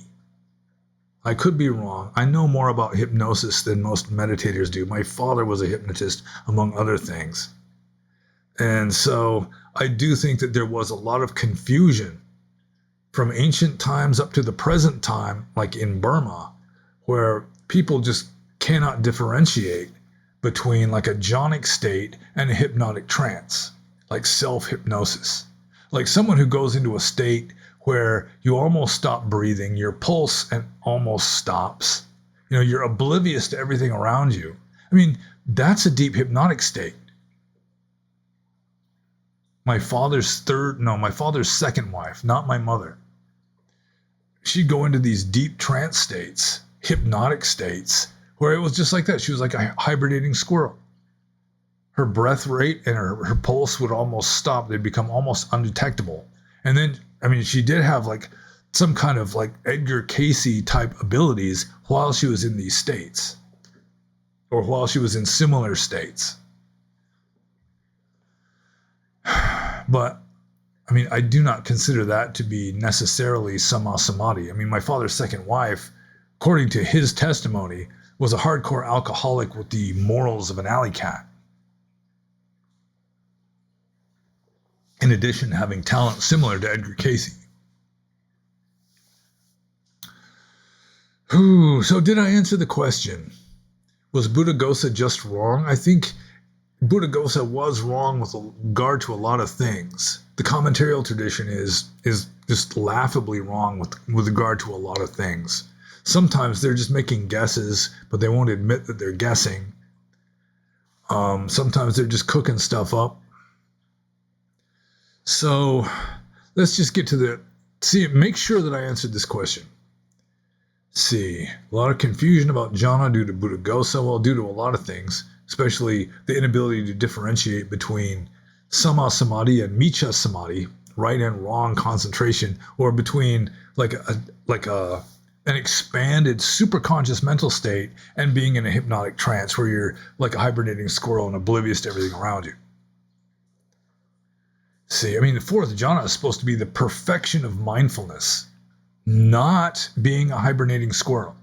I could be wrong. I know more about hypnosis than most meditators do. My father was a hypnotist, among other things. And so I do think that there was a lot of confusion from ancient times up to the present time, like in Burma, where people just cannot differentiate between a jhanic state and a hypnotic trance, like self-hypnosis. Like someone who goes into a state where you almost stop breathing, your pulse almost stops, you're oblivious to everything around you. I mean, that's a deep hypnotic state. My father's second wife, not my mother. She'd go into these deep trance states, hypnotic states, where it was just like that. She was like a hibernating squirrel. Her breath rate and her pulse would almost stop. They'd become almost undetectable. And then, she did have some kind of Edgar Cayce type abilities while she was in these states, or while she was in similar states. But, I do not consider that to be necessarily Samma Samadhi. My father's second wife, according to his testimony, was a hardcore alcoholic with the morals of an alley cat. In addition, having talent similar to Edgar Cayce. So did I answer the question? Was Buddhaghosa just wrong? I think Buddhaghosa was wrong with regard to a lot of things. The commentarial tradition is just laughably wrong with regard to a lot of things. Sometimes they're just making guesses, but they won't admit that they're guessing. Sometimes they're just cooking stuff up. So let's just get to make sure that I answered this question. A lot of confusion about jhana due to Buddhaghosa, well, due to a lot of things, especially the inability to differentiate between Samma Samadhi and Miccha Samadhi, right and wrong concentration, or between an expanded superconscious mental state and being in a hypnotic trance where you're like a hibernating squirrel and oblivious to everything around you. The 4th jhana is supposed to be the perfection of mindfulness, not being a hibernating squirrel.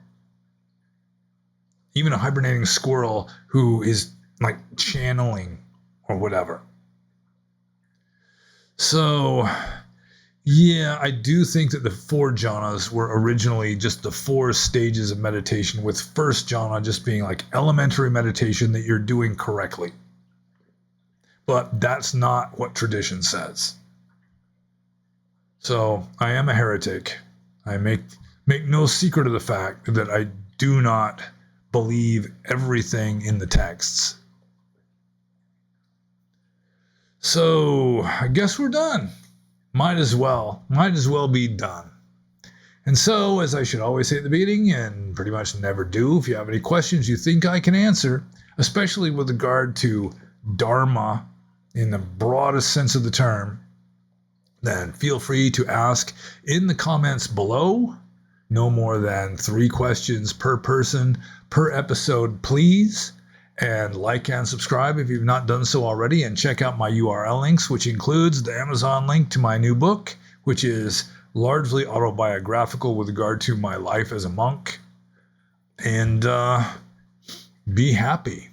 Even a hibernating squirrel who is channeling or whatever. So Yeah, I do think that the 4 jhanas were originally just the 4 stages of meditation, with first jhana just being like elementary meditation that you're doing correctly. But that's not what tradition says. So I am a heretic. I make no secret of the fact that I do not believe everything in the texts. So I guess we're done. Might as well be done. And so, as I should always say at the beginning, and pretty much never do, if you have any questions you think I can answer, especially with regard to Dharma in the broadest sense of the term, then feel free to ask in the comments below. No more than 3 questions per person per episode, please. And like and subscribe if you've not done so already, and check out my URL links, which includes the Amazon link to my new book, which is largely autobiographical with regard to my life as a monk. And be happy.